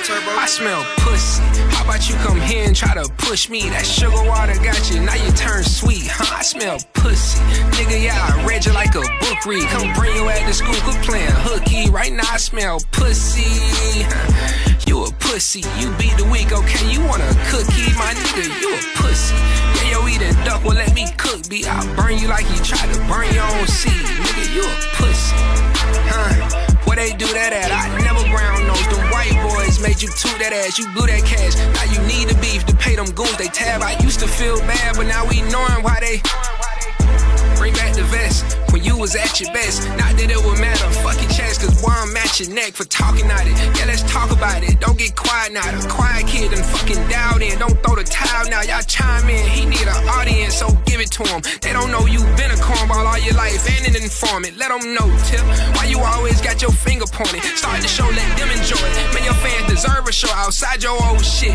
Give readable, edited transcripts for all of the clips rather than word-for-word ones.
I smell pussy. How about you come here and try to push me? That sugar water got you, now you turn sweet, huh? I smell pussy. Nigga, yeah, I read you like a book read. Come bring you at the school, quit playing hooky. Right now I smell pussy. You a pussy, you beat the week, okay? You want a cookie, my nigga, you a pussy. Yeah, yo, eating duck, well let me cook, B. I'll burn you like you tried to burn your own seed. Nigga, you a pussy, huh? Where they do that at? I never brown nose. Them white boys made you toot that ass. You blew that cash. Now you need the beef to pay them goons they tab. I used to feel bad, but now we knowing why they bring back the vest when you was at your best. Not that it would matter. Fuck your chest, cause boy, I'm at your neck for talking out it. Yeah, let's talk about it. Don't get quiet now. The quiet kid done fucking dialed in. Don't throw the towel now. Y'all chime in. He need an audience, so give it to him. They don't know you been a cornball all your life and an informant. Let them know, Tip. Why you always got your finger pointed? Start the show, let them enjoy it. Man, your fans deserve a show outside your old shit.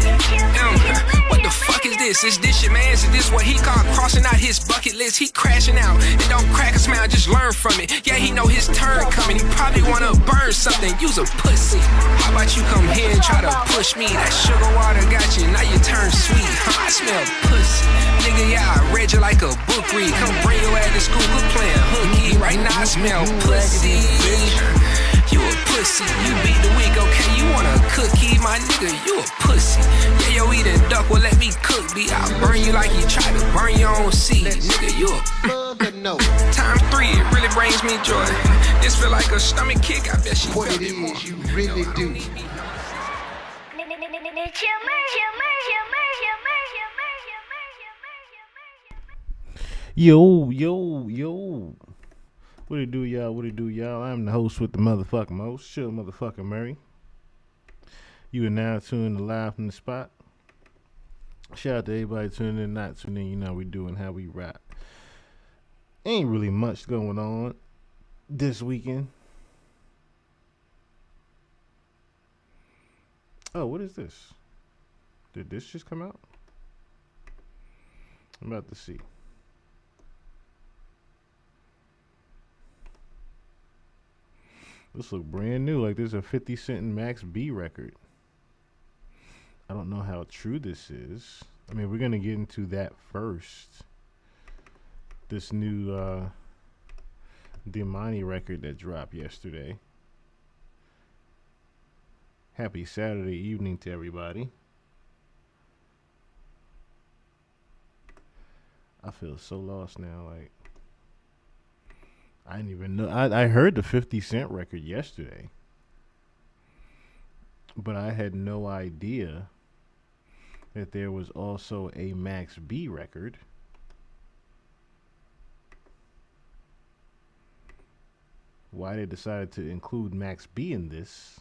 What the fuck is this? Is this your man? Is this what he called crossing out his bucket list? He crashing out. It don't crack a smile, just learn from it. Yeah, he know his turn coming. He probably wanna burn something. You's a pussy. How about you come here and try to push me? That sugar water got you, now you turn sweet, huh? I smell pussy. Nigga, yeah, I read you like a book read. Come bring you at the school, quit playing hooky. Right now I smell pussy. You a pussy, you beat the week, okay? You want a cookie, my nigga, you a pussy. Yeah, yo, eating duck, well let me cook, B. I'll burn you like you tried to burn your own seed. Nigga, you a Times 3, it really brings me joy. This feel like a stomach kick, I bet she what it is, you really do. Yo. What it do, y'all? I'm the host with the motherfucking most. Chill motherfucking Murray. You are now tuned to Live from the Spot. Shout out to everybody tuning in, not tuning in. You know how we doing, how we rock. Ain't really much going on this weekend. Oh, what is this? Did this just come out? I'm about to see. This look brand new, like there's a 50 Cent and Max B record. I don't know how true this is. I mean, we're going to get into that first. This new Dimani record that dropped yesterday. Happy Saturday evening to everybody. I feel so lost now, like I didn't even know. I heard the 50 Cent record yesterday, but I had no idea that there was also a Max B record. Why they decided to include Max B in this,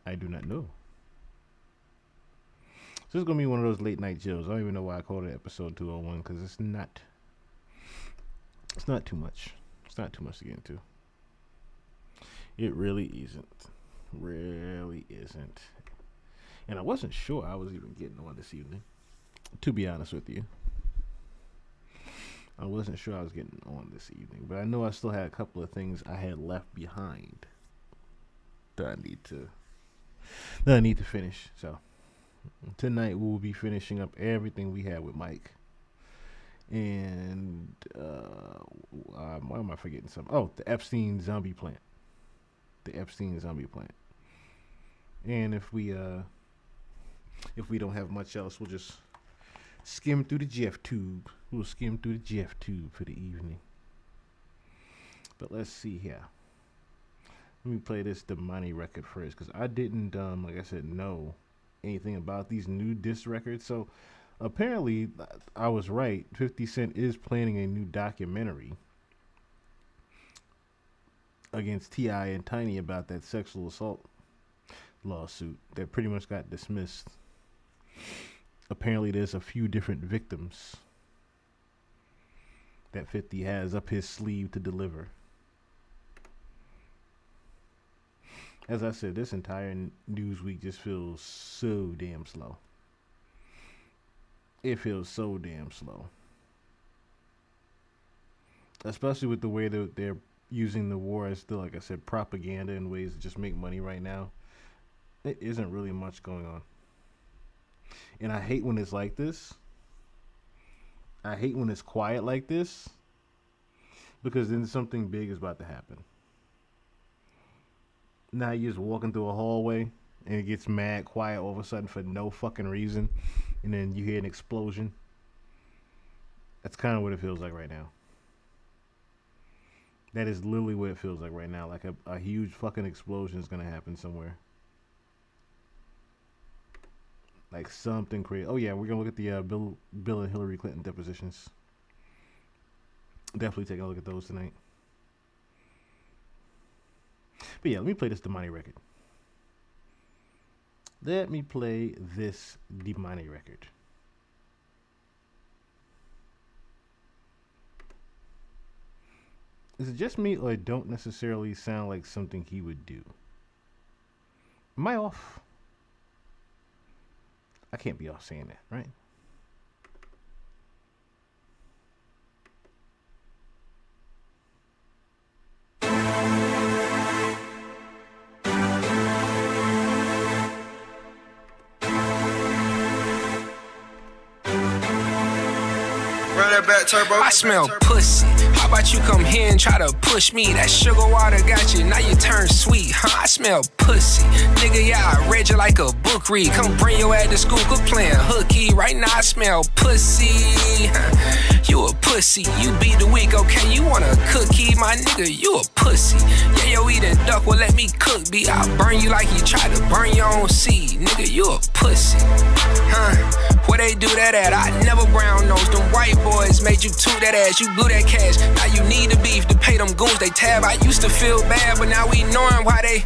I do not know. So this is going to be one of those late night chills. I don't even know why I called it episode 201, because it's not too much. It's not too much to get into. It really isn't. Really isn't. And I wasn't sure I was even getting on this evening, to be honest with you. I wasn't sure I was getting on this evening, but I know I still had a couple of things I had left behind that I need to finish. So tonight we will be finishing up everything we had with Mike. And why am I forgetting something? Oh, the Epstein zombie plant. And if we don't have much else, we'll just skim through the Jeff tube. We'll skim through the Jeff tube for the evening. But let's see here. Let me play this Damani record first, because I didn't, like I said, know anything about these new diss records. So apparently, I was right. 50 Cent is planning a new documentary against T.I. and Tiny about that sexual assault lawsuit that pretty much got dismissed. Apparently, there's a few different victims that 50 has up his sleeve to deliver. As I said, this entire news week just feels so damn slow. It feels so damn slow. Especially with the way that they're using the war as still, like I said, propaganda in ways to just make money right now. It isn't really much going on. And I hate when it's like this. I hate when it's quiet like this. Because then something big is about to happen. Now you're just walking through a hallway and it gets mad quiet all of a sudden for no fucking reason. And then you hear an explosion. That's kind of what it feels like right now. That is literally what it feels like right now. Like a huge fucking explosion is going to happen somewhere. Like something crazy. Oh yeah, we're going to look at the Bill and Hillary Clinton depositions. Definitely taking a look at those tonight. But yeah, let me play this Damani record. Let me play this Damani record. Is it just me or it don't necessarily sound like something he would do? Am I off? I can't be off saying that, right? Back, turbo. I smell pussy. How about you come here and try to push me? That sugar water got you, now you turn sweet, huh? I smell pussy. Nigga, yeah, I read you like a book read. Come bring your ass to school, quit playing hooky. Right now I smell pussy. You a pussy. You beat the week, okay? You want a cookie? My nigga, you a pussy. Yeah, yo, eating duck, well, let me cook, B. I'll burn you like you tried to burn your own seed. Nigga, you a pussy. Where they do that at? I never brown nose. Them white boys made you toot that ass. You blew that cash. Now you need the beef to pay them goons they tab. I used to feel bad, but now we knowing why they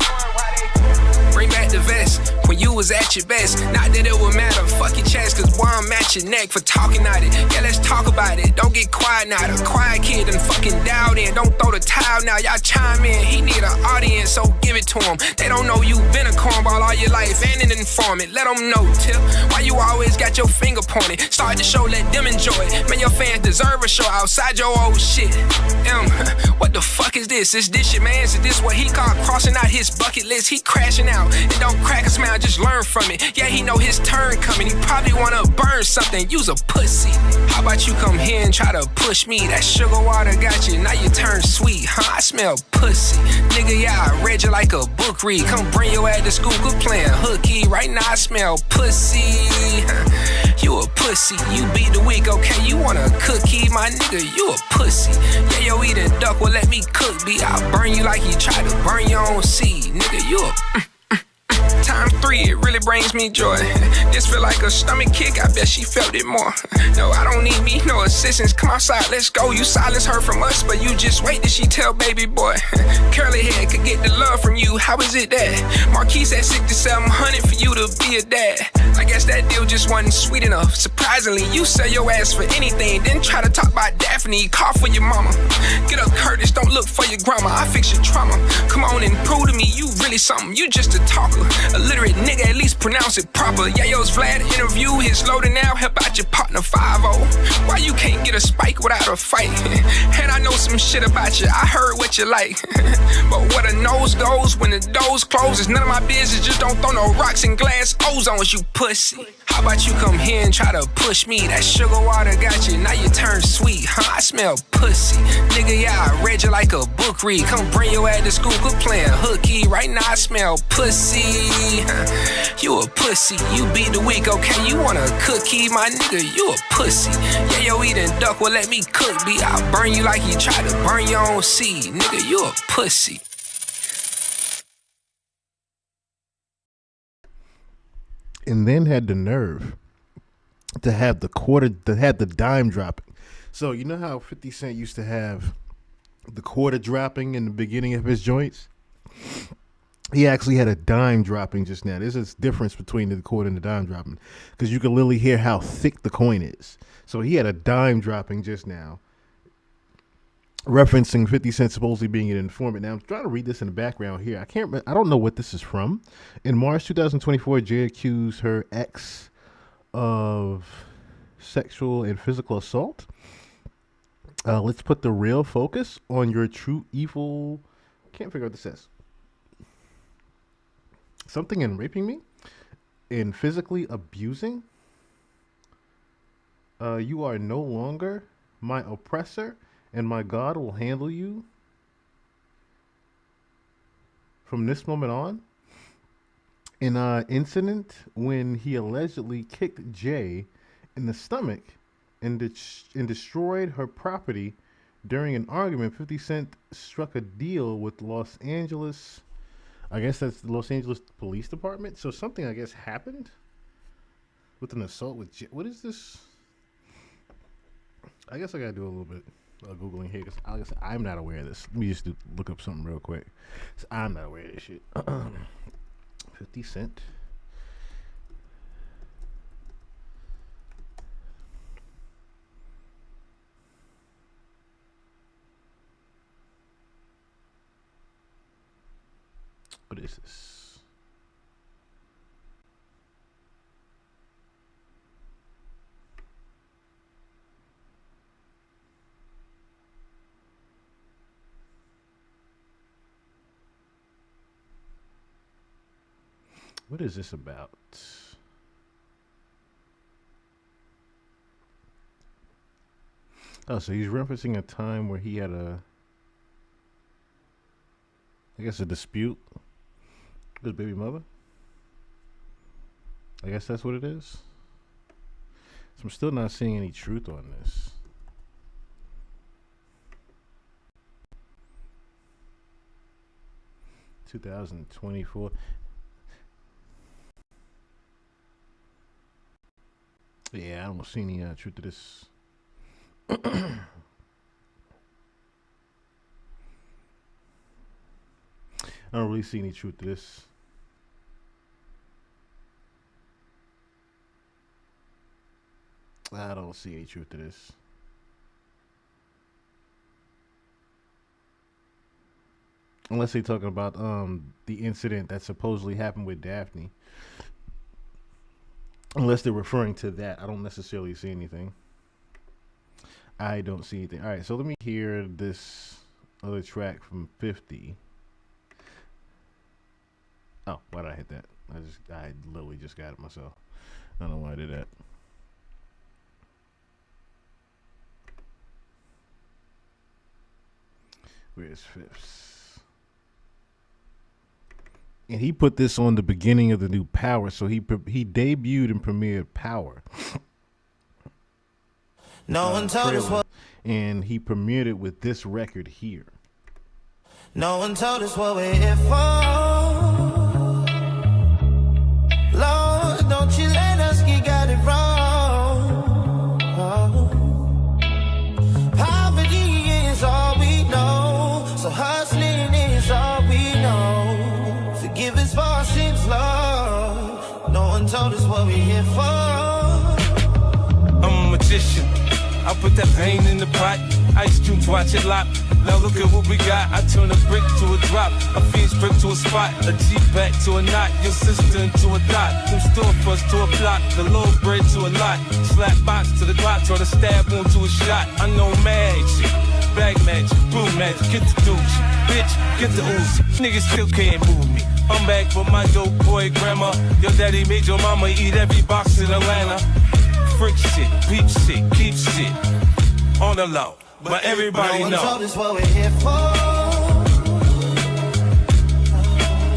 bring back the vest when you was at your best. Not that it would matter, fuck your chest, cause boy, I'm at your neck for talking at it. Yeah, let's talk about it, don't get quiet now. The quiet kid done fucking dialed in. Don't throw the towel now, y'all chime in. He need an audience, so give it to him. They don't know you been a cornball all your life and an informant. Let them know, Tip, why you always got your finger pointed. Start the show, let them enjoy it. Man, your fans deserve a show outside your old shit. What the fuck is this? Is this shit, man? Is this what he called crossing out his bucket list? He crashing out. It don't crack a smile, just learn from it. Yeah, he know his turn coming. He probably wanna burn something. You's a pussy. How about you come here and try to push me? That sugar water got you, now you turn sweet, huh? I smell pussy. Nigga, yeah, I read you like a book read. Come bring your ass to school, quit playing hooky. Right now I smell pussy. You a pussy. You beat the week, okay? You want a cookie? My nigga, you a pussy. Yeah, yo, eating duck, well, let me cook, B. I'll burn you like you tried to burn your own seed. Nigga, you a Times 3, it really brings me joy. This feel like a stomach kick, I bet she felt it more. No, I don't need me, no assistance. Come outside, let's go. You silence her from us, but you just wait till she tell baby boy. Curly hair could get the love from you, how is it that Marquise at 6,700 for you to be a dad? I guess that deal just wasn't sweet enough. Surprisingly, you sell your ass for anything, then try to talk about Daphne. Call for your mama. Get up, Curtis, don't look for your grandma. I fix your trauma. Come on and prove to me you really something. You just a talker. A literate nigga, at least pronounce it proper. Yayo's Vlad interview, his loading now. Help out your partner 5-0. Why you can't get a spike without a fight? And I know some shit about you, I heard what you like. But where the nose goes when the doors close, it's none of my business. Just don't throw no rocks and glass ozons, you pussy. How about you come here and try to push me? That sugar water got you, now you turn sweet, huh? I smell pussy. Nigga, yeah, I read you like a book read. Come bring your ass to school, quit playing hooky. Right now I smell pussy. You a pussy. You beat the week, okay? You want a cookie? My nigga, you a pussy. Yeah, yo, eating duck, well, let me cook, B. I'll burn you like you tried to burn your own seed. Nigga, you a pussy. And then had the nerve to have the dime dropping. So you know how 50 Cent used to have the quarter dropping in the beginning of his joints? He actually had a dime dropping just now. There's this difference between the quarter and the dime dropping because you can literally hear how thick the coin is. So he had a dime dropping just now, referencing 50 Cent supposedly being an informant. Now I'm trying to read this in the background here. I don't know what this is from. In March 2024, Jay accused her ex of sexual and physical assault. Let's put the real focus on your true evil. Can't figure out what this says. something in raping me and physically abusing. You are no longer my oppressor, and my God will handle you from this moment on. In an incident when he allegedly kicked Jay in the stomach and destroyed her property during an argument, 50 Cent struck a deal with Los Angeles. I guess that's the Los Angeles Police Department. So something, I guess, happened with an assault with Jay. What is this? I guess I gotta do a little bit of Googling here because I'm not aware of this. Let me just look up something real quick. So I'm not aware of this shit. 50 Cent. What is this? What is this about? Oh, so he's referencing a time where he had I guess a dispute with his baby mother. I guess that's what it is. So I'm still not seeing any truth on this. $2024. Yeah, I don't see any truth to this. I don't really see any truth to this. I don't see any truth to this. Unless they're talking about the incident that supposedly happened with Daphne. Unless they're referring to that, I don't necessarily see anything. I don't see anything. All right, so let me hear this other track from 50. Oh, why did I hit that? I literally just got it myself. I don't know why I did that. Where's Fifths? And he put this on the beginning of the new Power, so he debuted and premiered Power. No one told us what, and he premiered it with this record here. no one told us what we're here for. Lord, don't you let us get got it wrong. Poverty is all we know, so hustling is all we know. Forgive us for our sins, Lord. No one told us what we're here for. I'm a magician. I put that pain in the pot. Ice cubes, watch it lock. Now look at what we got. I turn a brick to a drop, a fish brick to a spot, a Jeep back to a knot, your sister into a dot, from store first to a block, the low bread to a lot, slap box to the clock, turn a stab wound to a shot. I know magic, bag magic, boom magic, get the douche, bitch, get the Uzi. Niggas still can't move me. I'm back for my dope boy grandma. Your daddy made your mama eat every box in Atlanta. Frick shit, peep shit, keep shit on the low, but everybody know. No one told us what we're here for.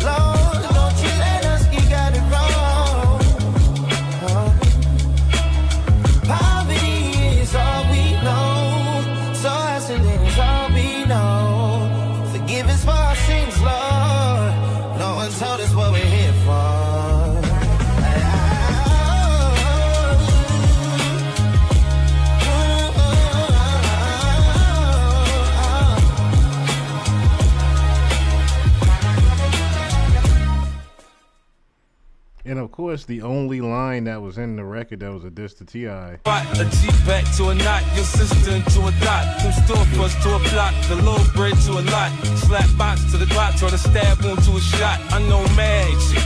Lord, don't you let us get got it wrong. Poverty is all we know, so hustling is all we know. Forgive us for our sins, Lord. No one told us what we're here for. And of course, the only line that was in the record that was a diss to T.I. A Jeep back to a knot, your sister into a dot, from store first to a block, the low bread to a lot, slap box to the clock, turn a stab wound to a shot. I know magic,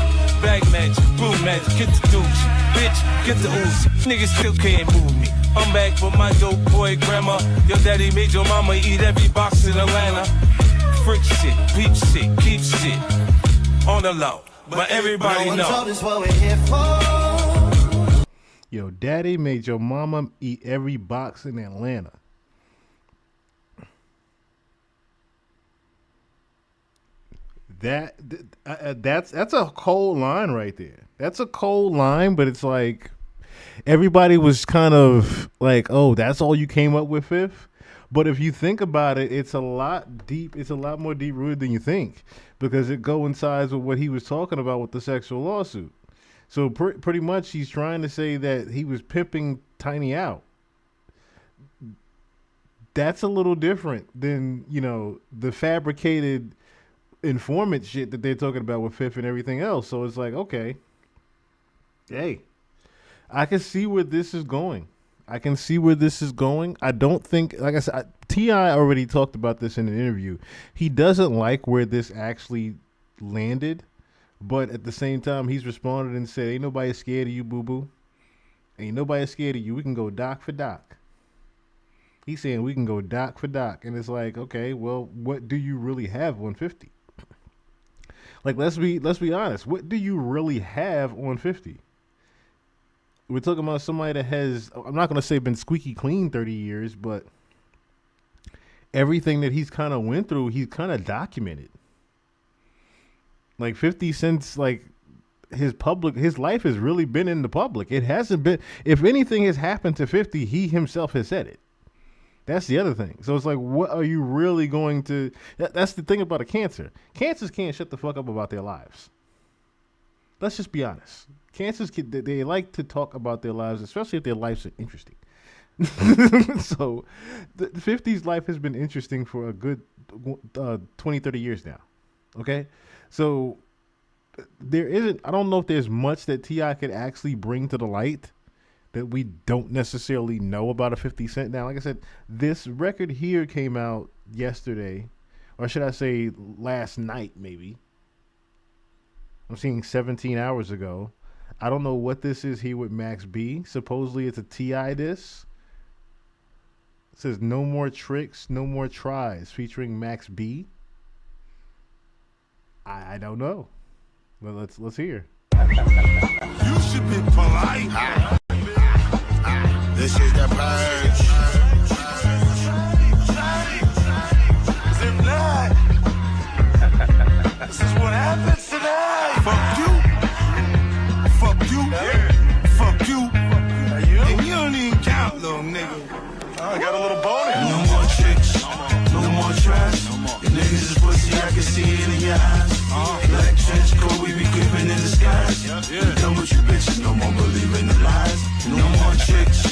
bag magic, boom magic, get the douche, bitch, get the Uzi. Niggas still can't move me. I'm back for my dope boy grandma. Your daddy made your mama eat every box in Atlanta. Frick shit, peep shit, keep shit on the the low. But everybody No one know. told us what we're here for. Yo, daddy made your mama eat every box in Atlanta. That's a cold line right there. That's a cold line, but it's like everybody was kind of like, oh, that's all you came up with, Fifth. But if you think about it, it's a lot deep. It's a lot more deep rooted than you think, because it coincides with what he was talking about with the sexual lawsuit. So pretty much, he's trying to say that he was pimping Tiny out. That's a little different than, you know, the fabricated informant shit that they're talking about with Fifth and everything else. So it's like, okay, hey, I can see where this is going. I don't think, like I said, T.I. already talked about this in an interview. He doesn't like where this actually landed, but at the same time, he's responded and said, ain't nobody scared of you, boo-boo. Ain't nobody scared of you. We can go doc for doc. He's saying we can go doc for doc. And it's like, okay, well, what do you really have on 50? Like, let's be honest. What do you really have on 50? We're talking about somebody that has, I'm not going to say been squeaky clean 30 years, but everything that he's kind of went through, he's kind of documented. Like 50 since like his life has really been in the public. It hasn't been, if anything has happened to 50, he himself has said it. That's the other thing. So it's like, what are you really going to, that's the thing about a cancer. Cancers can't shut the fuck up about their lives. Let's just be honest. Cancers, they like to talk about their lives, especially if their lives are interesting. So the 50's life has been interesting for a good 20, 30 years now. Okay? So I don't know if there's much that T.I. could actually bring to the light that we don't necessarily know about a 50 Cent. Now, like I said, this record here came out yesterday, or should I say last night maybe. I'm seeing 17 hours ago. I don't know what this is here with Max B. Supposedly it's a T.I. diss. It says No More Tricks, No More Tries featuring Max B. I don't know. But let's hear. You should be polite. This is the purge. If not, this is what happens tonight. Fuck you. Fuck you. Fuck you. And you don't even count, little nigga. I got a little bonus. No more tricks. No more tries. Your niggas is pussy, I can see it in your eyes. Black trench coat, we be creeping in the skies. We done with you bitches, no more believing the lies. No more tricks,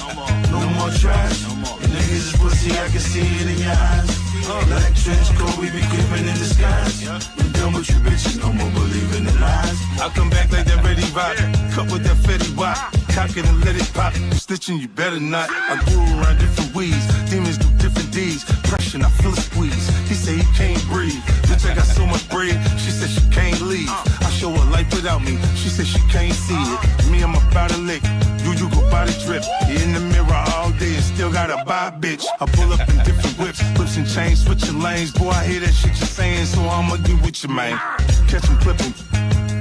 no more tries. Your niggas is pussy, I can see it in your eyes. Black trench coat, we be creeping in the skies. We done with you bitches, no more believing the lies. I come back like that ready rock, cut with that Fetty Wap. Cock it and let it pop. You snitching, you better not. I grew around different weeds. Demons do different deeds. Pressure, I feel a squeeze. He say he can't breathe. Bitch, I got so much bread. She said she can't leave. I show her life without me. She said she can't see it. Me, I'm about to lick. You go body drip. You in the mirror all day and still gotta buy a bitch. I pull up in different whips and chains, switching lanes. Boy, I hear that shit you're saying, so I'ma get with you, man. Catch him, clip him,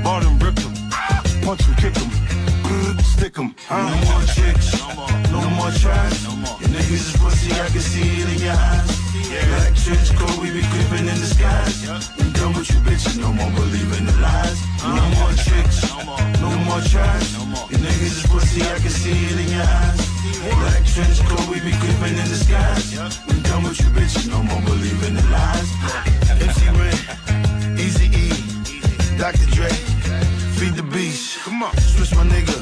bought him, ripped him, punch him, kick him. Stick 'em. No more tricks, no more tries. Your niggas is pussy, I can see it in your eyes. Black trench coat, we be creeping in the skies. We done with you bitches, no more believing the lies. No more tricks, no more tries. Your niggas is pussy, I can see it in your eyes. Black trench coat, we be creeping in the skies. We done with you bitches, no more believing the lies. MC Ren, Easy E, Dr. Dre. Feed the beast. Come on. Switch my nigga.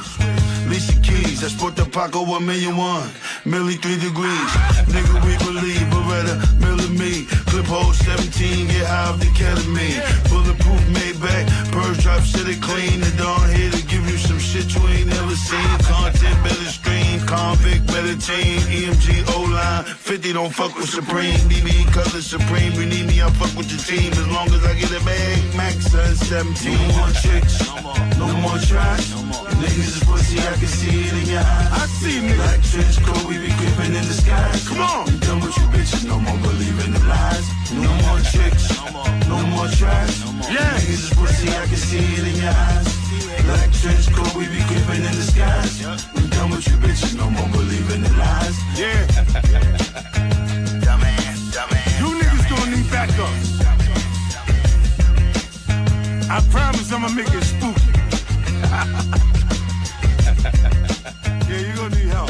Lisa Keys. I sport the Paco 1,000,001. Millie 3 degrees. Nigga, we believe. Beretta, Millie me. Clip hole 17. Get high off the ketamine. Bulletproof Maybach. Purge drop, shit it clean. The dawn here to give you some shit you ain't never seen. Content better stream. Convict better team. EMG O-line. 50 don't fuck with Supreme. BB color Supreme. You need me, I fuck with your team. As long as I get a bag. Max 17. No more tricks. No more tries. Niggas is pussy, I can see it in your eyes. I see niggas. Black trench coat, we be creeping in the skies. Come on. We done with you bitches, no more believing the lies. No more tricks, no more tries. Yeah. Niggas is pussy, I can see I promise I'ma make it spooky. Yeah, you're gonna need help.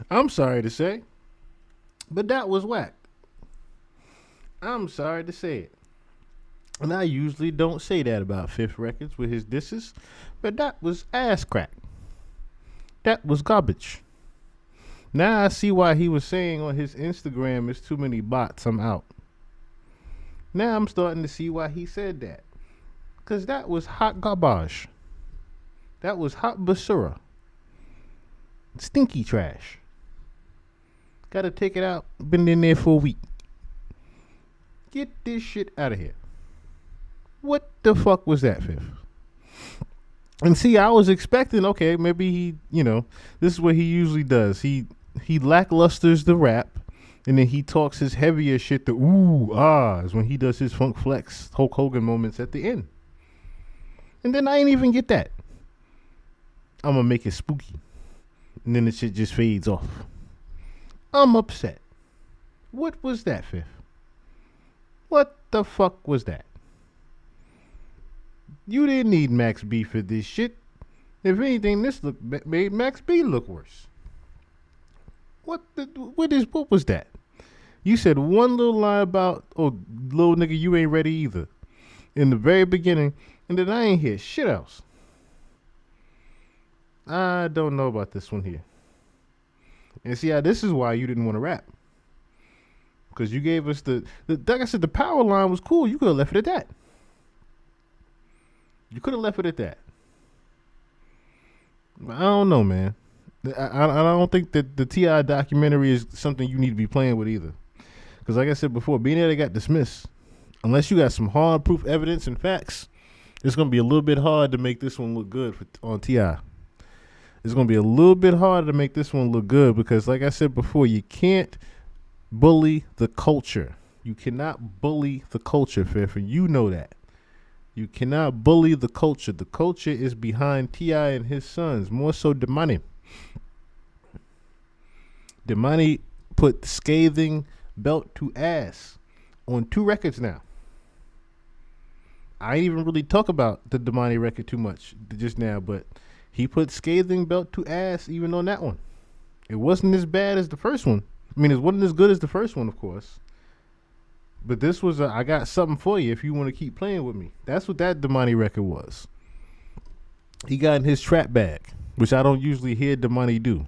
I'm sorry to say, but that was whack. I'm sorry to say it. And I usually don't say that about Fifth Records with his disses, but that was ass crack. That was garbage. Now I see why he was saying on his Instagram, "It's too many bots, I'm out." Now I'm starting to see why he said that. Because that was hot garbage. That was hot basura. Stinky trash. Gotta take it out. Been in there for a week. Get this shit out of here. What the fuck was that, Fifth? And see, I was expecting, okay, maybe he, this is what he usually does. He lacklusters the rap, and then he talks his heavier shit, the ooh, ahs, when he does his Funk Flex Hulk Hogan moments at the end. And then I ain't even get that. I'm gonna make it spooky. And then the shit just fades off. I'm upset. What was that, Fifth? What the fuck was that? You didn't need Max B for this shit. If anything, this made Max B look worse. What was that? You said one little line about, oh, little nigga, you ain't ready either, in the very beginning, and then I ain't hear shit else. I don't know about this one here. And see, this is why you didn't want to rap. Because you gave us like I said, the power line was cool. You could have left it at that. You could have left it at that. I don't know, man. I don't think that the T.I. documentary is something you need to be playing with either. Because like I said before, being that it got dismissed, unless you got some hard proof evidence and facts, it's going to be a little bit hard to make this one look good on T.I. It's going to be a little bit harder to make this one look good because like I said before, you can't bully the culture. You cannot bully the culture, Fifth, and you know that. You cannot bully the culture. The culture is behind T.I. and his sons, more so Damani. Damani put Scathing Belt to Ass on 2 records now. I ain't even really talk about the Damani record too much just now, but he put Scathing Belt to Ass even on that one. It wasn't as bad as the first one. I mean, it wasn't as good as the first one, of course. But this was I got something for you if you want to keep playing with me. That's what that Damani record was. He got in his trap bag, which I don't usually hear Damani do.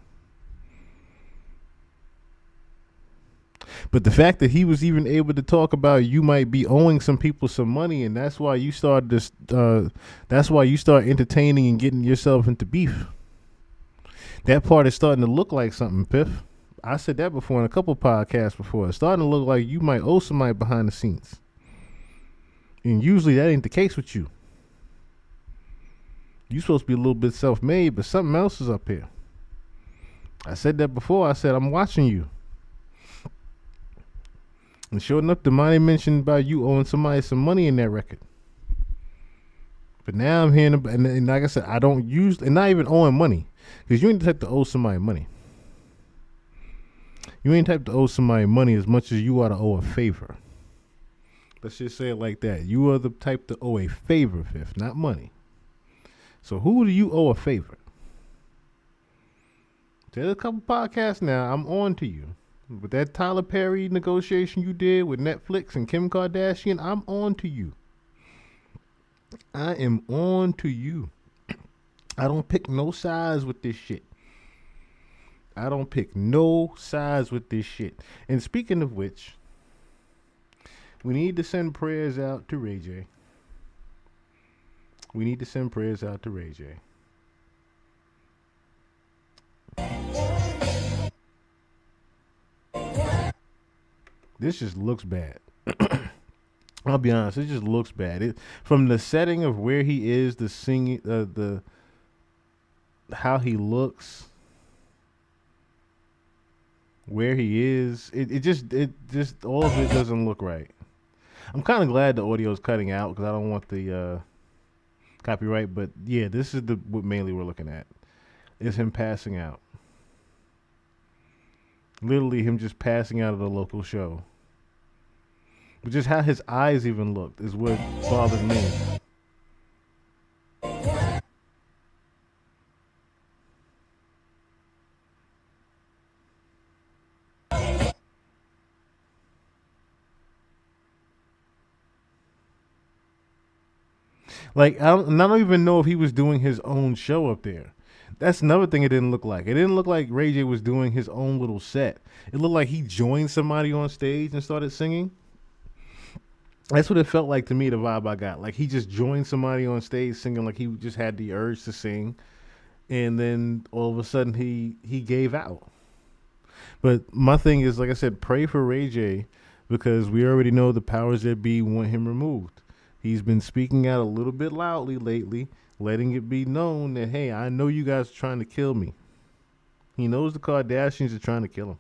But the fact that he was even able to talk about you might be owing some people some money, and that's why you started this. That's why you start entertaining and getting yourself into beef. That part is starting to look like something, Piff. I said that before in a couple podcasts before. It's starting to look like you might owe somebody behind the scenes. And usually that ain't the case with you. You supposed to be a little bit self-made, but something else is up here. I said that before. I said, I'm watching you. And sure enough, Damani mentioned about you owing somebody some money in that record. But now I'm hearing about, and like I said, I don't use, and not even owing money. Because you ain't the type to owe somebody money. You ain't the type to owe somebody money as much as you ought to owe a favor. Let's just say it like that. You are the type to owe a favor, Fifth, not money. So who do you owe a favor? There's a couple podcasts now. I'm on to you. With that Tyler Perry negotiation you did with Netflix and Kim Kardashian, I'm on to you. I am on to you. I don't pick no sides with this shit. I don't pick no sides with this shit. And speaking of which, we need to send prayers out to Ray J. We need to send prayers out to Ray J. This just looks bad. I'll be honest, it just looks bad. From the setting of where he is, the singing, the how he looks, where he is, it just all of it doesn't look right. I'm kind of glad the audio is cutting out because I don't want the copyright. But yeah, this is what mainly we're looking at is him passing out. Literally him just passing out of the local show. But just how his eyes even looked is what bothered me. Like, I don't even know if he was doing his own show up there. That's another thing it didn't look like. It didn't look like Ray J was doing his own little set. It looked like he joined somebody on stage and started singing. That's what it felt like to me, the vibe I got. Like he just joined somebody on stage singing, like he just had the urge to sing. And then all of a sudden he gave out. But my thing is, like I said, pray for Ray J because we already know the powers that be want him removed. He's been speaking out a little bit loudly lately, letting it be known that, hey, I know you guys are trying to kill me. He knows the Kardashians are trying to kill him.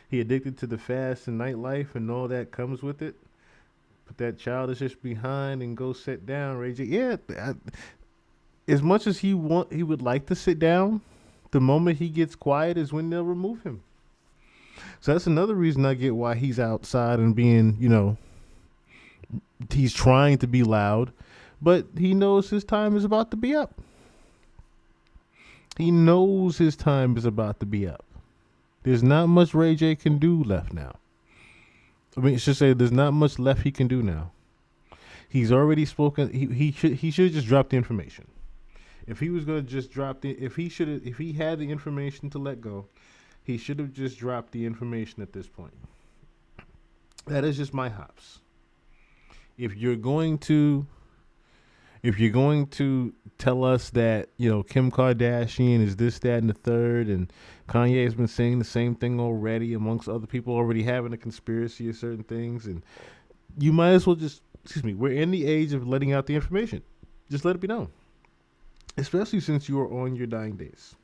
He addicted to the fast and nightlife and all that comes with it. Put that childishness behind and go sit down, Ray J. Yeah, as much as he would like to sit down, the moment he gets quiet is when they'll remove him. So that's another reason I get why he's outside and being, he's trying to be loud, but he knows his time is about to be up. He knows his time is about to be up. There's not much Ray J can do left now. I mean, I should say there's not much left he can do now. He's already spoken. He should have just dropped the information. If he was gonna just drop if he had the information to let go, he should have just dropped the information at this point. That is just my hops. If you're going to tell us that, Kim Kardashian is this, that, and the third, and Kanye has been saying the same thing already amongst other people already having a conspiracy of certain things, and you might as well just, we're in the age of letting out the information. Just let it be known. Especially since you are on your dying days.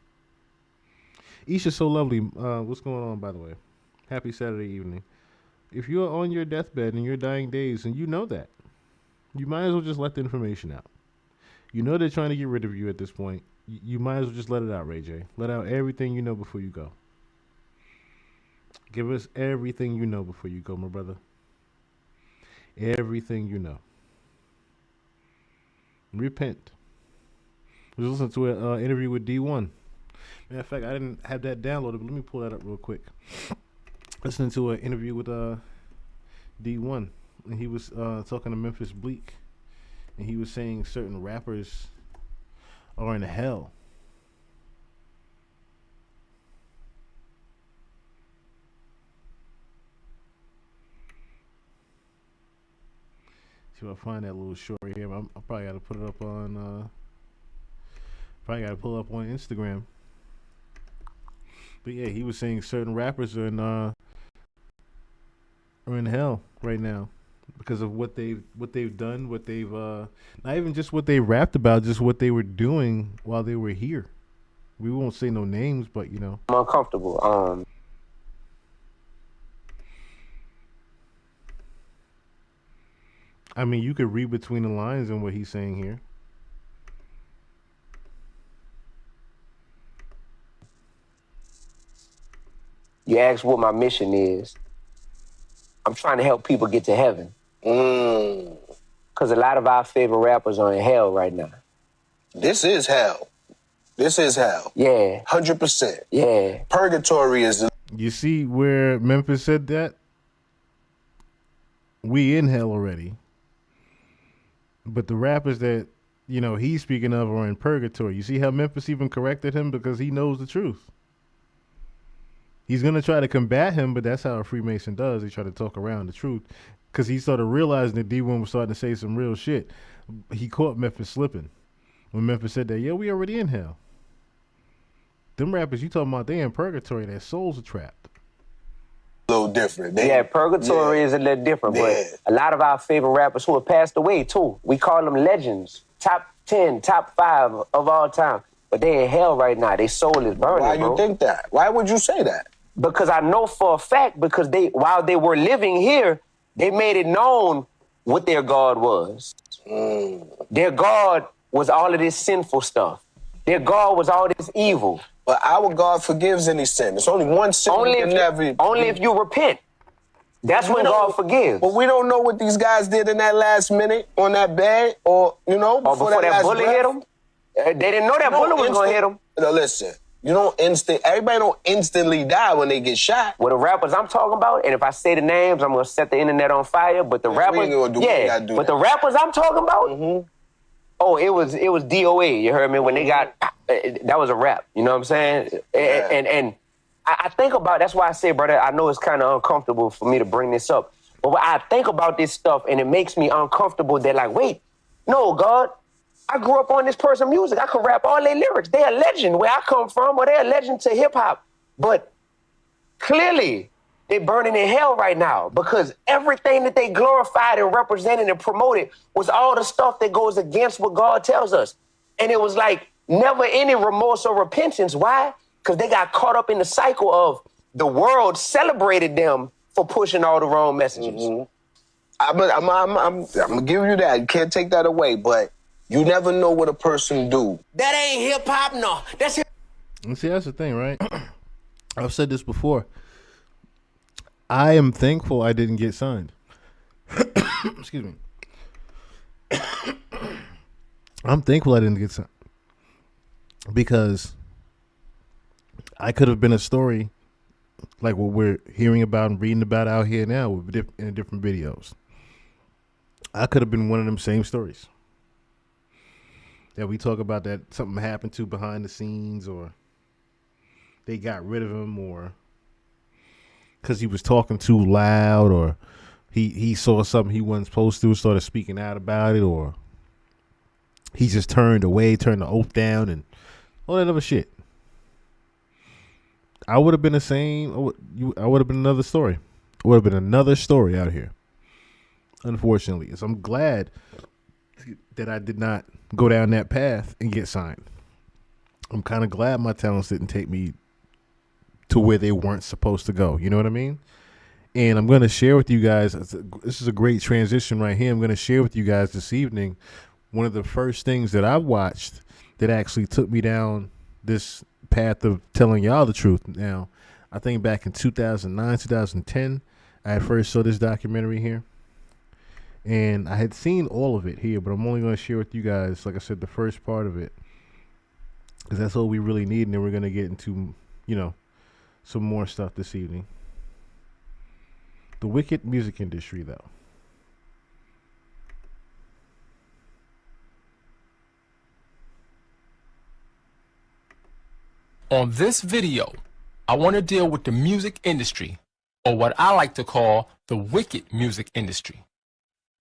Isha's so lovely. What's going on, by the way? Happy Saturday evening. If you are on your deathbed in your dying days and you know that, you might as well just let the information out. You know they're trying to get rid of you at this point. You might as well just let it out, Ray J. Let out everything you know before you go. Give us everything you know before you go, my brother. Everything you know. Repent. We listened to an interview with D1. Matter of fact, I didn't have that downloaded, but let me pull that up real quick. Listening to an interview with D1. And he was talking to Memphis Bleak, and he was saying certain rappers are in hell. See if I find that little short right here. I probably got to put it up on. Probably got to pull up on Instagram. But yeah, he was saying certain rappers are in hell right now. Because of what they've done, what they've not even just what they rapped about, just what they were doing while they were here. We won't say no names, but I'm uncomfortable. I mean, you could read between the lines in what he's saying here. You ask what my mission is. I'm trying to help people get to heaven. Because a lot of our favorite rappers are in hell right now. This is hell. This is hell. Yeah. 100%. Yeah. Purgatory is... You see where Memphis said that? We in hell already. But the rappers that, he's speaking of are in purgatory. You see how Memphis even corrected him because he knows the truth. He's going to try to combat him, but that's how a Freemason does. They try to talk around the truth. Because he started realizing that D1 was starting to say some real shit. He caught Memphis slipping. When Memphis said that, yeah, we already in hell. Them rappers you talking about, they in purgatory. Their souls are trapped. A little different. Purgatory is a little different. But a lot of our favorite rappers who have passed away, too. We call them legends. Top 10, top 5 of all time. But they in hell right now. Their soul is burning, Why you think that? Why would you say that? Because I know for a fact, because while they were living here, they made it known what their God was. Their God was all of this sinful stuff. Their God was all this evil. But our God forgives any sin. It's only one sin. Only if you repent. That's when God forgives. But we don't know what these guys did in that last minute on that bed, or before that bullet hit them. They didn't know that bullet was gonna hit them. No, listen. Everybody don't instantly die when they get shot. Well, the rappers I'm talking about, and if I say the names, I'm gonna set the internet on fire. But the rappers, the rappers I'm talking about, oh, it was DOA. You heard me? When they got, that was a rap. You know what I'm saying? Yeah. And I think about, that's why I say, brother, I know it's kind of uncomfortable for me to bring this up, but when I think about this stuff, and it makes me uncomfortable. They're like, wait, no, God. I grew up on this person's music. I could rap all their lyrics. They're a legend where I come from, or they're a legend to hip-hop. But clearly, they're burning in hell right now because everything that they glorified and represented and promoted was all the stuff that goes against what God tells us. And it was like never any remorse or repentance. Why? Because they got caught up in the cycle of the world celebrated them for pushing all the wrong messages. I'm going to give you that. You can't take that away, but you never know what a person do. That ain't hip hop, no. That's hip. See, that's the thing, right? I've said this before. I am thankful I didn't get signed. Excuse me. I'm thankful I didn't get signed because I could have been a story like what we're hearing about and reading about out here now with in different videos. I could have been one of them same stories that we talk about, that something happened to behind the scenes, or they got rid of him, or because he was talking too loud, or he saw something he wasn't supposed to, started speaking out about it, or he just turned away, turned the oath down, and all that other shit. I would have been the same. I would have been another story. It would have been another story out here, unfortunately. So I'm glad that I did not go down that path and get signed. I'm kind of glad my talents didn't take me to where they weren't supposed to go. You know what I mean? And I'm going to share with you guys, this is a great transition right here. I'm going to share with you guys this evening one of the first things that I watched that actually took me down this path of telling y'all the truth. Now, I think back in 2009, 2010, I first saw this documentary here. And I had seen all of it here, but I'm only going to share with you guys, like I said, the first part of it, because that's all we really need. And then we're going to get into, some more stuff this evening. The wicked music industry, though. On this video, I want to deal with the music industry, or what I like to call the wicked music industry.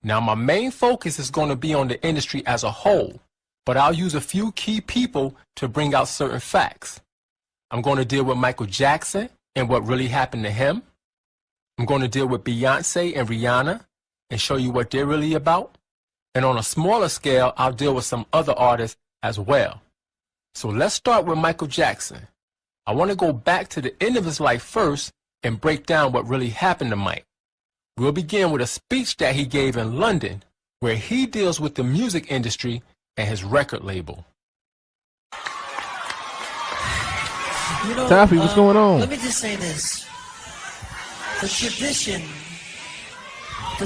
Now, my main focus is going to be on the industry as a whole, but I'll use a few key people to bring out certain facts. I'm going to deal with Michael Jackson and what really happened to him. I'm going to deal with Beyonce and Rihanna and show you what they're really about. And on a smaller scale, I'll deal with some other artists as well. So let's start with Michael Jackson. I want to go back to the end of his life first and break down what really happened to Mike. We'll begin with a speech that he gave in London, where he deals with the music industry and his record label. Taffy, what's going on? Let me just say this. The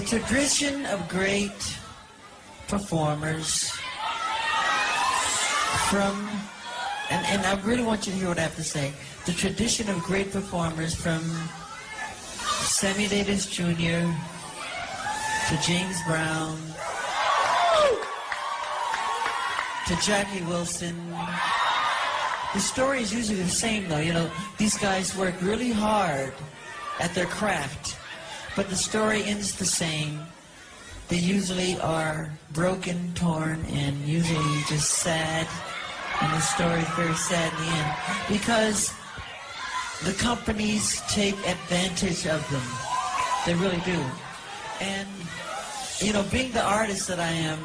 tradition of great performers from, and I really want you to hear what I have to say. The tradition of great performers from Sammy Davis Jr. to James Brown to Jackie Wilson. The story is usually the same, though. These guys work really hard at their craft, but the story ends the same. They usually are broken, torn, and usually just sad, and the story is very sad in the end because the companies take advantage of them. They really do. And, being the artist that I am,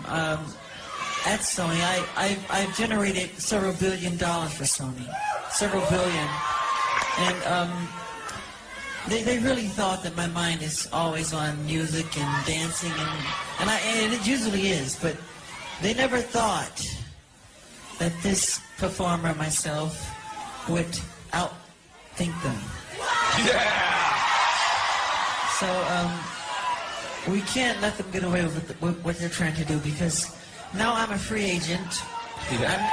at Sony, I've generated several $1 billion for Sony. Several billion. And they really thought that my mind is always on music and dancing, and it usually is, but they never thought that this performer, myself, outthink them. Yeah! So, we can't let them get away with what they're trying to do, because now I'm a free agent. Yeah.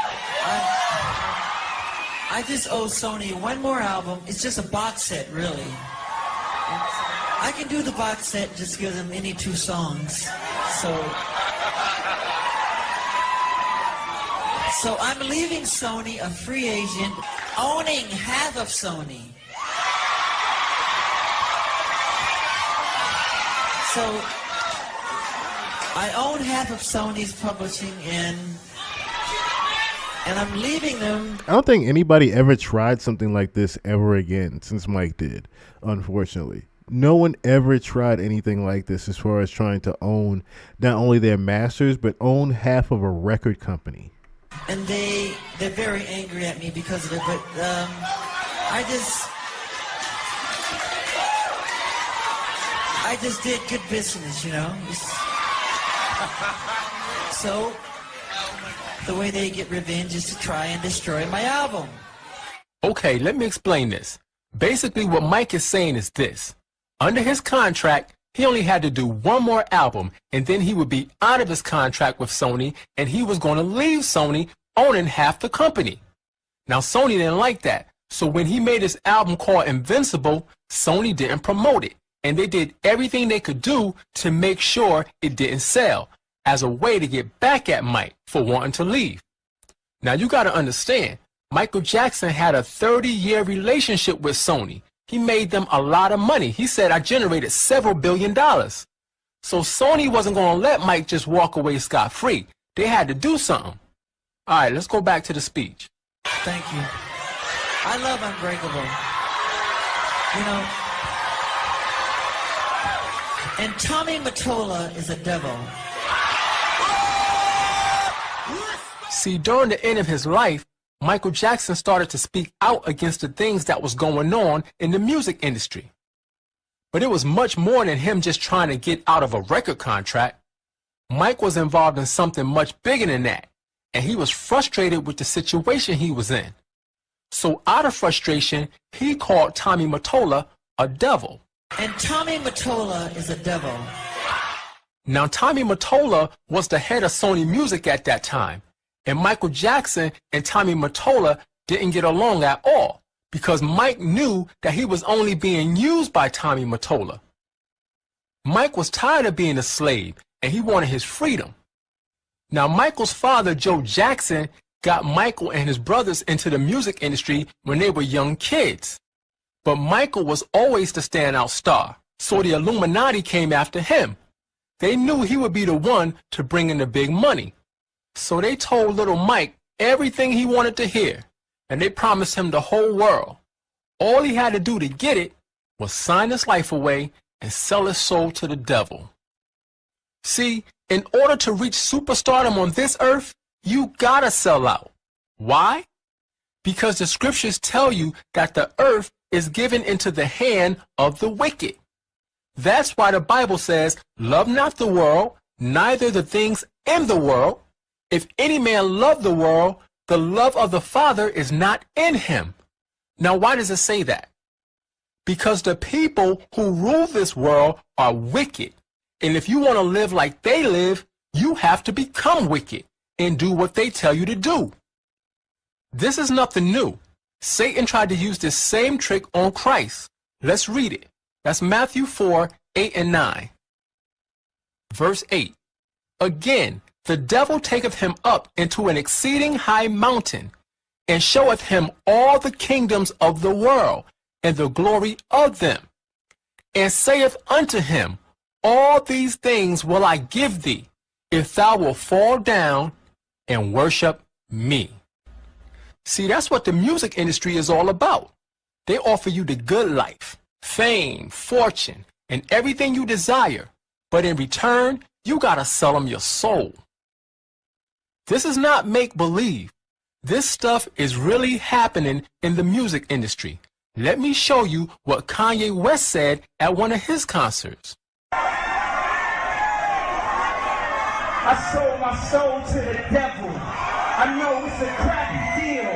I just owe Sony one more album. It's just a box set, really. I can do the box set, just give them any 2 songs. So I'm leaving Sony a free agent, owning half of Sony. So I own half of Sony's publishing, and I'm leaving them. I don't think anybody ever tried something like this ever again since Mike did, unfortunately. No one ever tried anything like this as far as trying to own not only their masters, but own half of a record company. And they're very angry at me because of it, but I just did good business, you know. So the way they get revenge is to try and destroy my album. Okay, let me explain this. Basically, what Mike is saying is this. Under his contract, he only had to do one more album, and then he would be out of his contract with Sony, and he was going to leave Sony owning half the company. Now, Sony didn't like that, so when he made his album called Invincible, Sony didn't promote it, and they did everything they could do to make sure it didn't sell, as a way to get back at Mike for wanting to leave. Now, you got to understand, Michael Jackson had a 30-year relationship with Sony. He made them a lot of money. He said, I generated several $1 billion. So Sony wasn't going to let Mike just walk away scot-free. They had to do something. All right, let's go back to the speech. Thank you. I love Unbreakable. You know, and Tommy Mottola is a devil. See, during the end of his life, Michael Jackson started to speak out against the things that was going on in the music industry. But it was much more than him just trying to get out of a record contract. Mike was involved in something much bigger than that, and he was frustrated with the situation he was in. So out of frustration, he called Tommy Mottola a devil. And Tommy Mottola is a devil. Now, Tommy Mottola was the head of Sony Music at that time. And Michael Jackson and Tommy Mottola didn't get along at all because Mike knew that he was only being used by Tommy Mottola. Mike was tired of being a slave and he wanted his freedom. Now, Michael's father, Joe Jackson, got Michael and his brothers into the music industry when they were young kids. But Michael was always the standout star, so the Illuminati came after him. They knew he would be the one to bring in the big money. So they told little Mike everything he wanted to hear, and they promised him the whole world. All he had to do to get it was sign his life away and sell his soul to the devil. See, in order to reach superstardom on this earth, you gotta sell out. Why? Because the scriptures tell you that the earth is given into the hand of the wicked. That's why the Bible says, love not the world, neither the things in the world. If any man love the world, the love of the Father is not in him. Now, why does it say that? Because the people who rule this world are wicked. And if you want to live like they live, you have to become wicked and do what they tell you to do. This is nothing new. Satan tried to use this same trick on Christ. Let's read it. That's Matthew 4, 8 and 9. Verse 8. Again, the devil taketh him up into an exceeding high mountain, and showeth him all the kingdoms of the world, and the glory of them, and saith unto him, all these things will I give thee, if thou wilt fall down and worship me. See, that's what the music industry is all about. They offer you the good life, fame, fortune, and everything you desire, but in return, you gotta sell them your soul. This is not make-believe. This stuff is really happening in the music industry. Let me show you what Kanye West said at one of his concerts. I sold my soul to the devil. I know it's a crappy deal.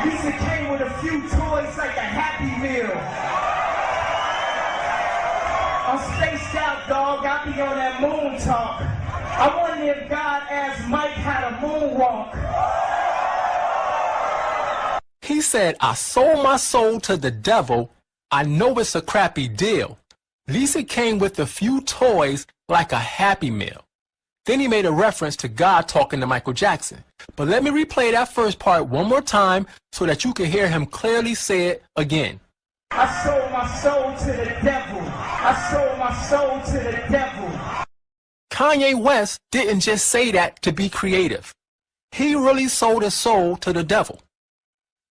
Lisa came with a few toys like a Happy Meal. I'm spaced out, dog. I be on that moon talk. I wonder if God asked Mike how to moonwalk. He said, I sold my soul to the devil. I know it's a crappy deal. Lisa came with a few toys like a Happy Meal. Then he made a reference to God talking to Michael Jackson. But let me replay that first part one more time so that you can hear him clearly say it again. I sold my soul to the devil. I sold my soul to the devil. Kanye West didn't just say that to be creative. He really sold his soul to the devil.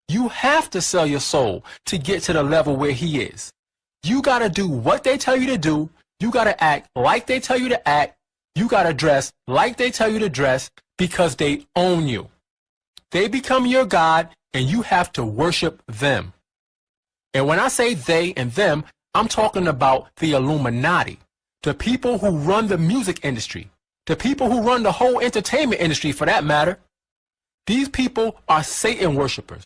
You have to sell your soul to get to the level where he is. You got to do what they tell you to do. You got to act like they tell you to act. You got to dress like they tell you to dress because they own you. They become your God and you have to worship them. And when I say they and them, I'm talking about the Illuminati, the people who run the music industry, the people who run the whole entertainment industry for that matter. These people are Satan worshipers.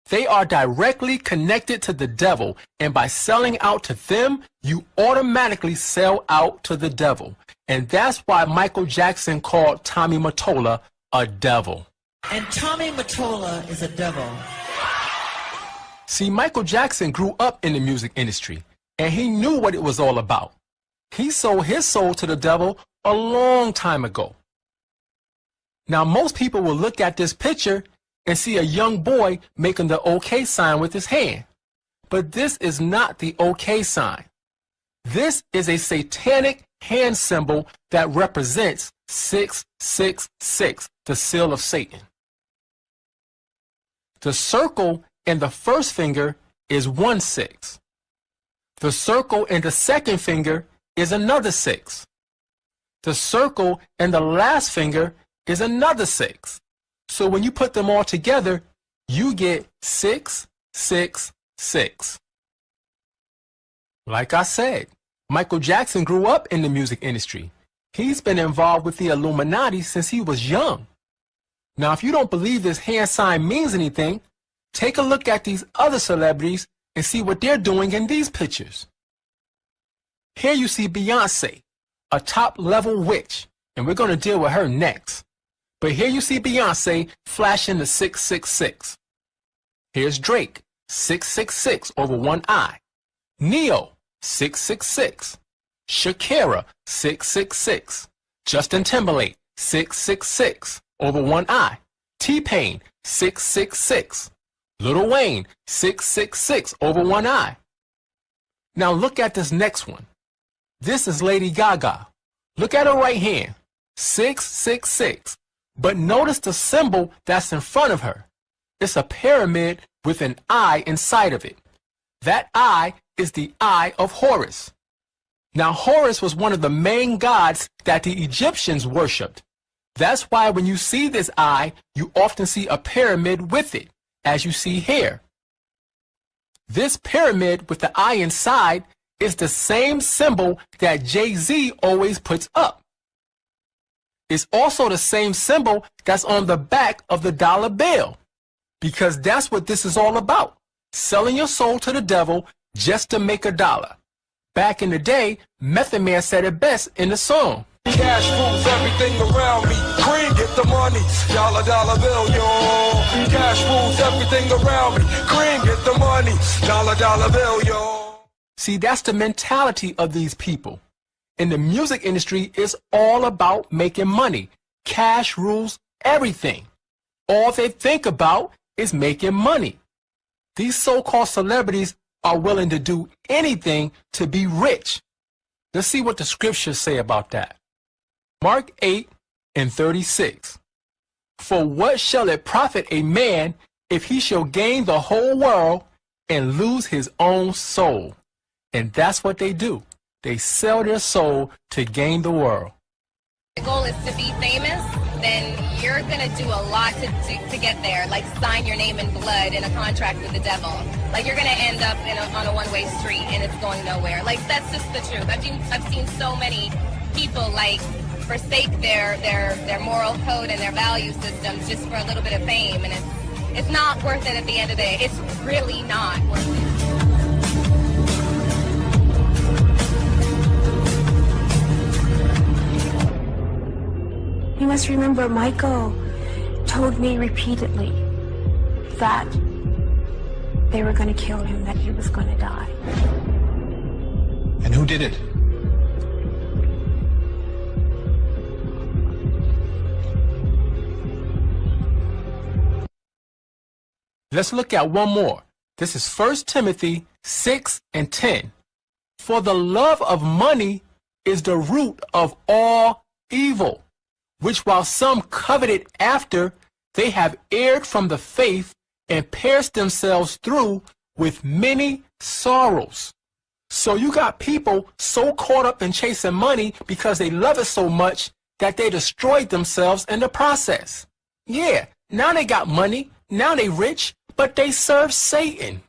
They are directly connected to the devil, and by selling out to them, you automatically sell out to the devil. And that's why Michael Jackson called Tommy Mottola a devil. And Tommy Mottola is a devil. See, Michael Jackson grew up in the music industry, and he knew what it was all about. He sold his soul to the devil a long time ago. Now, most people will look at this picture and see a young boy making the OK sign with his hand. But this is not the OK sign. This is a satanic hand symbol that represents 666, the seal of Satan. The circle in the first finger is 1-6. The circle in the second finger is another 6. The circle in the last finger is another 6. So when you put them all together, you get 666. Like I said, Michael Jackson grew up in the music industry. He's been involved with the Illuminati since he was young. Now, if you don't believe this hand sign means anything, take a look at these other celebrities and see what they're doing in these pictures. Here you see Beyonce, a top-level witch, and we're going to deal with her next. But here you see Beyonce flashing the 666. Here's Drake, 666 over one eye. Neo, 666. Shakira, 666. Justin Timberlake, 666 over one eye. T-Pain, 666. Lil Wayne, 666 over one eye. Now look at this next one. This is Lady Gaga. Look at her right hand, 666. But notice the symbol that's in front of her. It's a pyramid with an eye inside of it. That eye is the eye of Horus. Now, Horus was one of the main gods that the Egyptians worshipped. That's why when you see this eye, you often see a pyramid with it, as you see here. This pyramid with the eye inside is the same symbol that Jay-Z always puts up. It's also the same symbol that's on the back of the dollar bill, because that's what this is all about, selling your soul to the devil just to make a dollar. Back in the day, Method Man said it best in the song. Cash rules everything around me. Cream, get the money. Dollar, dollar bill, yo. Cash rules everything around me. Cream, get the money. Dollar, dollar bill, yo. See, that's the mentality of these people. In the music industry, it's all about making money. Cash rules everything. All they think about is making money. These so-called celebrities are willing to do anything to be rich. Let's see what the scriptures say about that. Mark 8:36. For what shall it profit a man if he shall gain the whole world and lose his own soul? And that's what they do. They sell their soul to gain the world. The goal is to be famous, then you're going to do a lot to get there, like sign your name in blood in a contract with the devil. Like you're going to end up on a one-way street and it's going nowhere. Like that's just the truth. I've seen so many people like forsake their moral code and their value systems just for a little bit of fame, and it's not worth it at the end of the day. It's really not worth it. You must remember, Michael told me repeatedly that they were going to kill him, that he was going to die. And who did it? Let's look at one more. This is 1 Timothy 6:10. For the love of money is the root of all evil, which while some coveted after, they have erred from the faith and pierced themselves through with many sorrows. So you got people so caught up in chasing money because they love it so much that they destroyed themselves in the process. Yeah, now they got money, now they rich, but they serve Satan.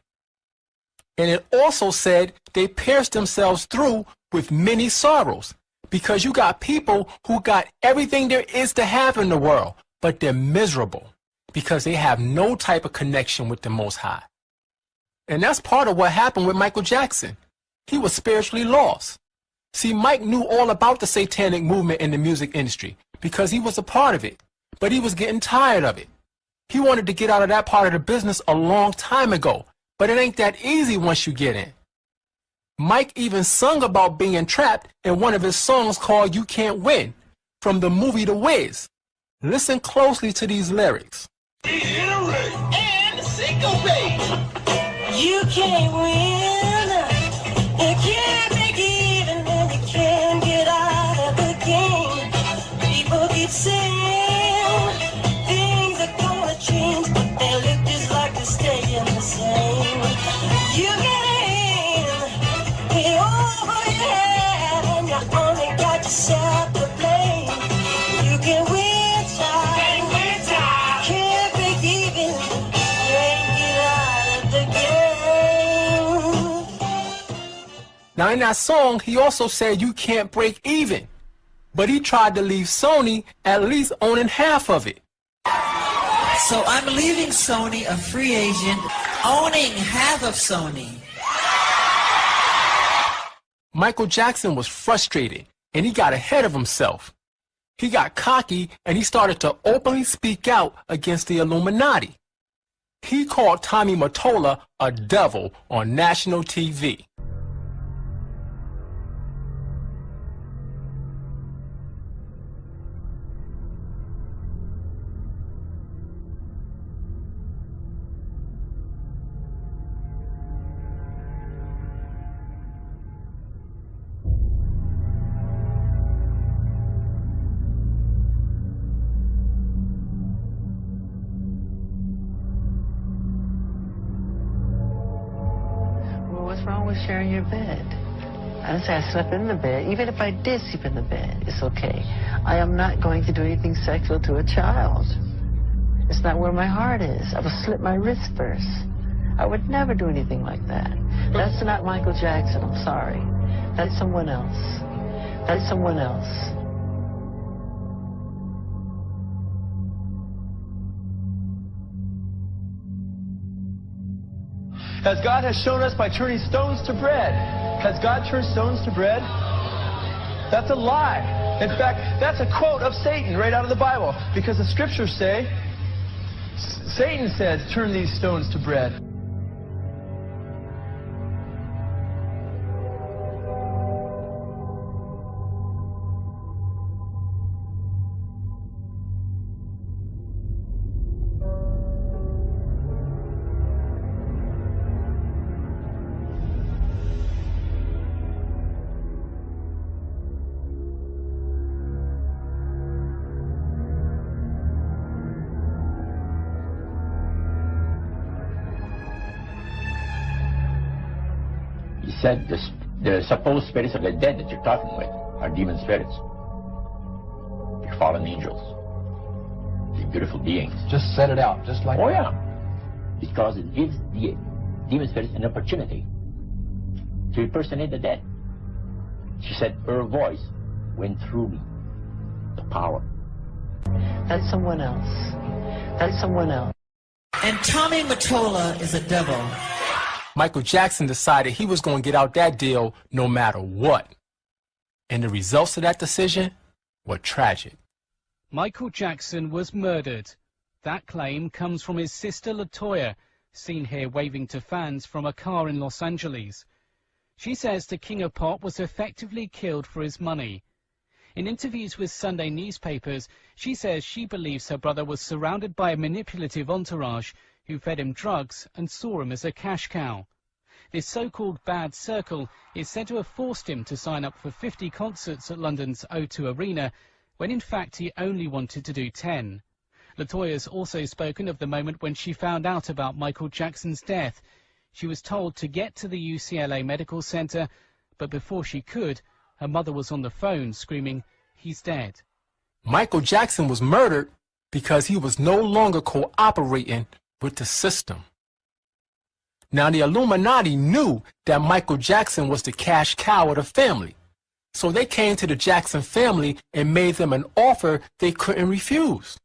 And it also said they pierced themselves through with many sorrows, because you got people who got everything there is to have in the world, but they're miserable because they have no type of connection with the Most High. And that's part of what happened with Michael Jackson. He was spiritually lost. See, Mike knew all about the satanic movement in the music industry because he was a part of it, but he was getting tired of it. He wanted to get out of that part of the business a long time ago, but it ain't that easy once you get in. Mike even sung about being trapped in one of his songs called You Can't Win from the movie The Wiz. Listen closely to these lyrics. And syncopate. You can't win. You can't make even, and you can't get out of the game. People keep saying things are gonna change, but they look just like they're staying the same. You get in with all you have, and you only got yourself to blame. You can win time, can't break even, can't get out of the game. Now in that song, he also said you can't break even, but he tried to leave Sony at least owning half of it. So I'm leaving Sony a free agent, owning half of Sony. Michael Jackson was frustrated and he got ahead of himself. He got cocky and he started to openly speak out against the Illuminati. He called Tommy Mottola a devil on national TV. What's wrong with sharing your bed? I didn't say I slept in the bed. Even if I did sleep in the bed, it's okay. I am not going to do anything sexual to a child. It's not where my heart is. I would slit my wrist first. I would never do anything like that. That's not Michael Jackson, I'm sorry. That's someone else. That's someone else. As God has shown us by turning stones to bread. Has God turned stones to bread? That's a lie. In fact, that's a quote of Satan right out of the Bible. Because the scriptures say, Satan says, turn these stones to bread. He said the supposed spirits of the dead that you're talking with are demon spirits. They're fallen angels. They're beautiful beings. Just set it out, just like Oh, yeah. Because it gives the demon spirits an opportunity to impersonate the dead. She said her voice went through me. The power. That's someone else. That's someone else. And Tommy Mottola is a devil. Michael Jackson decided he was going to get out that deal no matter what. And the results of that decision were tragic. Michael Jackson was murdered. That claim comes from his sister LaToya, seen here waving to fans from a car in Los Angeles. She says the King of Pop was effectively killed for his money. In interviews with Sunday newspapers, she says she believes her brother was surrounded by a manipulative entourage who fed him drugs and saw him as a cash cow. This so-called bad circle is said to have forced him to sign up for 50 concerts at London's O2 Arena, when in fact he only wanted to do 10. LaToya's also spoken of the moment when she found out about Michael Jackson's death. She was told to get to the UCLA Medical Center, but before she could, her mother was on the phone screaming, "He's dead." Michael Jackson was murdered because he was no longer cooperating with the system. Now, the Illuminati knew that Michael Jackson was the cash cow of the family, so they came to the Jackson family and made them an offer they couldn't refuse.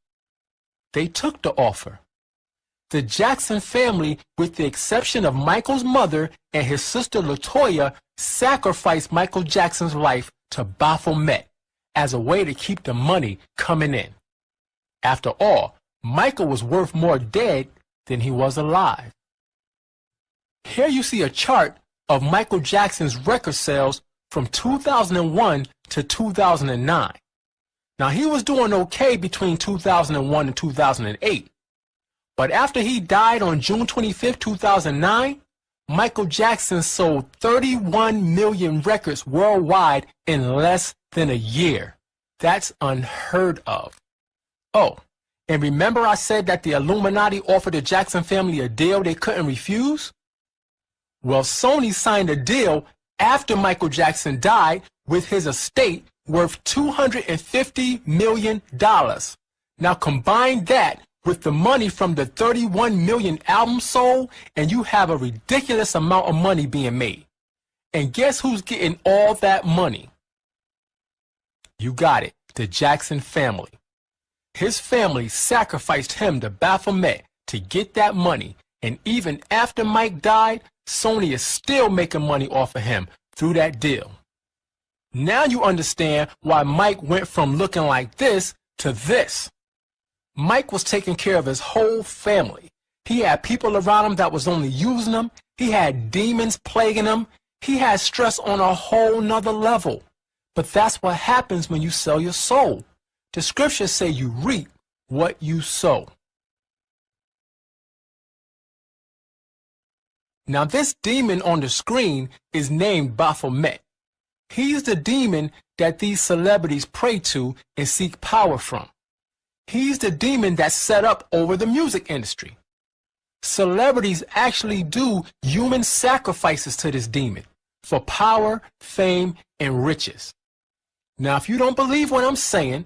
They took the offer. The Jackson family, with the exception of Michael's mother and his sister LaToya, sacrificed Michael Jackson's life to Baphomet as a way to keep the money coming in. After all, Michael was worth more dead than he was alive. Here you see a chart of Michael Jackson's record sales from 2001 to 2009. Now, he was doing okay between 2001 and 2008. But after he died on June 25, 2009, Michael Jackson sold 31 million records worldwide in less than a year. That's unheard of. Oh, and remember I said that the Illuminati offered the Jackson family a deal they couldn't refuse? Well, Sony signed a deal after Michael Jackson died with his estate worth $250 million. Now combine that with the money from the 31 million albums sold, and you have a ridiculous amount of money being made. And guess who's getting all that money? You got it, the Jackson family. His family sacrificed him to Baphomet to get that money, and even after Mike died, Sony is still making money off of him through that deal. Now you understand why Mike went from looking like this to this. Mike was taking care of his whole family. He had people around him that was only using him. He had demons plaguing him. He had stress on a whole nother level. But that's what happens when you sell your soul. The scriptures say you reap what you sow. Now this demon on the screen is named Baphomet. He's the demon that these celebrities pray to and seek power from. He's the demon that's set up over the music industry. Celebrities actually do human sacrifices to this demon for power, fame, and riches. Now, if you don't believe what I'm saying,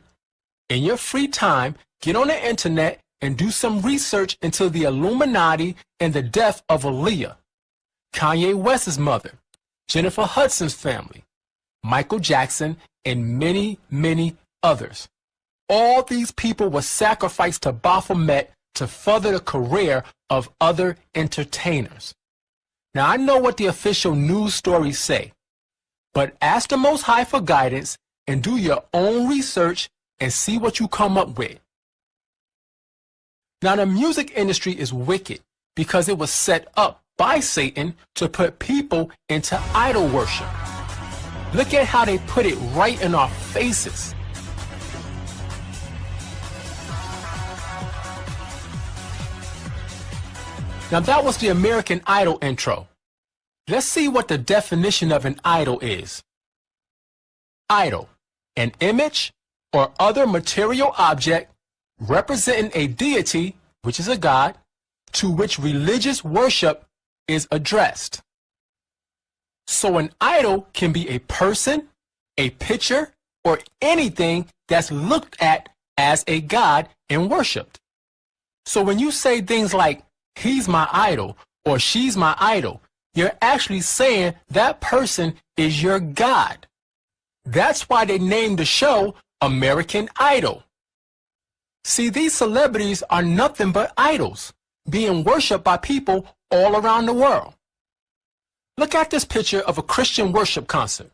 in your free time, get on the internet and do some research into the Illuminati and the death of Aaliyah, Kanye West's mother, Jennifer Hudson's family, Michael Jackson, and many, many others. All these people were sacrificed to Baphomet to further the career of other entertainers. Now, I know what the official news stories say, but ask the Most High for guidance and do your own research and see what you come up with. Now, the music industry is wicked because it was set up by Satan to put people into idol worship. Look at how they put it right in our faces. Now that was the American Idol intro. Let's see what the definition of an idol is. Idol, an image or other material object representing a deity, which is a god, to which religious worship is addressed. So an idol can be a person, a picture, or anything that's looked at as a god and worshipped. So when you say things like, he's my idol, or she's my idol, you're actually saying that person is your god. That's why they named the show American Idol. See, these celebrities are nothing but idols. being worshipped by people all around the world. Look at this picture of a Christian worship concert.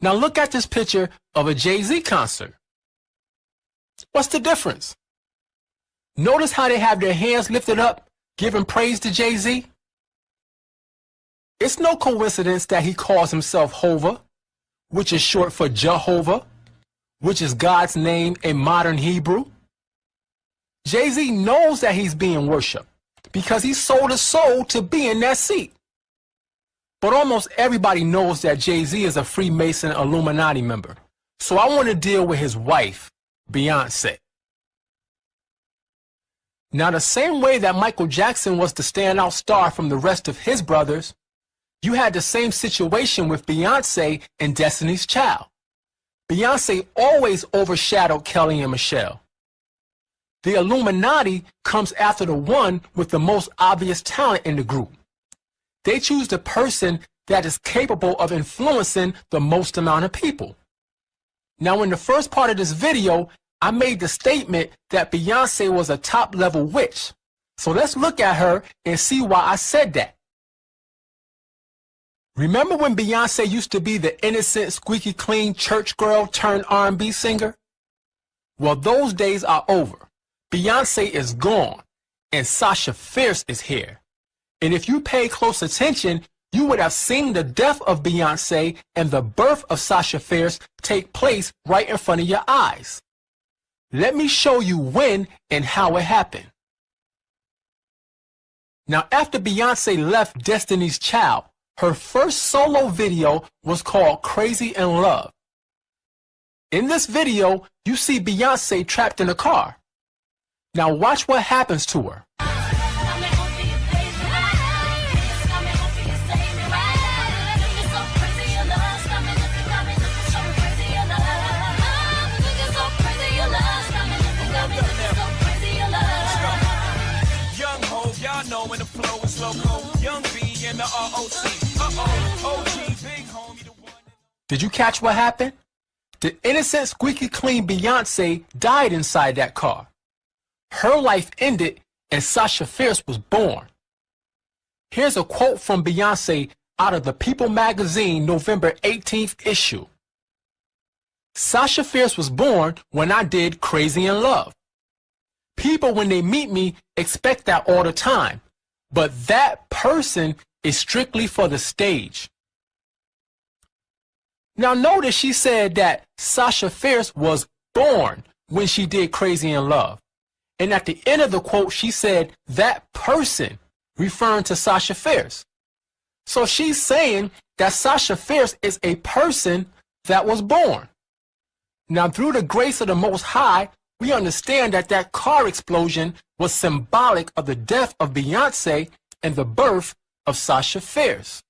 Now look at this picture of a Jay-Z concert. What's the difference? Notice how they have their hands lifted up, giving praise to Jay-Z? It's no coincidence that he calls himself Hova, which is short for Jehovah, which is God's name in modern Hebrew. Jay-Z knows that he's being worshipped because he sold his soul to be in that seat. But almost everybody knows that Jay-Z is a Freemason Illuminati member. So I want to deal with his wife, Beyonce. Now, the same way that Michael Jackson was the standout star from the rest of his brothers, you had the same situation with Beyonce and Destiny's Child. Beyonce always overshadowed Kelly and Michelle. The Illuminati comes after the one with the most obvious talent in the group. They choose the person that is capable of influencing the most amount of people. Now, in the first part of this video, I made the statement that Beyonce was a top-level witch. So let's look at her and see why I said that. Remember when Beyonce used to be the innocent, squeaky clean church girl turned R&B singer? Well, those days are over. Beyonce is gone, and Sasha Fierce is here. And if you pay close attention, you would have seen the death of Beyonce and the birth of Sasha Fierce take place right in front of your eyes. Let me show you when and how it happened. Now, after Beyonce left Destiny's Child, her first solo video was called Crazy in Love. In this video, you see Beyonce trapped in a car. Now watch what happens to her. Did you catch what happened? The innocent, squeaky clean Beyonce died inside that car. Her life ended and Sasha Fierce was born. Here's a quote from Beyonce out of the People magazine November 18th issue. Sasha Fierce was born when I did Crazy in Love. People, when they meet me, expect that all the time, but that person is strictly for the stage. Now notice she said that Sasha Fierce was born when she did Crazy in Love. And at the end of the quote, she said that person, referring to Sasha Fierce. So she's saying that Sasha Fierce is a person that was born. Now, through the grace of the Most High, we understand that that car explosion was symbolic of the death of Beyonce and the birth of Sasha Fierce.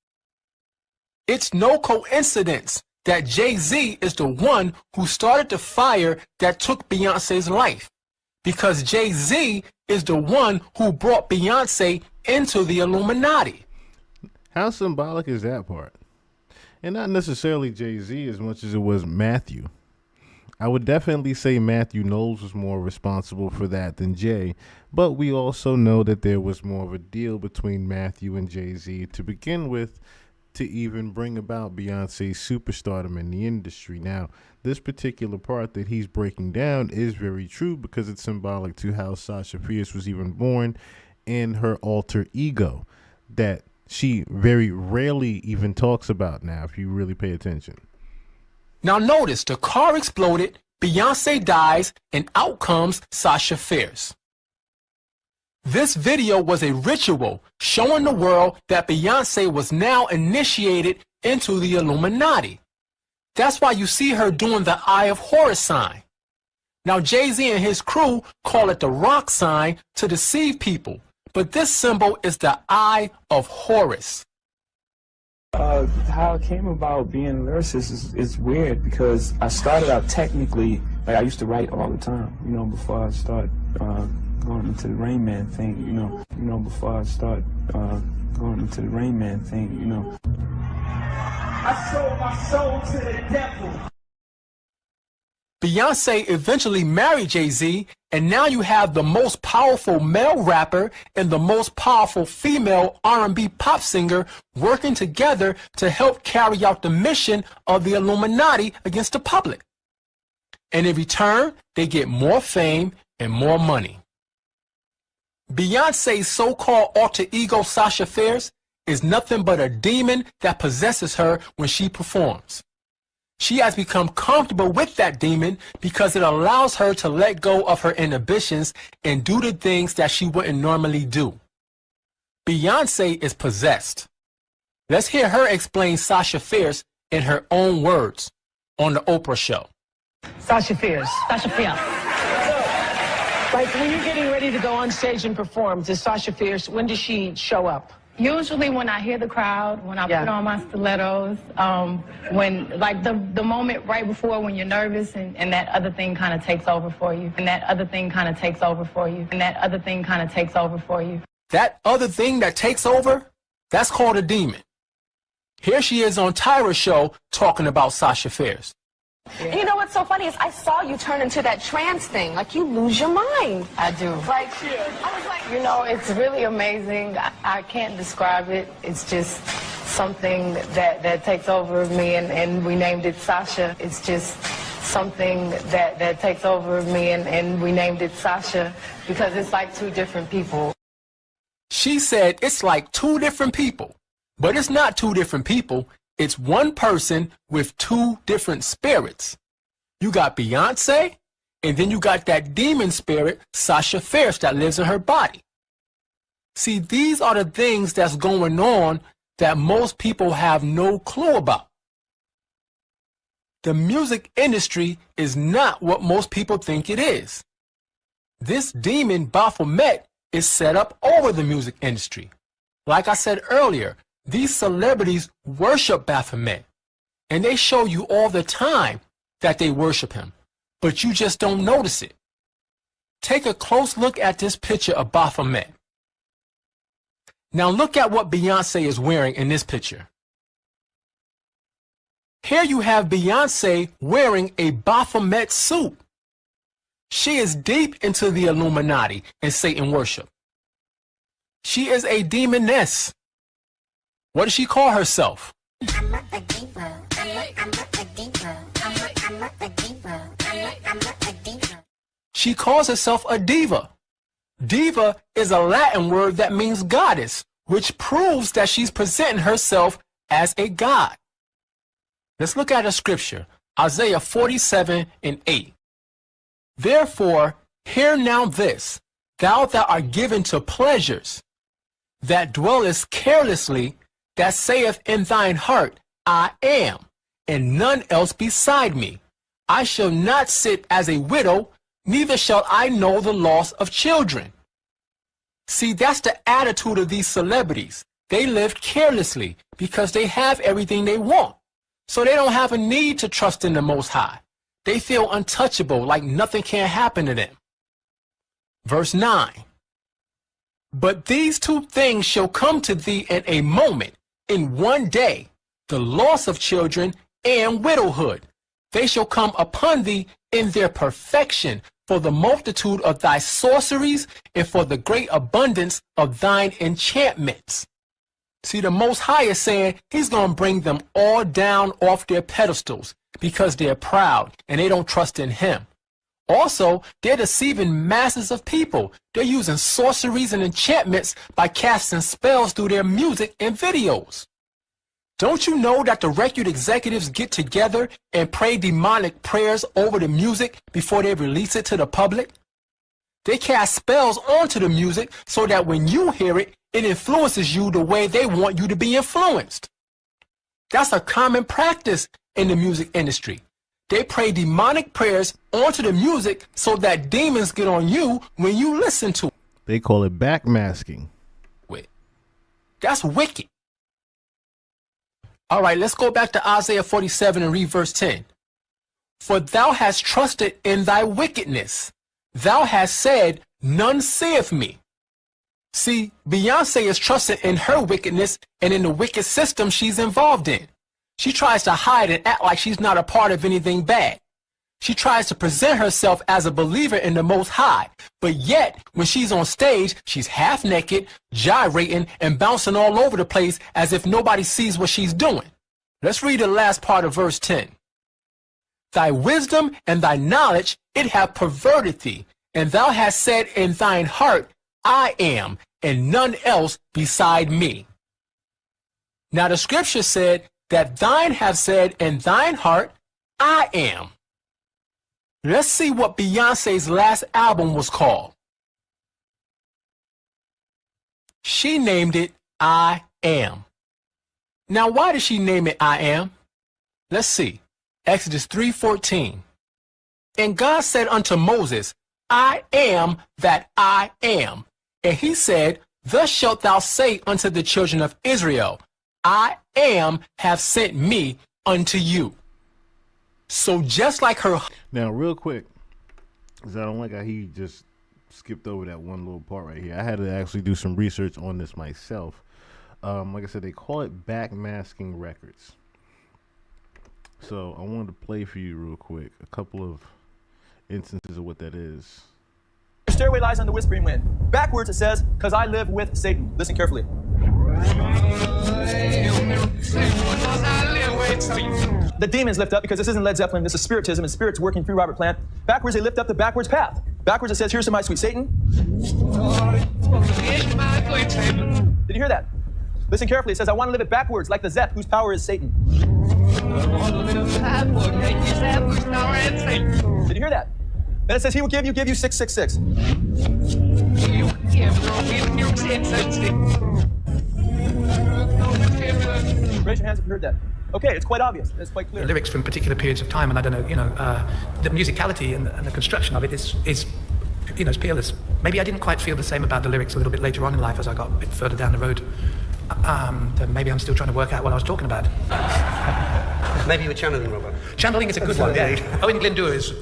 It's no coincidence that Jay-Z is the one who started the fire that took Beyonce's life, because Jay-Z is the one who brought Beyonce into the Illuminati. How symbolic is that part? And not necessarily Jay-Z as much as it was Matthew. I would definitely say Matthew Knowles was more responsible for that than Jay, but we also know that there was more of a deal between Matthew and Jay-Z to begin with, to even bring about Beyonce's superstardom in the industry. Now, this particular part that he's breaking down is very true because it's symbolic to how Sasha Fierce was even born and her alter ego that she very rarely even talks about now, if you really pay attention. Now notice, the car exploded, Beyonce dies, and out comes Sasha Fierce. This video was a ritual showing the world that Beyonce was now initiated into the Illuminati. That's why you see her doing the Eye of Horus sign. Now Jay-Z and his crew call it the rock sign to deceive people, but this symbol is the Eye of Horus. How I came about being a lyricist is weird because I started out technically, like I used to write all the time, before I started going into the Rain Man thing, before I started going into the Rain Man thing, I sold my soul to the devil. Beyonce eventually married Jay-Z, And now you have the most powerful male rapper and the most powerful female R&B pop singer working together to help carry out the mission of the Illuminati against the public. And in return, they get more fame and more money. Beyonce's so-called alter ego Sasha Fierce is nothing but a demon that possesses her when she performs. She has become comfortable with that demon because it allows her to let go of her inhibitions and do the things that she wouldn't normally do. Beyonce is possessed. Let's hear her explain Sasha Fierce in her own words on the Oprah show. Sasha Fierce. Sasha Fierce. Like when you're getting ready to go on stage and perform, does Sasha Fierce, when does she show up? Usually when I hear the crowd, when I put on my stilettos, when like the moment right before when you're nervous and that other thing kind of takes over for you. And that other thing kind of takes over for you. And that other thing kind of takes over for you. That other thing that takes over, that's called a demon. Here she is on Tyra's show talking about Sasha Fierce. And you know what's so funny is I saw you turn into that trance thing. Like you lose your mind. I do. Like, I was like, you know, it's really amazing. I can't describe it. It's just something that takes over me, and we named it Sasha. It's just something that takes over me, and we named it Sasha because it's like two different people. She said it's like two different people, but it's not two different people. It's one person with two different spirits. You got Beyonce, and then you got that demon spirit, Sasha Fierce, that lives in her body. See, these are the things that's going on that most people have no clue about. The music industry is not what most people think it is. This demon, Baphomet, is set up over the music industry. Like I said earlier, these celebrities worship Baphomet, and they show you all the time that they worship him, but you just don't notice it. Take a close look at this picture of Baphomet. Now look at what Beyonce is wearing in this picture. Here you have Beyonce wearing a Baphomet suit. She is deep into the Illuminati and Satan worship. She is a demoness. What does she call herself? She calls herself a diva. Diva is a Latin word that means goddess, which proves that she's presenting herself as a god. Let's look at a scripture, Isaiah 47:8. Therefore, hear now this, thou that art given to pleasures, that dwellest carelessly, that saith in thine heart, I am, and none else beside me. I shall not sit as a widow, neither shall I know the loss of children. See, that's the attitude of these celebrities. They live carelessly because they have everything they want. So they don't have a need to trust in the Most High. They feel untouchable, like nothing can happen to them. Verse 9. But these two things shall come to thee in a moment, in one day, the loss of children and widowhood. They shall come upon thee in their perfection, for the multitude of thy sorceries and for the great abundance of thine enchantments. See, the Most High is saying he's going to bring them all down off their pedestals because they're proud and they don't trust in him. Also, they're deceiving masses of people. They're using sorceries and enchantments by casting spells through their music and videos. Don't you know that the record executives get together and pray demonic prayers over the music before they release it to the public? They cast spells onto the music so that when you hear it, it influences you the way they want you to be influenced. That's a common practice in the music industry. They pray demonic prayers onto the music so that demons get on you when you listen to it. They call it backmasking. That's wicked. All right, let's go back to Isaiah 47 and read verse 10. For thou hast trusted in thy wickedness. Thou hast said, none seeth me. See, Beyonce is trusting in her wickedness and in the wicked system she's involved in. She tries to hide and act like she's not a part of anything bad. She tries to present herself as a believer in the Most High, but yet, when she's on stage, she's half naked, gyrating, and bouncing all over the place as if nobody sees what she's doing. Let's read the last part of verse 10. Thy wisdom and thy knowledge, it hath perverted thee, and thou hast said in thine heart, I am, and none else beside me. Now the scripture said that thine have said in thine heart, I am. Let's see what Beyonce's last album was called. She named it I Am. Now why did she name it I Am? Let's see. Exodus 3:14. And God said unto Moses, I am that I am. And he said, thus shalt thou say unto the children of Israel, I am have sent me unto you. So just like her... Now, real quick, because I don't like how he just skipped over that one little part right here. I had to actually do some research on this myself. Like I said, they call it backmasking records. So I wanted to play for you real quick a couple of instances of what that is. Your stairway lies on the whispering wind. Backwards it says, because I live with Satan. Listen carefully. The demons lift up, because this isn't Led Zeppelin, this is spiritism, and spirits working through Robert Plant. Backwards they lift up the backwards path. Backwards it says, here's to my sweet Satan. Did you hear that? Listen carefully, it says, I want to live it backwards, like the Zepp, whose power is Satan. Did you hear that? Then it says, he will give you 666. Raise your hands if you heard that. Okay, it's quite obvious. It's quite clear. The lyrics from particular periods of time, and I don't know, the musicality and the construction of it is as peerless. Maybe I didn't quite feel the same about the lyrics a little bit later on in life as I got a bit further down the road. Maybe I'm still trying to work out what I was talking about. Maybe you were channeling, Robert. Channeling is a good one, yeah. Owen Glendower is,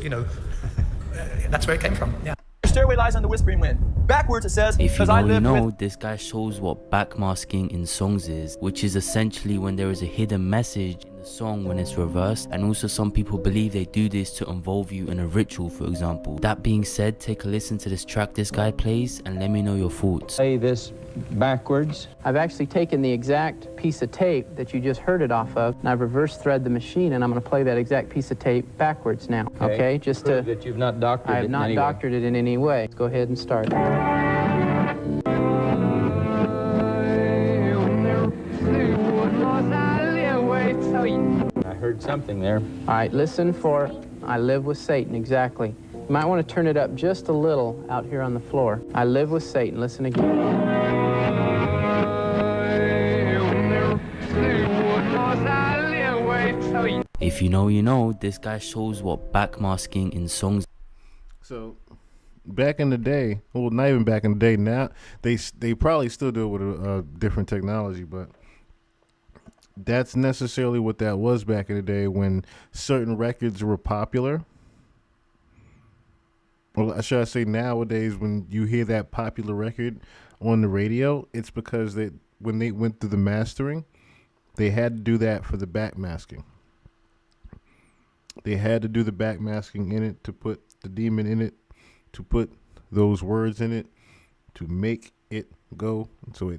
that's where it came from, yeah. Your stairway lies on the whispering wind. Backwards it says, if you know, this guy shows what backmasking in songs is, which is essentially when there is a hidden message in the song when it's reversed, and also some people believe they do this to involve you in a ritual, for example. That being said, take a listen to this track this guy plays and let me know your thoughts. Play this backwards. I've actually taken the exact piece of tape that you just heard it off of, and I've reverse thread the machine, and I'm going to play that exact piece of tape backwards now. Okay, just to... that you've not doctored I have not doctored it in any way. Let's go ahead and start. I heard something there. All right, listen for I live with Satan, exactly. You might want to turn it up just a little out here on the floor. I live with Satan, listen again. If you know, you know, this guy shows what backmasking in songs. So, back in the day, well, not even back in the day, now they probably still do it with a different technology, but that's necessarily what that was back in the day when certain records were popular. Well, should I say nowadays when you hear that popular record on the radio, it's because when they went through the mastering, they had to do that for the backmasking. They had to do the backmasking in it to put the demon in it, to put those words in it, to make it go. So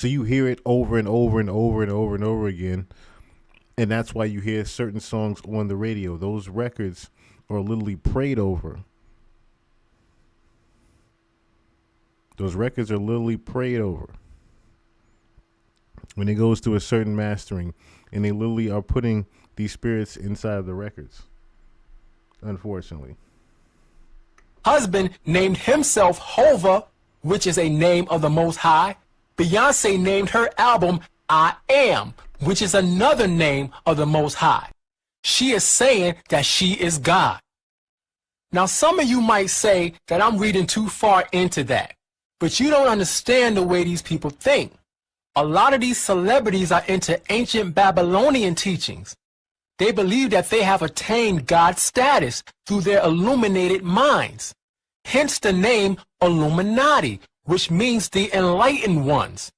you hear it over and over and over and over and over again. And that's why you hear certain songs on the radio. Those records are literally prayed over. Those records are literally prayed over. When it goes to a certain mastering, and they literally are putting these spirits inside of the records. Unfortunately. Husband named himself Hova, which is a name of the Most High. Beyonce named her album I Am, which is another name of the Most High. She is saying that she is God. Now, some of you might say that I'm reading too far into that, but you don't understand the way these people think. A lot of these celebrities are into ancient Babylonian teachings. They believe that they have attained God's status through their illuminated minds. Hence the name Illuminati, which means the enlightened ones.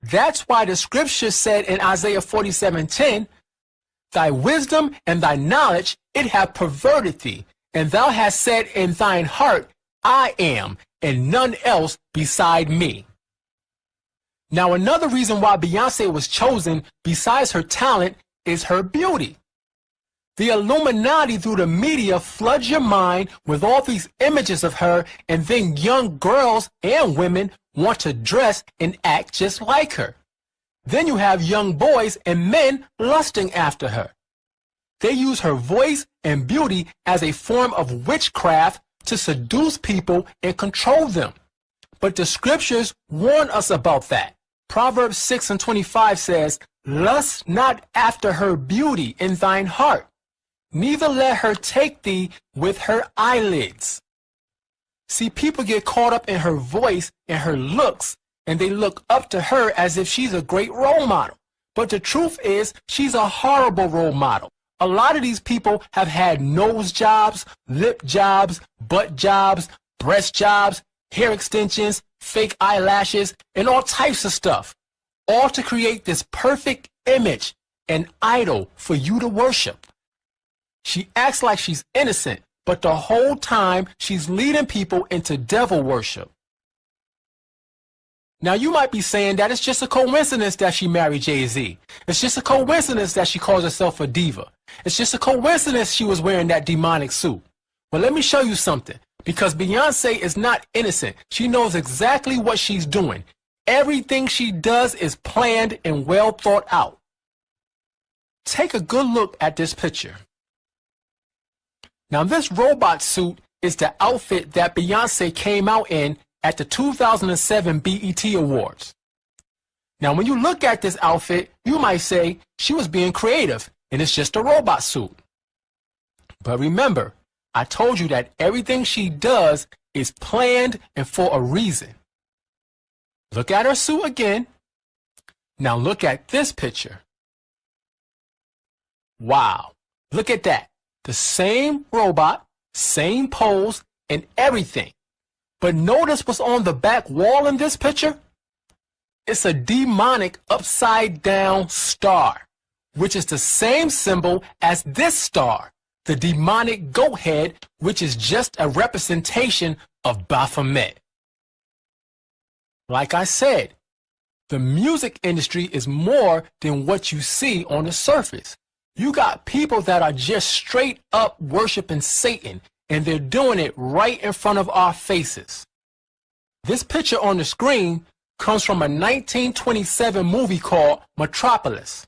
That's why the scripture said in Isaiah 47:10 Thy wisdom and thy knowledge, it hath perverted thee, and thou hast said in thine heart, I am, and none else beside me. Now, another reason why Beyonce was chosen, besides her talent, is her beauty. The Illuminati through the media floods your mind with all these images of her, and then young girls and women want to dress and act just like her. Then you have young boys and men lusting after her. They use her voice and beauty as a form of witchcraft to seduce people and control them. But the scriptures warn us about that. Proverbs 6:25 says, Lust not after her beauty in thine heart, neither let her take thee with her eyelids. See, people get caught up in her voice and her looks, and they look up to her as if she's a great role model. But the truth is, she's a horrible role model. A lot of these people have had nose jobs, lip jobs, butt jobs, breast jobs, hair extensions, fake eyelashes, and all types of stuff, all to create this perfect image, an idol for you to worship. She acts like she's innocent, but the whole time she's leading people into devil worship. Now, you might be saying that it's just a coincidence that she married Jay-Z. It's just a coincidence that she calls herself a diva. It's just a coincidence she was wearing that demonic suit. Well, let me show you something. Because Beyonce is not innocent. She knows exactly what she's doing. Everything she does is planned and well thought out. Take a good look at this picture. Now, this robot suit is the outfit that Beyonce came out in at the 2007 BET Awards. Now, when you look at this outfit, you might say she was being creative and it's just a robot suit. But remember, I told you that everything she does is planned and for a reason. Look at her suit again. Now look at this picture. Wow, look at that. The same robot, same pose, and everything. But notice what's on the back wall in this picture? It's a demonic upside down star, which is the same symbol as this star, the demonic goat head, which is just a representation of Baphomet. Like I said, the music industry is more than what you see on the surface. You got people that are just straight up worshiping Satan, and they're doing it right in front of our faces. This picture on the screen comes from a 1927 movie called Metropolis.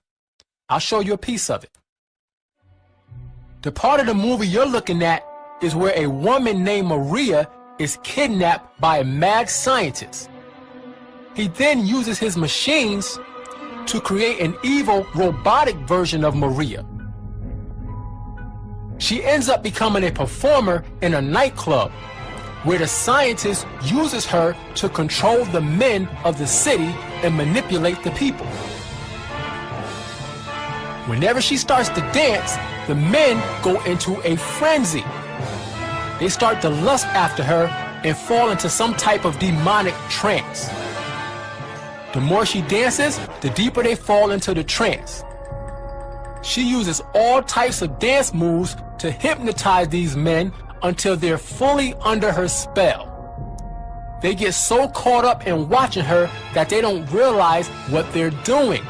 I'll show you a piece of it. The part of the movie you're looking at is where a woman named Maria is kidnapped by a mad scientist. He then uses his machines to create an evil robotic version of Maria. She ends up becoming a performer in a nightclub where the scientist uses her to control the men of the city and manipulate the people. Whenever she starts to dance, the men go into a frenzy. They start to lust after her and fall into some type of demonic trance. The more she dances, the deeper they fall into the trance. She uses all types of dance moves to hypnotize these men until they're fully under her spell. They get so caught up in watching her that they don't realize what they're doing.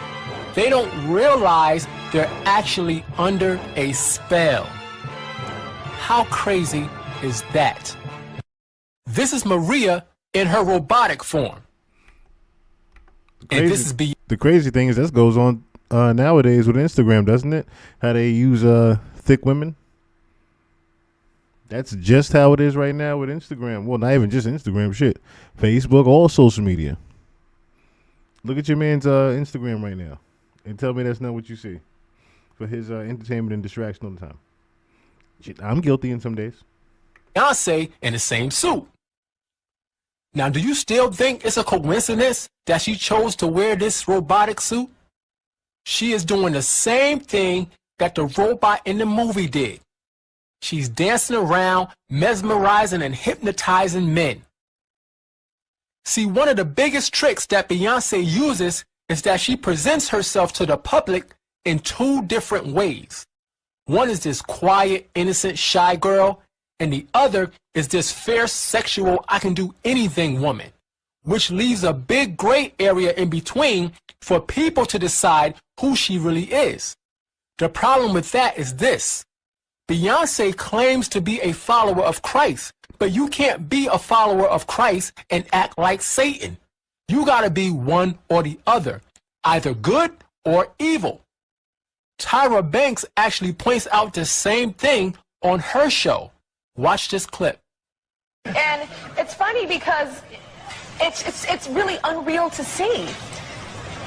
They don't realize they're actually under a spell. How crazy is that? This is Maria in her robotic form. And this is the crazy thing is this goes on nowadays with Instagram, doesn't it? How they use thick women. That's just how it is right now with Instagram. Well, not even just Instagram, shit. Facebook, all social media. Look at your man's Instagram right now and tell me that's not what you see for his entertainment and distraction all the time. Shit, I'm guilty in some days. Beyonce in the same suit. Now, do you still think it's a coincidence that she chose to wear this robotic suit? She is doing the same thing that the robot in the movie did. She's dancing around, mesmerizing and hypnotizing men. See, one of the biggest tricks that Beyonce uses is that she presents herself to the public in two different ways. One is this quiet, innocent, shy girl, and the other is this fierce, sexual, I can do anything woman, which leaves a big gray area in between for people to decide who she really is. The problem with that is this. Beyonce claims to be a follower of Christ, but you can't be a follower of Christ and act like Satan. You gotta be one or the other, either good or evil. Tyra Banks actually points out the same thing on her show. Watch this clip. And it's funny because it's really unreal to see.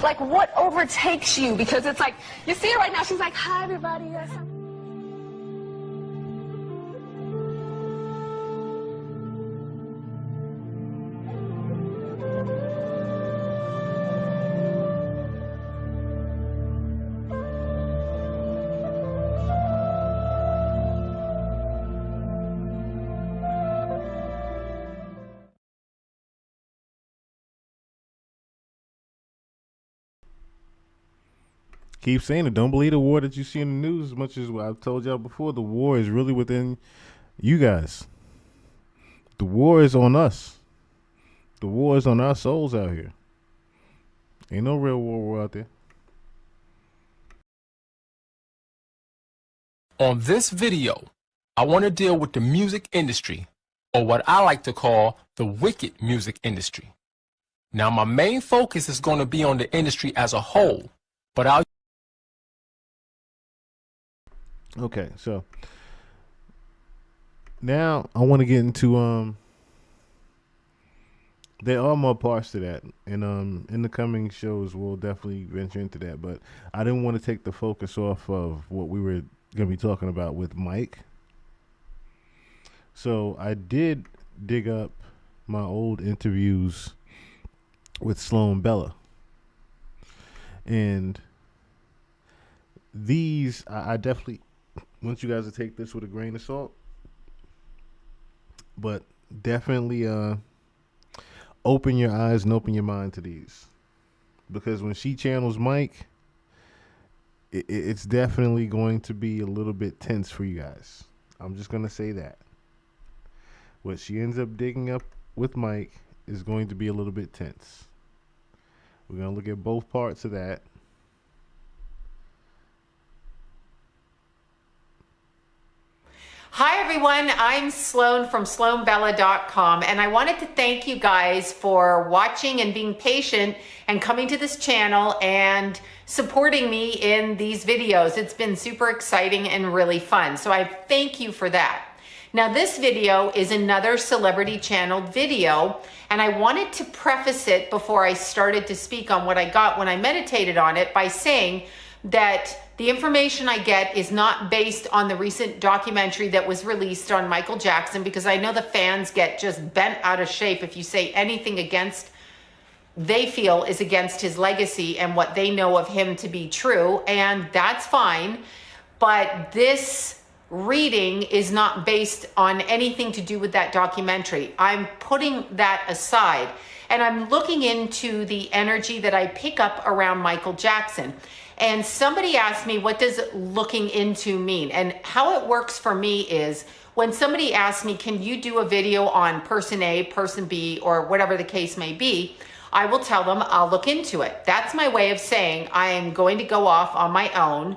Like, what overtakes you? Because it's like, you see her right now, she's like, hi, everybody. Yes, Keep saying it. Don't believe the war that you see in the news as much as I've told y'all before. The war is really within you guys. The war is on us. The war is on our souls out here. Ain't no real war out there. On this video, I want to deal with the music industry, or what I like to call the wicked music industry. Now, my main focus is going to be on the industry as a whole, but I'll... Okay, so now I want to get into there are more parts to that, and in the coming shows we'll definitely venture into that, but I didn't want to take the focus off of what we were going to be talking about with Mike. So I did dig up my old interviews with Sloan Bella, and these I definitely want you guys to take this with a grain of salt, but definitely open your eyes and open your mind to these, because when she channels Mike, it's definitely going to be a little bit tense for you guys. I'm just going to say that. What she ends up digging up with Mike is going to be a little bit tense. We're going to look at both parts of that. Hi everyone, I'm Sloan from SloanBella.com, and I wanted to thank you guys for watching and being patient and coming to this channel and supporting me in these videos. It's been super exciting and really fun, so I thank you for that. Now this video is another celebrity channeled video, and I wanted to preface it before I started to speak on what I got when I meditated on it by saying that the information I get is not based on the recent documentary that was released on Michael Jackson, because I know the fans get just bent out of shape if you say anything against, they feel is against his legacy and what they know of him to be true, and that's fine. But this reading is not based on anything to do with that documentary. I'm putting that aside, and I'm looking into the energy that I pick up around Michael Jackson. And somebody asked me, what does looking into mean? And how it works for me is when somebody asks me, can you do a video on person A, person B, or whatever the case may be, I will tell them I'll look into it. That's my way of saying I am going to go off on my own,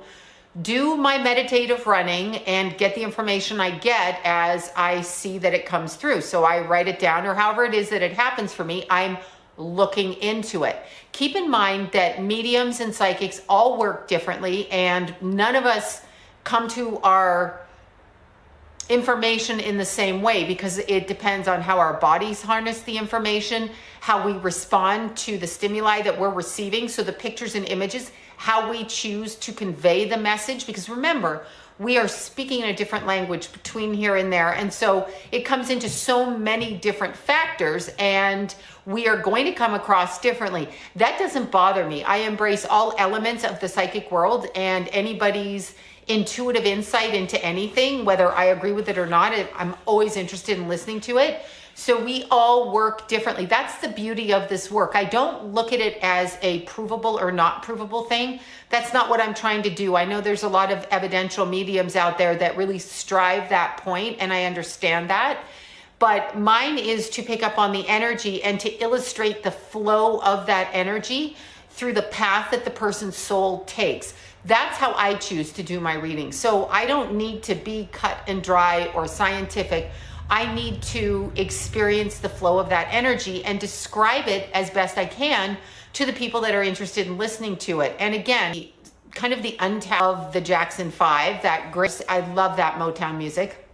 do my meditative running, and get the information I get as I see that it comes through. So I write it down, or however it is that it happens for me, I'm looking into it. Keep in mind that mediums and psychics all work differently, and none of us come to our information in the same way, because it depends on how our bodies harness the information, how we respond to the stimuli that we're receiving, so the pictures and images, how we choose to convey the message, because remember, we are speaking in a different language between here and there, and so it comes into so many different factors, and we are going to come across differently. That doesn't bother me. I embrace all elements of the psychic world, and anybody's intuitive insight into anything, whether I agree with it or not, I'm always interested in listening to it. So we all work differently. That's the beauty of this work. I don't look at it as a provable or not provable thing. That's not what I'm trying to do. I know there's a lot of evidential mediums out there that really strive that point, and I understand that. But mine is to pick up on the energy and to illustrate the flow of that energy through the path that the person's soul takes. That's how I choose to do my reading. So I don't need to be cut and dry or scientific. I need to experience the flow of that energy and describe it as best I can to the people that are interested in listening to it. And again, kind of the untapped of the Jackson 5, that grace, I love that Motown music.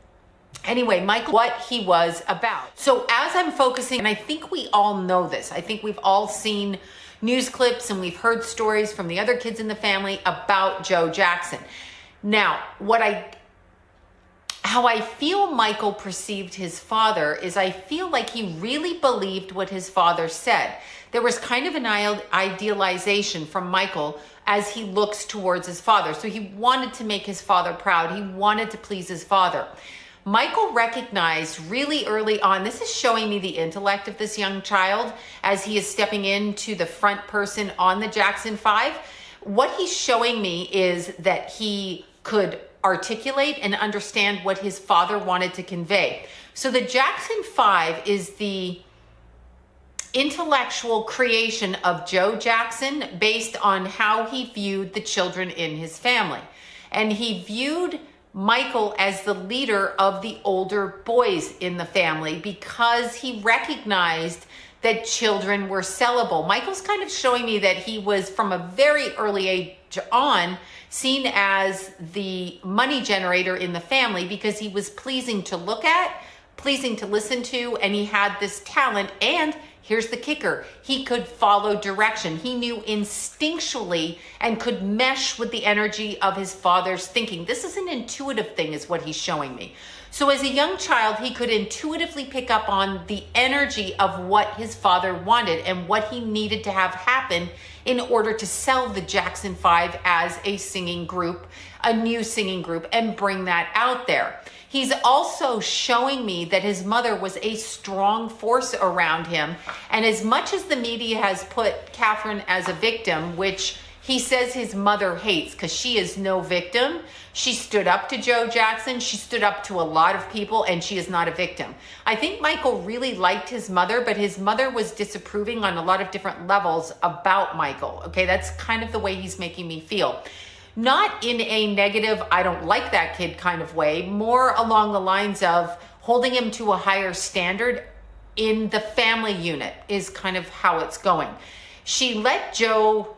Anyway, Michael, what he was about. So as I'm focusing, and I think we all know this, I think we've all seen news clips and we've heard stories from the other kids in the family about Joe Jackson. Now, how I feel Michael perceived his father is I feel like he really believed what his father said. There was kind of an idealization from Michael as he looks towards his father. So he wanted to make his father proud. He wanted to please his father. Michael recognized really early on, this is showing me the intellect of this young child as he is stepping into the front person on the Jackson 5. What he's showing me is that he could articulate and understand what his father wanted to convey. So the Jackson 5 is the intellectual creation of Joe Jackson based on how he viewed the children in his family. And he viewed Michael as the leader of the older boys in the family because he recognized that children were sellable. Michael's kind of showing me that he was from a very early age on seen as the money generator in the family because he was pleasing to look at, pleasing to listen to, and he had this talent. And here's the kicker, he could follow direction. He knew instinctually and could mesh with the energy of his father's thinking. This is an intuitive thing is what he's showing me. So as a young child, he could intuitively pick up on the energy of what his father wanted and what he needed to have happen in order to sell the Jackson 5 as a singing group, a new singing group, and bring that out there. He's also showing me that his mother was a strong force around him. And as much as the media has put Catherine as a victim, which he says his mother hates because she is no victim, she stood up to Joe Jackson. She stood up to a lot of people, and she is not a victim. I think Michael really liked his mother, but his mother was disapproving on a lot of different levels about Michael. Okay, that's kind of the way he's making me feel. Not in a negative, I don't like that kid kind of way, more along the lines of holding him to a higher standard in the family unit is kind of how it's going. She let Joe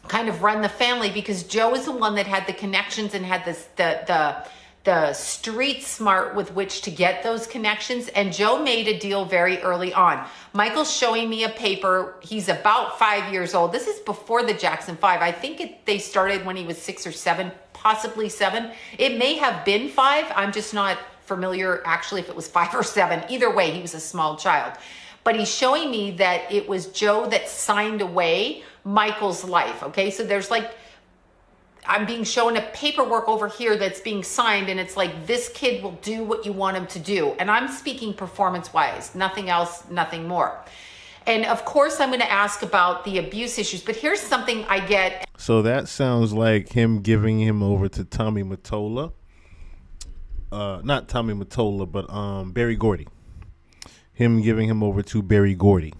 kind of run the family because Joe is the one that had the connections and had the street smart with which to get those connections. And Joe made a deal very early on. Michael's showing me a paper. He's about 5 years old. This is before the Jackson 5. I think they started when he was 6 or 7, possibly 7. It may have been 5. I'm just not familiar actually if it was 5 or 7. Either way, he was a small child. But he's showing me that it was Joe that signed away Michael's life. Okay, so there's like, I'm being shown a paperwork over here that's being signed, and it's like, this kid will do what you want him to do. And I'm speaking performance-wise, nothing else, nothing more. And of course, I'm going to ask about the abuse issues, but here's something I get. So that sounds like him giving him over to Tommy Mottola. Not Tommy Mottola, but Berry Gordy. Him giving him over to Berry Gordy.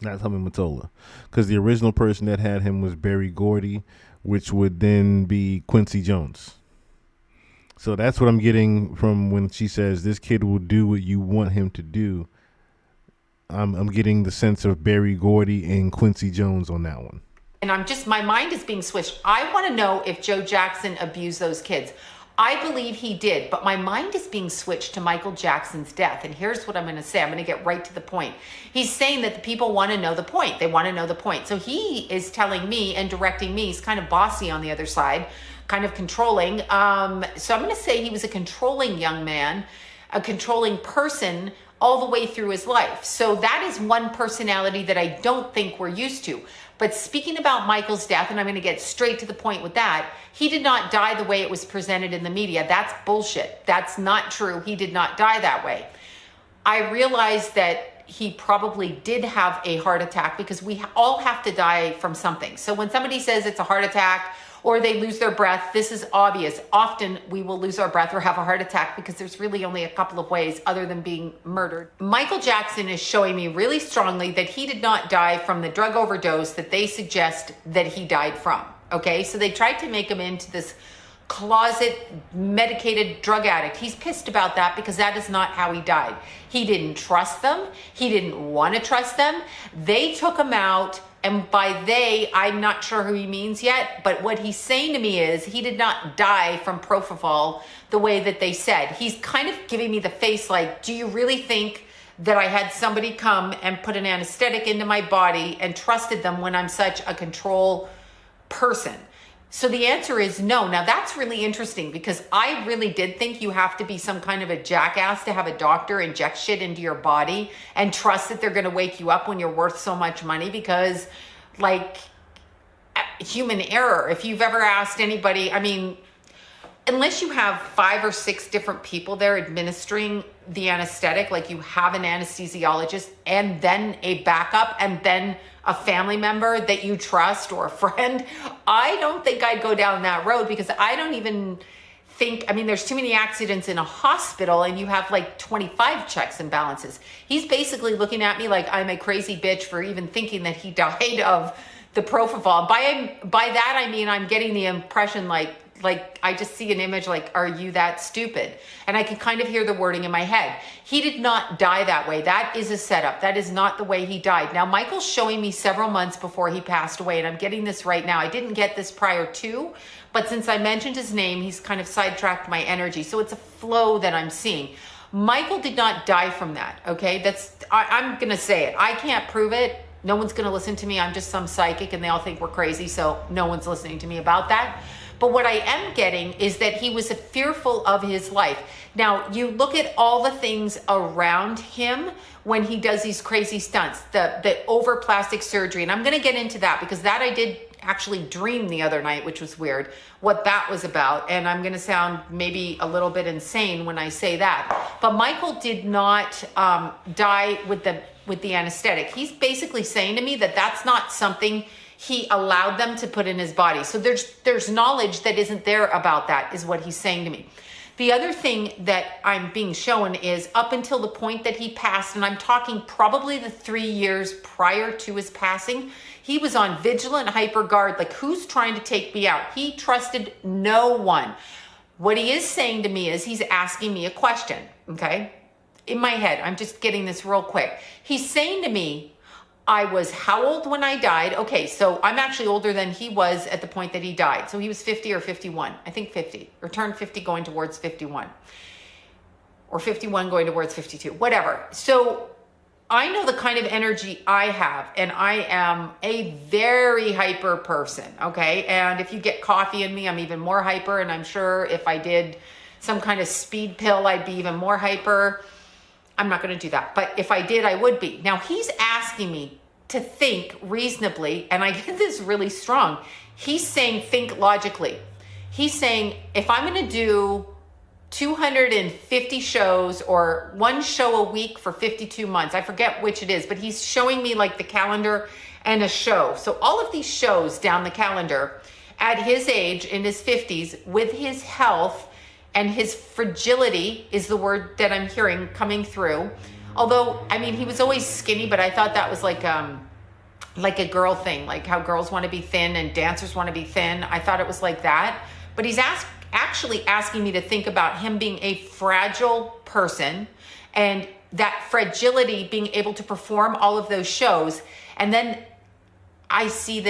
Not Tommy Mottola. Because the original person that had him was Berry Gordy, which would then be Quincy Jones. So that's what I'm getting from when she says this kid will do what you want him to do. I'm getting the sense of Berry Gordy and Quincy Jones on that one. And my mind is being switched. I want to know if Joe Jackson abused those kids. I believe he did, but my mind is being switched to Michael Jackson's death. And here's what I'm going to say. I'm going to get right to the point. He's saying that the people want to know the point. They want to know the point. So he is telling me and directing me. He's kind of bossy on the other side, kind of controlling. So I'm going to say he was a controlling young man, a controlling person all the way through his life. So that is one personality that I don't think we're used to. But speaking about Michael's death, and I'm going to get straight to the point with that, he did not die the way it was presented in the media. That's bullshit. That's not true. He did not die that way. I realized that he probably did have a heart attack, because we all have to die from something. So when somebody says it's a heart attack or they lose their breath, this is obvious. Often we will lose our breath or have a heart attack because there's really only a couple of ways other than being murdered. Michael Jackson is showing me really strongly that he did not die from the drug overdose that they suggest that he died from. Okay, so they tried to make him into this closet medicated drug addict. He's pissed about that because that is not how he died. He didn't trust them. He didn't want to trust them. They took him out, and by they, I'm not sure who he means yet, but what he's saying to me is he did not die from propofol the way that they said. He's kind of giving me the face like, do you really think that I had somebody come and put an anesthetic into my body and trusted them when I'm such a control person? So the answer is no. Now that's really interesting, because I really did think you have to be some kind of a jackass to have a doctor inject shit into your body and trust that they're going to wake you up when you're worth so much money, because like human error. If you've ever asked anybody, I mean, unless you have 5 or 6 different people there administering the anesthetic, like you have an anesthesiologist and then a backup and then a family member that you trust or a friend, I don't think I'd go down that road, because I don't even think, I mean, there's too many accidents in a hospital and you have like 25 checks and balances. He's basically looking at me like I'm a crazy bitch for even thinking that he died of the propofol. By that, I mean, I'm getting the impression like I just see an image like, are you that stupid? And I can kind of hear the wording in my head. He did not die that way. That is a setup. That is not the way he died. Now, Michael's showing me several months before he passed away, and I'm getting this right now. I didn't get this prior to, but since I mentioned his name, he's kind of sidetracked my energy. So it's a flow that I'm seeing. Michael did not die from that, okay? I'm gonna say it. I can't prove it. No one's gonna listen to me. I'm just some psychic and they all think we're crazy, so no one's listening to me about that. But what I am getting is that he was fearful of his life. Now, you look at all the things around him when he does these crazy stunts, the over plastic surgery. And I'm going to get into that, because that I did actually dream the other night, which was weird, what that was about. And I'm going to sound maybe a little bit insane when I say that. But Michael did not die with the anesthetic. He's basically saying to me that that's not something he allowed them to put in his body. So there's knowledge that isn't there about that, is what he's saying to me. The other thing that I'm being shown is up until the point that he passed, and I'm talking probably the 3 years prior to his passing, he was on vigilant hyper guard, like, who's trying to take me out? He trusted no one. What he is saying to me is he's asking me a question, okay? In my head, I'm just getting this real quick. He's saying to me, I was how old when I died? Okay, so I'm actually older than he was at the point that he died. So he was 50 or 51. I think 50, or turned 50 going towards 51. Or 51 going towards 52, whatever. So I know the kind of energy I have, and I am a very hyper person, okay? And if you get coffee in me, I'm even more hyper, and I'm sure if I did some kind of speed pill, I'd be even more hyper. I'm not going to do that. But if I did, I would be. Now, he's asking me to think reasonably, and I get this really strong. He's saying think logically. He's saying if I'm going to do 250 shows or 1 show a week for 52 months, I forget which it is, but he's showing me like the calendar and a show. So all of these shows down the calendar at his age, in his 50s, with his health, and his fragility is the word that I'm hearing coming through. Although, I mean, he was always skinny, but I thought that was like a girl thing, like how girls want to be thin and dancers want to be thin. I thought it was like that. But he's actually asking me to think about him being a fragile person, and that fragility being able to perform all of those shows. And then I see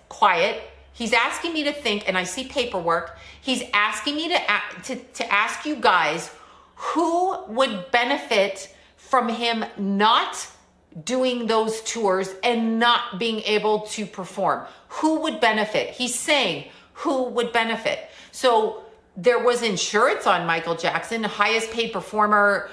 quiet. He's asking me to think, and I see paperwork. He's asking me to ask you guys who would benefit from him not doing those tours and not being able to perform. Who would benefit? He's saying who would benefit. So there was insurance on Michael Jackson, highest paid performer.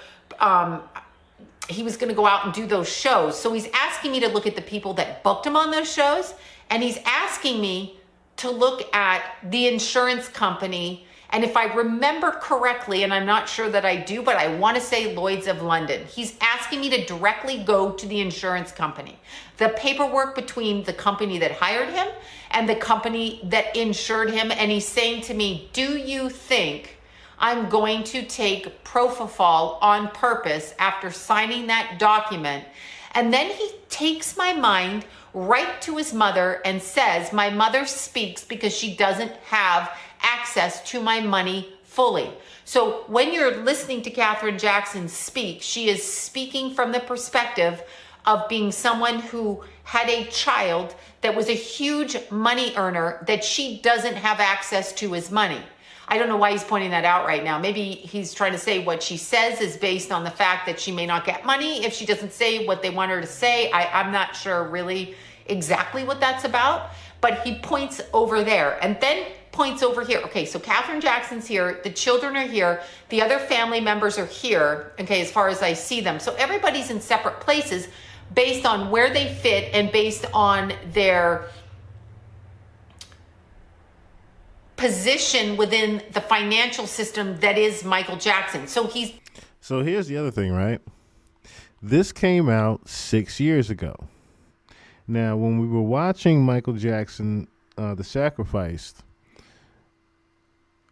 He was going to go out and do those shows. So he's asking me to look at the people that booked him on those shows, and he's asking me to look at the insurance company. And if I remember correctly, and I'm not sure that I do, but I want to say Lloyd's of London. He's asking me to directly go to the insurance company. The paperwork between the company that hired him and the company that insured him. And he's saying to me, do you think I'm going to take propofol on purpose after signing that document? And then he takes my mind right to his mother and says, my mother speaks because she doesn't have access to my money fully. So when you're listening to Katherine Jackson speak, she is speaking from the perspective of being someone who had a child that was a huge money earner that she doesn't have access to his money. I don't know why he's pointing that out right now. Maybe he's trying to say what she says is based on the fact that she may not get money if she doesn't say what they want her to say. I'm not sure really exactly what that's about, but he points over there and then points over here. Okay, so Katherine Jackson's here, the children are here, the other family members are here, okay, as far as I see them. So everybody's in separate places based on where they fit and based on their position within the financial system that is Michael Jackson. So here's the other thing, right? This came out 6 years ago. Now, when we were watching Michael Jackson, The Sacrificed,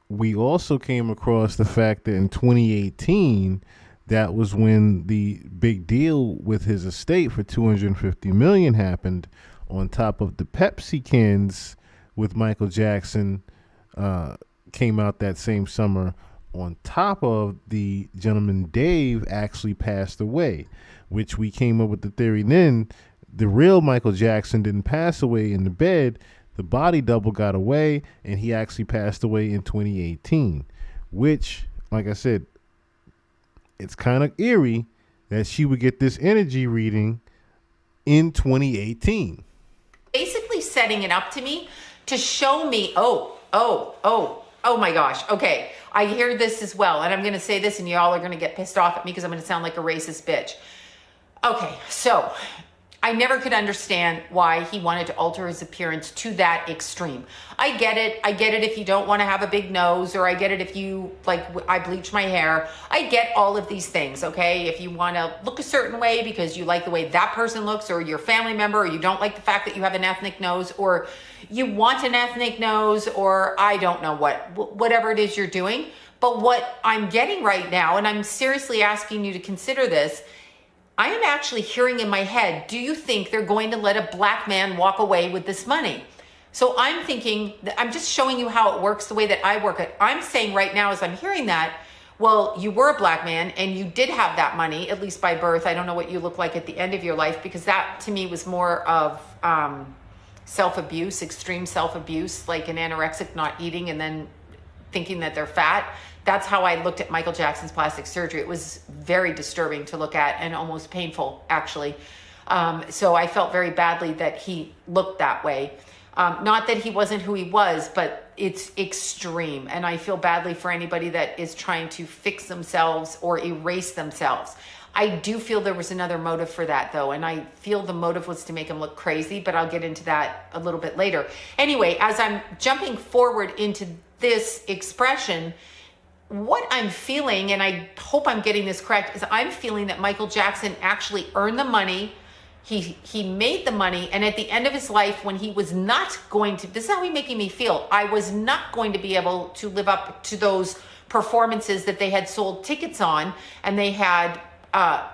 we also came across the fact that in 2018, that was when the big deal with his estate for $250 million happened, on top of the Pepsi cans with Michael Jackson came out that same summer. On top of the gentleman Dave actually passed away, which we came up with the theory then the real Michael Jackson didn't pass away in the bed. The body double got away, and he actually passed away in 2018, which, like I said, it's kind of eerie that she would get this energy reading in 2018. Basically setting it up to me to show me, oh my gosh. Okay, I hear this as well, and I'm going to say this, and y'all are going to get pissed off at me because I'm going to sound like a racist bitch. Okay, so I never could understand why he wanted to alter his appearance to that extreme. I get it. I get it if you don't want to have a big nose, or I get it if you, like, I bleach my hair. I get all of these things, okay? If you want to look a certain way because you like the way that person looks, or your family member, or you don't like the fact that you have an ethnic nose, or you want an ethnic nose, or I don't know whatever it is you're doing. But what I'm getting right now, and I'm seriously asking you to consider this, I am actually hearing in my head, do you think they're going to let a black man walk away with this money? So I'm thinking, I'm just showing you how it works the way that I work it. I'm saying right now as I'm hearing that, well, you were a black man and you did have that money, at least by birth. I don't know what you look like at the end of your life, because that to me was more of self-abuse, extreme self-abuse, like an anorexic not eating and then thinking that they're fat. That's how I looked at Michael Jackson's plastic surgery. It was very disturbing to look at and almost painful, actually. So I felt very badly that he looked that way. Not that he wasn't who he was, but it's extreme. And I feel badly for anybody that is trying to fix themselves or erase themselves. I do feel there was another motive for that, though. And I feel the motive was to make him look crazy, but I'll get into that a little bit later. Anyway, as I'm jumping forward into this expression, what I'm feeling, and I hope I'm getting this correct, is I'm feeling that Michael Jackson actually earned the money. He made the money, and at the end of his life, when he was not going to, this is how he's making me feel, I was not going to be able to live up to those performances that they had sold tickets on, and they had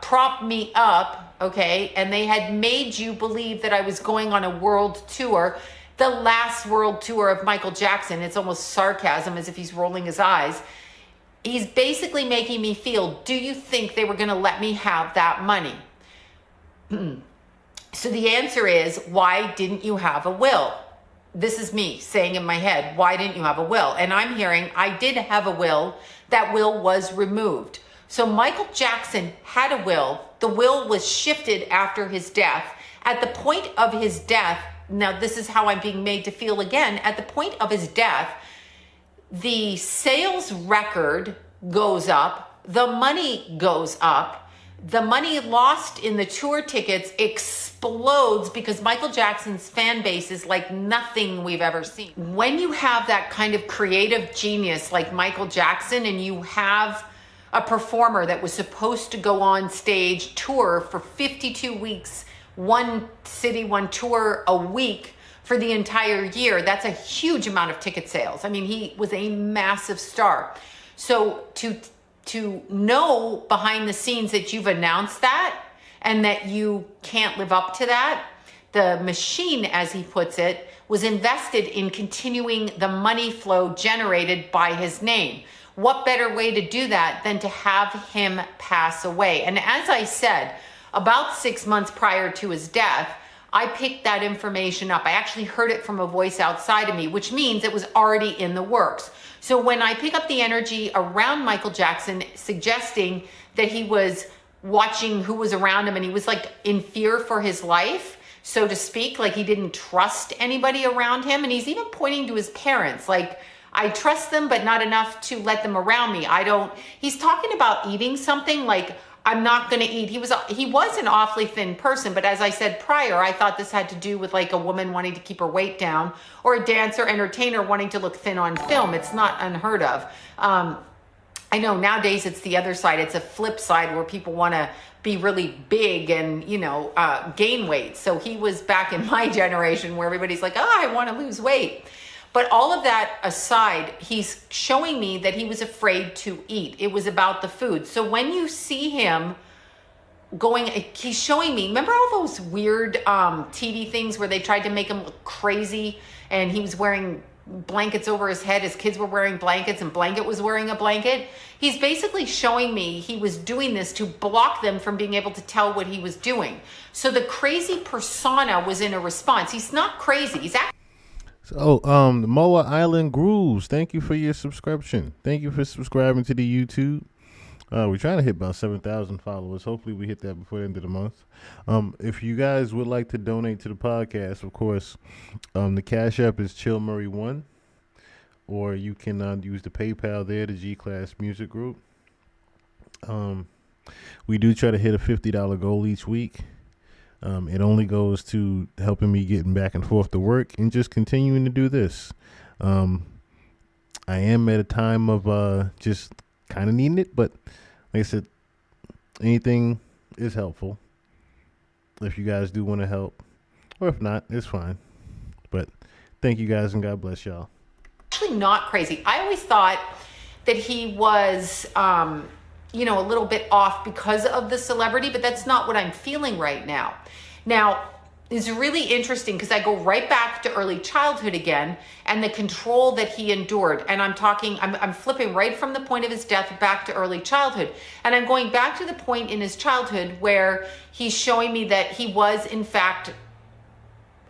propped me up, okay, and they had made you believe that I was going on a world tour, the last world tour of Michael Jackson. It's almost sarcasm, as if he's rolling his eyes. He's basically making me feel, do you think they were going to let me have that money? So the answer is, why didn't you have a will? This is me saying in my head, why didn't you have a will? And I'm hearing, I did have a will. That will was removed. So Michael Jackson had a will. The will was shifted after his death. At the point of his death, now this is how I'm being made to feel again, at the point of his death, the sales record goes up, the money goes up, the money lost in the tour tickets explodes because Michael Jackson's fan base is like nothing we've ever seen. When you have that kind of creative genius like Michael Jackson, and you have a performer that was supposed to go on stage, tour for 52 weeks, one city, one tour a week for the entire year, that's a huge amount of ticket sales. I mean, he was a massive star. So to know behind the scenes that you've announced that and that you can't live up to that, the machine, as he puts it, was invested in continuing the money flow generated by his name. What better way to do that than to have him pass away? And as I said, about 6 months prior to his death, I picked that information up. I actually heard it from a voice outside of me, which means it was already in the works. So when I pick up the energy around Michael Jackson, suggesting that he was watching who was around him and he was like in fear for his life, so to speak, like he didn't trust anybody around him. And he's even pointing to his parents, like, I trust them, but not enough to let them around me. He's talking about eating something like, I'm not going to eat. He was an awfully thin person, but as I said prior, I thought this had to do with like a woman wanting to keep her weight down or a dancer, entertainer wanting to look thin on film. It's not unheard of. I know nowadays it's the other side. It's a flip side where people want to be really big and, gain weight. So he was back in my generation where everybody's like, oh, I want to lose weight. But all of that aside, he's showing me that he was afraid to eat. It was about the food. So when you see him he's showing me, remember all those weird TV things where they tried to make him look crazy and he was wearing blankets over his head, his kids were wearing blankets and Blanket was wearing a blanket? He's basically showing me he was doing this to block them from being able to tell what he was doing. So the crazy persona was in a response. He's not crazy. He's actually... So, the Moa Island Grooves, thank you for your subscription. Thank you for subscribing to the YouTube. We're trying to hit about 7,000 followers. Hopefully we hit that before the end of the month. If you guys would like to donate to the podcast, of course, the Cash App is Chill Murray 1, or you can use the PayPal there, the G-Class Music Group. We do try to hit a $50 goal each week. It only goes to helping me getting back and forth to work and just continuing to do this. I am at a time of just kind of needing it, but like I said, anything is helpful if you guys do want to help, or if not, it's fine. But thank you guys and God bless y'all. Actually not crazy. I always thought that he was a little bit off because of the celebrity, but that's not what I'm feeling right now. Now, it's really interesting because I go right back to early childhood again and the control that he endured. And I'm flipping right from the point of his death back to early childhood. And I'm going back to the point in his childhood where he's showing me that he was, in fact,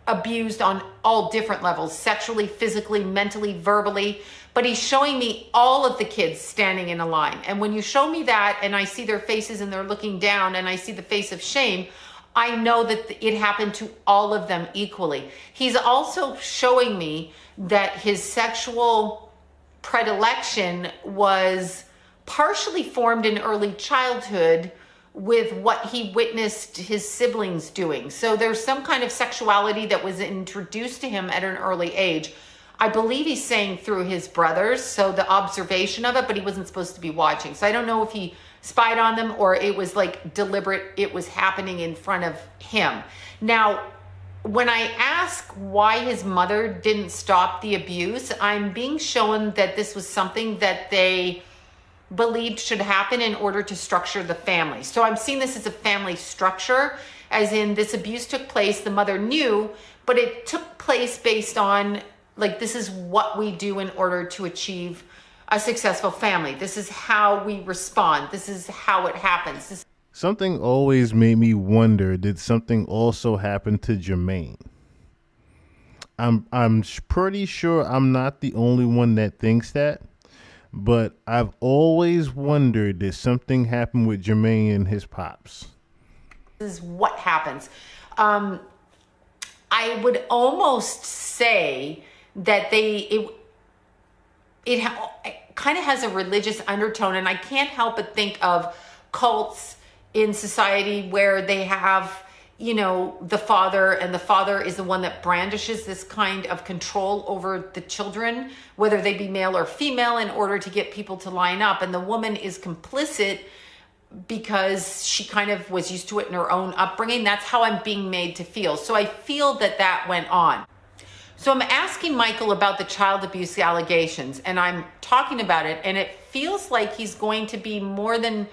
abused on all different levels, sexually, physically, mentally, verbally. But he's showing me all of the kids standing in a line. And when you show me that and I see their faces and they're looking down and I see the face of shame, I know that it happened to all of them equally. He's also showing me that his sexual predilection was partially formed in early childhood with what he witnessed his siblings doing. So there's some kind of sexuality that was introduced to him at an early age. I believe he's saying through his brothers, so the observation of it, but he wasn't supposed to be watching. So I don't know if he spied on them or it was like deliberate, it was happening in front of him. Now, when I ask why his mother didn't stop the abuse, I'm being shown that this was something that they believed should happen in order to structure the family. So I'm seeing this as a family structure, as in this abuse took place, the mother knew, but it took place based on, like, this is what we do in order to achieve a successful family. This is how we respond. This is how it happens. Something always made me wonder, did something also happen to Jermaine? I'm pretty sure I'm not the only one that thinks that, but I've always wondered, did something happen with Jermaine and his pops? This is what happens. I would almost say that it kind of has a religious undertone, and I can't help but think of cults in society where they have, you know, the father, and the father is the one that brandishes this kind of control over the children, whether they be male or female, in order to get people to line up. And the woman is complicit because she kind of was used to it in her own upbringing. That's how I'm being made to feel. So I feel that that went on. So I'm asking Michael about the child abuse allegations, and I'm talking about it, and it feels like he's going to be more than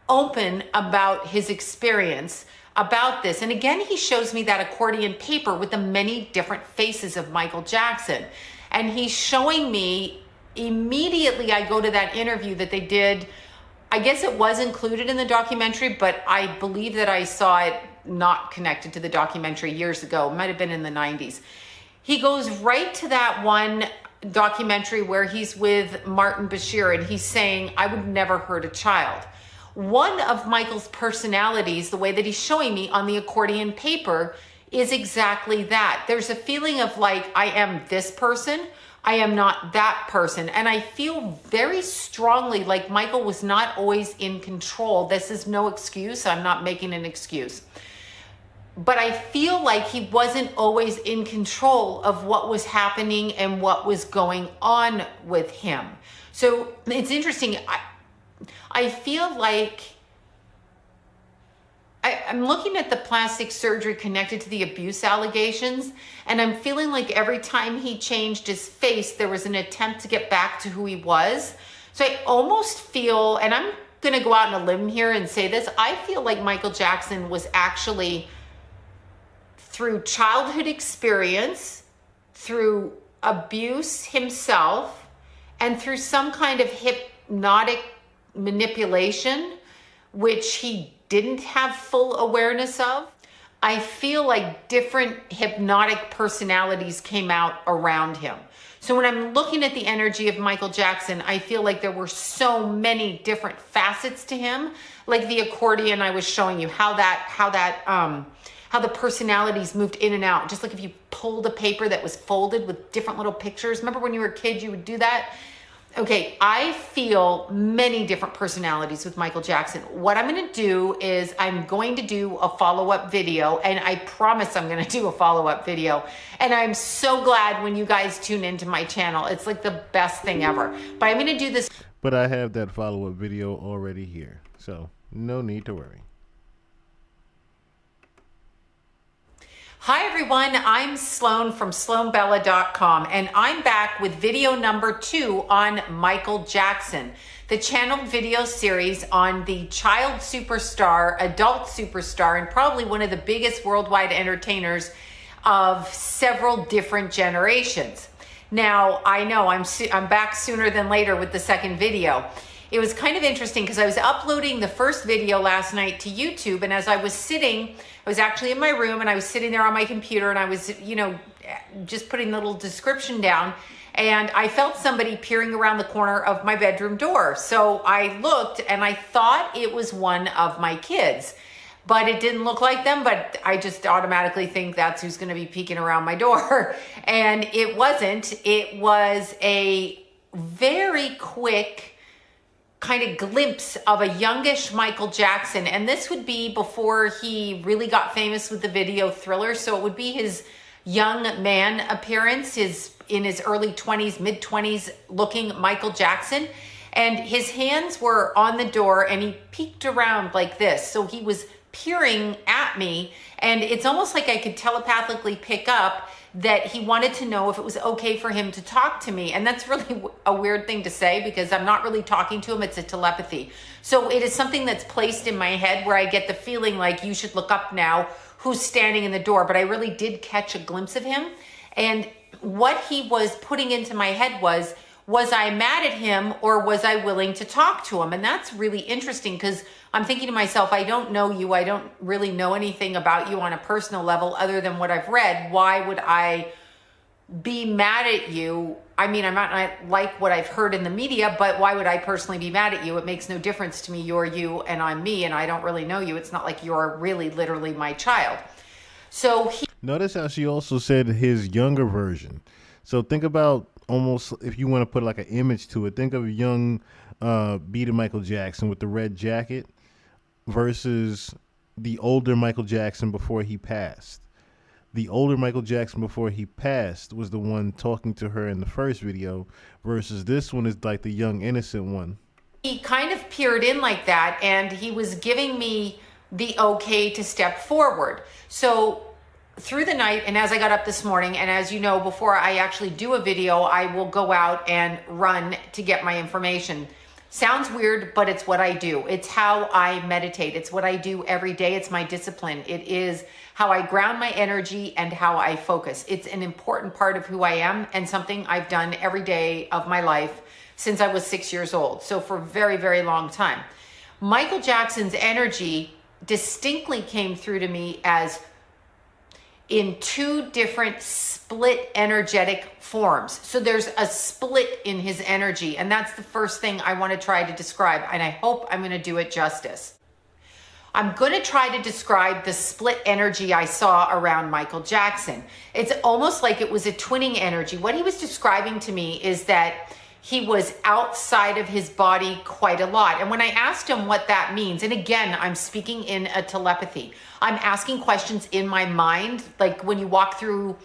open about his experience about this. And again, he shows me that accordion paper with the many different faces of Michael Jackson. And he's showing me, immediately I go to that interview that they did. I guess it was included in the documentary, but I believe that I saw it not connected to the documentary years ago. It might have been in the 90s. He goes right to that one documentary where he's with Martin Bashir, and he's saying, I would never hurt a child. One of Michael's personalities, the way that he's showing me on the accordion paper, is exactly that. There's a feeling of like, I am this person, I am not that person. And I feel very strongly like Michael was not always in control. This is no excuse. I'm not making an excuse. But I feel like he wasn't always in control of what was happening and what was going on with him. So it's interesting. I feel like I'm looking at the plastic surgery connected to the abuse allegations, and I'm feeling like every time he changed his face, there was an attempt to get back to who he was. So I almost feel, and I'm going to go out on a limb here and say this, I feel like Michael Jackson was actually, through childhood experience, through abuse himself, and through some kind of hypnotic manipulation, which he didn't have full awareness of, I feel like different hypnotic personalities came out around him. So when I'm looking at the energy of Michael Jackson, I feel like there were so many different facets to him, like the accordion I was showing you, how the personalities moved in and out. Just like if you pulled a paper that was folded with different little pictures. Remember when you were a kid, you would do that? Okay, I feel many different personalities with Michael Jackson. What I'm going to do is I'm going to do a follow-up video, and I promise I'm going to do a follow-up video. And I'm so glad when you guys tune into my channel. It's like the best thing ever. But I'm going to do this. But I have that follow-up video already here, so no need to worry. Hi everyone, I'm Sloan from SloanBella.com, and I'm back with video number 2 on Michael Jackson, the channeled video series on the child superstar, adult superstar, and probably one of the biggest worldwide entertainers of several different generations. Now, I know I'm back sooner than later with the second video. It was kind of interesting because I was uploading the first video last night to YouTube, and as I was sitting, I was actually in my room and I was sitting there on my computer and I was, you know, just putting a little description down, and I felt somebody peering around the corner of my bedroom door. So I looked and I thought it was one of my kids, but it didn't look like them, but I just automatically think that's who's going to be peeking around my door. And it wasn't. It was a very quick kind of glimpse of a youngish Michael Jackson. And this would be before he really got famous with the video Thriller. So it would be his young man appearance, in his early 20s, mid 20s looking Michael Jackson. And his hands were on the door and he peeked around like this. So he was peering at me, and it's almost like I could telepathically pick up that he wanted to know if it was okay for him to talk to me. And that's really a weird thing to say because I'm not really talking to him, it's a telepathy. So it is something that's placed in my head where I get the feeling like you should look up now who's standing in the door, but I really did catch a glimpse of him. And what he was putting into my head was I mad at him or was I willing to talk to him? And that's really interesting because I'm thinking to myself, I don't know you. I don't really know anything about you on a personal level other than what I've read. Why would I be mad at you? I mean, I might not like what I've heard in the media, but why would I personally be mad at you? It makes no difference to me. You're you and I'm me, and I don't really know you. It's not like you're really literally my child. So notice how she also said his younger version. So think about, almost, if you want to put like an image to it, think of a young beat of Michael Jackson with the red jacket. versus the older Michael Jackson before he passed. The older Michael Jackson before he passed was the one talking to her in the first video, versus this one is like the young innocent one. He kind of peered in like that, and he was giving me the okay to step forward. So through the night, and as I got up this morning, and as you know, before I actually do a video, I will go out and run to get my information. Sounds weird, but it's what I do. It's how I meditate. It's what I do every day. It's my discipline. It is how I ground my energy and how I focus. It's an important part of who I am and something I've done every day of my life since I was 6 years old. So for a very, very long time. Michael Jackson's energy distinctly came through to me as in two different split energetic forms. So there's a split in his energy, and that's the first thing I want to try to describe, and I hope I'm going to do it justice. I'm going to try to describe the split energy I saw around Michael Jackson. It's almost like it was a twinning energy. What he was describing to me is that he was outside of his body quite a lot. And when I asked him what that means, and again, I'm speaking in a telepathy. I'm asking questions in my mind, like when you walk through,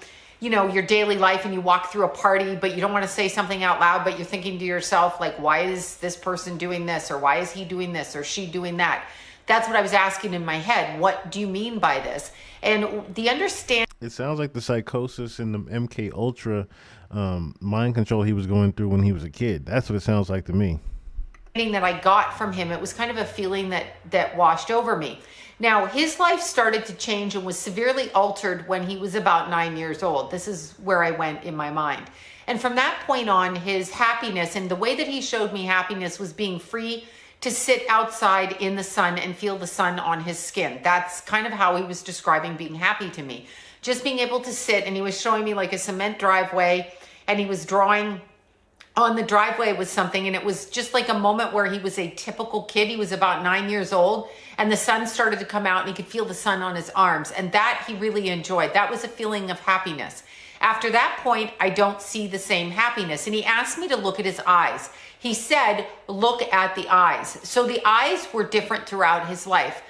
you know, your daily life and you walk through a party, but you don't want to say something out loud, but you're thinking to yourself, like, why is this person doing this? Or why is he doing this? Or she doing that? That's what I was asking in my head. What do you mean by this? And the understand. It sounds like the psychosis and the MK Ultra mind control he was going through when he was a kid. That's what it sounds like to me. That I got from him, it was kind of a feeling that washed over me. Now, his life started to change and was severely altered when he was about 9 years old. This is where I went in my mind. And from that point on, his happiness and the way that he showed me happiness was being free to sit outside in the sun and feel the sun on his skin. That's kind of how he was describing being happy to me. Just being able to sit, and he was showing me like a cement driveway, and he was drawing on the driveway with something, and it was just like a moment where he was a typical kid. He was about 9 years old, and the sun started to come out, and he could feel the sun on his arms, and that he really enjoyed. That was a feeling of happiness. After that point, I don't see the same happiness, and he asked me to look at his eyes. He said, look at the eyes. So the eyes were different throughout his life.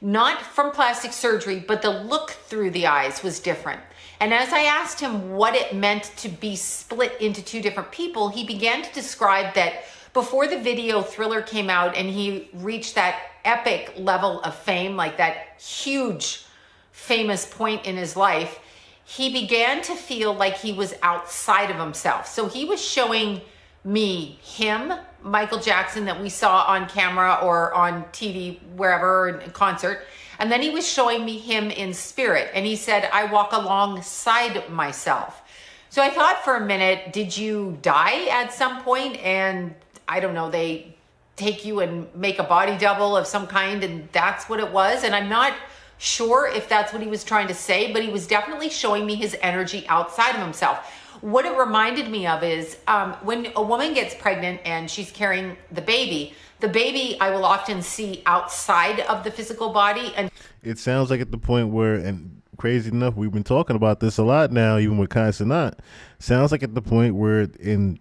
Not from plastic surgery, but the look through the eyes was different. And as I asked him what it meant to be split into two different people, he began to describe that before the video Thriller came out and he reached that epic level of fame, like that huge famous point in his life, he began to feel like he was outside of himself. So he was showing me him, Michael Jackson, that we saw on camera or on TV, wherever, in concert. And then he was showing me him in spirit. And he said, I walk alongside myself. So I thought for a minute, did you die at some point? And I don't know, they take you and make a body double of some kind, and that's what it was. And I'm not sure if that's what he was trying to say, but he was definitely showing me his energy outside of himself. What it reminded me of is when a woman gets pregnant and she's carrying the baby I will often see outside of the physical body. And it sounds like at the point where, and crazy enough, we've been talking about this a lot now, even with Kai Cenat. Sounds like at the point where in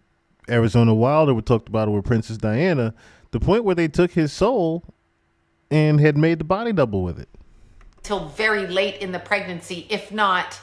Arizona Wilder, we talked about it with Princess Diana, the point where they took his soul and had made the body double with it. Till very late in the pregnancy, if not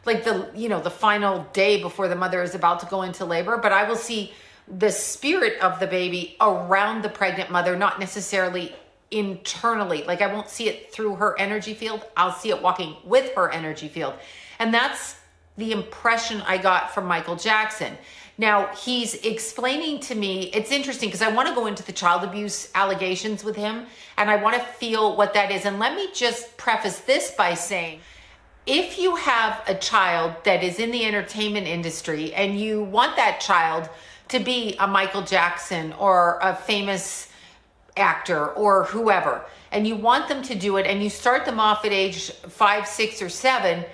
like the final day before the mother is about to go into labor. But I will see the spirit of the baby around the pregnant mother, not necessarily internally. Like I won't see it through her energy field. I'll see it walking with her energy field. And that's the impression I got from Michael Jackson. Now he's explaining to me, it's interesting because I want to go into the child abuse allegations with him and I want to feel what that is. And let me just preface this by saying, if you have a child that is in the entertainment industry and you want that child to be a Michael Jackson or a famous actor or whoever, and you want them to do it and you start them off at age 5, 6, or 7,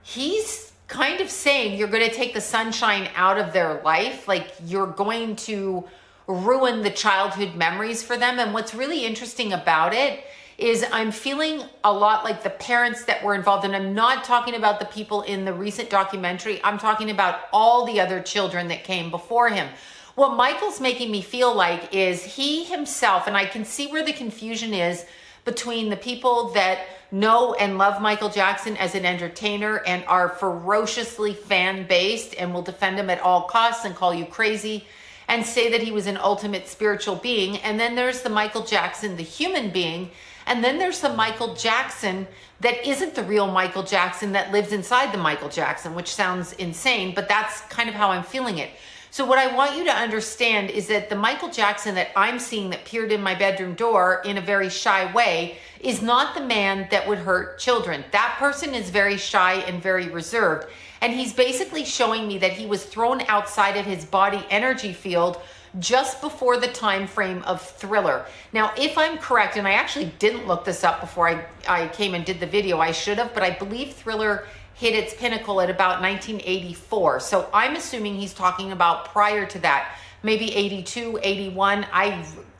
he's kind of saying you're going to take the sunshine out of their life. Like you're going to ruin the childhood memories for them. And what's really interesting about it is I'm feeling a lot like the parents that were involved. And I'm not talking about the people in the recent documentary. I'm talking about all the other children that came before him. What Michael's making me feel like is he himself, and I can see where the confusion is between the people that know and love Michael Jackson as an entertainer and are ferociously fan-based and will defend him at all costs and call you crazy and say that he was an ultimate spiritual being. And then there's the Michael Jackson, the human being. And then there's the Michael Jackson that isn't the real Michael Jackson that lives inside the Michael Jackson, which sounds insane, but that's kind of how I'm feeling it. So what I want you to understand is that the Michael Jackson that I'm seeing that peered in my bedroom door in a very shy way is not the man that would hurt children. That person is very shy and very reserved. And he's basically showing me that he was thrown outside of his body energy field just before the time frame of Thriller. Now, if I'm correct, and I actually didn't look this up before I came and did the video, I should have, but I believe Thriller hit its pinnacle at about 1984. So I'm assuming he's talking about prior to that, maybe 82, 81.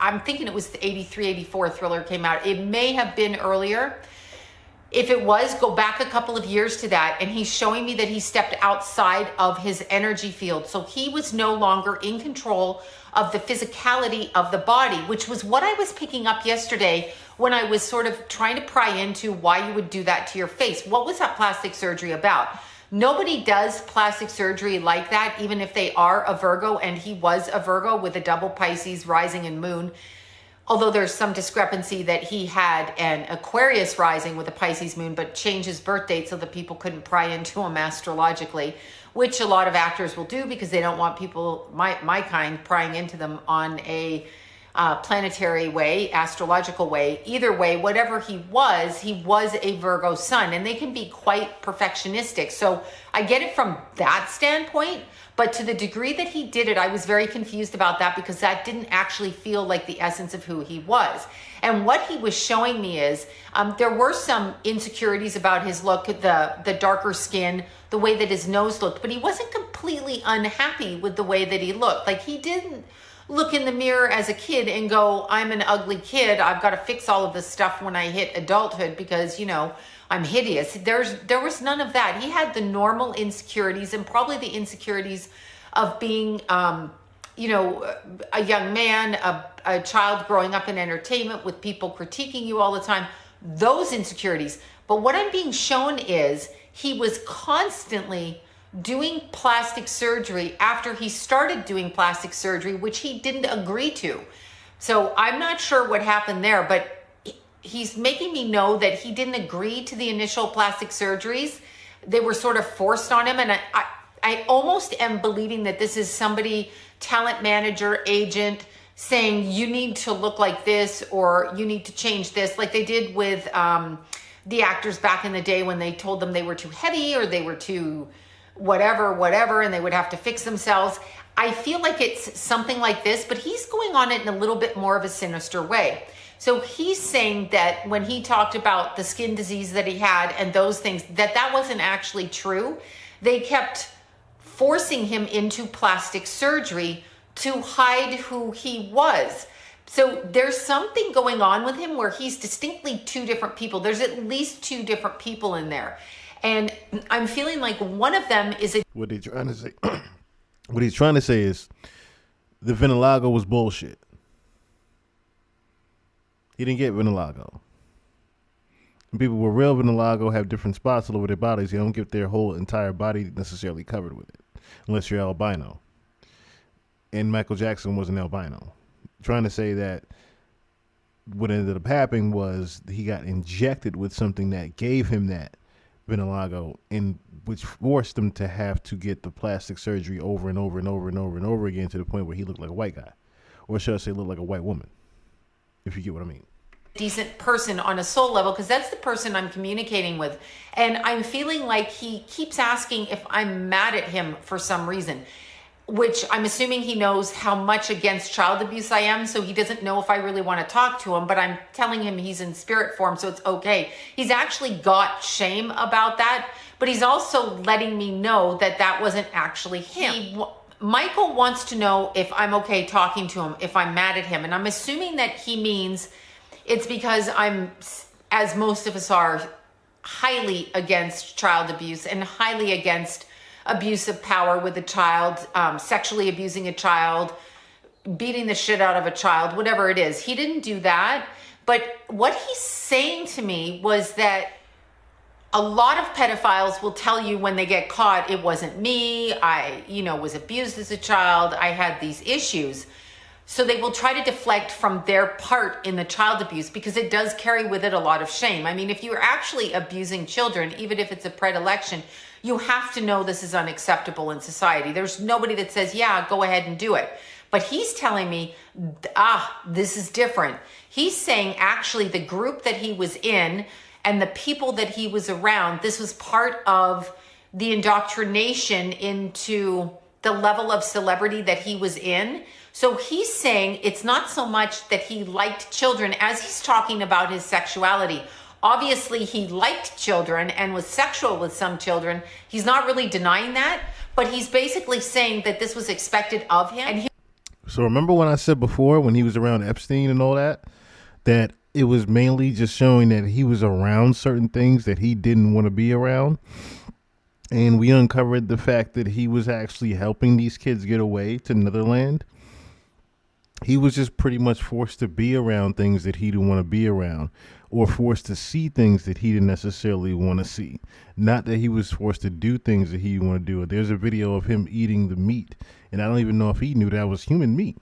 I'm thinking it was 83, 84 Thriller came out. It may have been earlier. If it was, go back a couple of years to that, and he's showing me that he stepped outside of his energy field. So he was no longer in control of the physicality of the body, which was what I was picking up yesterday when I was sort of trying to pry into why you would do that to your face. What was that plastic surgery about? Nobody does plastic surgery like that, even if they are a Virgo, and he was a Virgo with a double Pisces rising and moon. Although there's some discrepancy that he had an Aquarius rising with a Pisces moon, but changed his birth date so that people couldn't pry into him astrologically, which a lot of actors will do because they don't want people, my kind, prying into them on a planetary way, astrological way. Either way, whatever he was a Virgo sun, and they can be quite perfectionistic. So I get it from that standpoint, but to the degree that he did it, I was very confused about that because that didn't actually feel like the essence of who he was. And what he was showing me is there were some insecurities about his look, the darker skin, the way that his nose looked, but he wasn't completely unhappy with the way that he looked. Like, he didn't look in the mirror as a kid and go, I'm an ugly kid, I've got to fix all of this stuff when I hit adulthood because, you know, I'm hideous. There was none of that. He had the normal insecurities and probably the insecurities of being, you know, a young man, a child growing up in entertainment with people critiquing you all the time, those insecurities. But what I'm being shown is he was constantly doing plastic surgery after he started doing plastic surgery, which he didn't agree to. So I'm not sure what happened there, but he's making me know that he didn't agree to the initial plastic surgeries. They were sort of forced on him. And I almost am believing that this is somebody, talent manager, agent, saying you need to look like this or you need to change this, like they did with the actors back in the day when they told them they were too heavy or they were too whatever, and they would have to fix themselves. I feel like it's something like this, but he's going on it in a little bit more of a sinister way. So he's saying that when he talked about the skin disease that he had and those things, that wasn't actually true. They kept forcing him into plastic surgery to hide who he was. So there's something going on with him where he's distinctly two different people. There's at least two different people in there. And I'm feeling like one of them is a... What he's trying to say, what he's trying to say is the Vitiligo was bullshit. He didn't get vitiligo. And people with real vitiligo have different spots all over their bodies. They don't get their whole entire body necessarily covered with it, unless you're albino. And Michael Jackson was an albino. Trying to say that what ended up happening was he got injected with something that gave him that vitiligo, and which forced him to have to get the plastic surgery over and over and over and over and over again to the point where he looked like a white guy, or should I say looked like a white woman, if you get what I mean. Decent person on a soul level, because that's the person I'm communicating with. And I'm feeling like he keeps asking if I'm mad at him for some reason, which I'm assuming he knows how much against child abuse I am, so he doesn't know if I really want to talk to him, but I'm telling him he's in spirit form, so it's okay. He's actually got shame about that, but he's also letting me know that that wasn't actually him. Michael wants to know if I'm okay talking to him, if I'm mad at him, and I'm assuming that he means it's because I'm, as most of us are, highly against child abuse and highly against abuse of power with a child, sexually abusing a child, beating the shit out of a child, whatever it is. He didn't do that, But what he's saying to me was that a lot of pedophiles will tell you when they get caught, it wasn't me, I, was abused as a child, I had these issues. So they will try to deflect from their part in the child abuse because it does carry with it a lot of shame. I mean, if you're actually abusing children, even if it's a predilection, you have to know this is unacceptable in society. There's nobody that says, yeah, go ahead and do it. But he's telling me, this is different. He's saying actually the group that he was in and the people that he was around, this was part of the indoctrination into the level of celebrity that he was in. So he's saying it's not so much that he liked children as he's talking about his sexuality. Obviously, he liked children and was sexual with some children. He's not really denying that, but he's basically saying that this was expected of him. And So remember when I said before, when he was around Epstein and all that, that it was mainly just showing that he was around certain things that he didn't want to be around? And we uncovered the fact that he was actually helping these kids get away to Netherland. He was just pretty much forced to be around things that he didn't want to be around, or forced to see things that he didn't necessarily want to see. Not that he was forced to do things that he didn't want to do. There's a video of him eating the meat, and I don't even know if he knew that was human meat.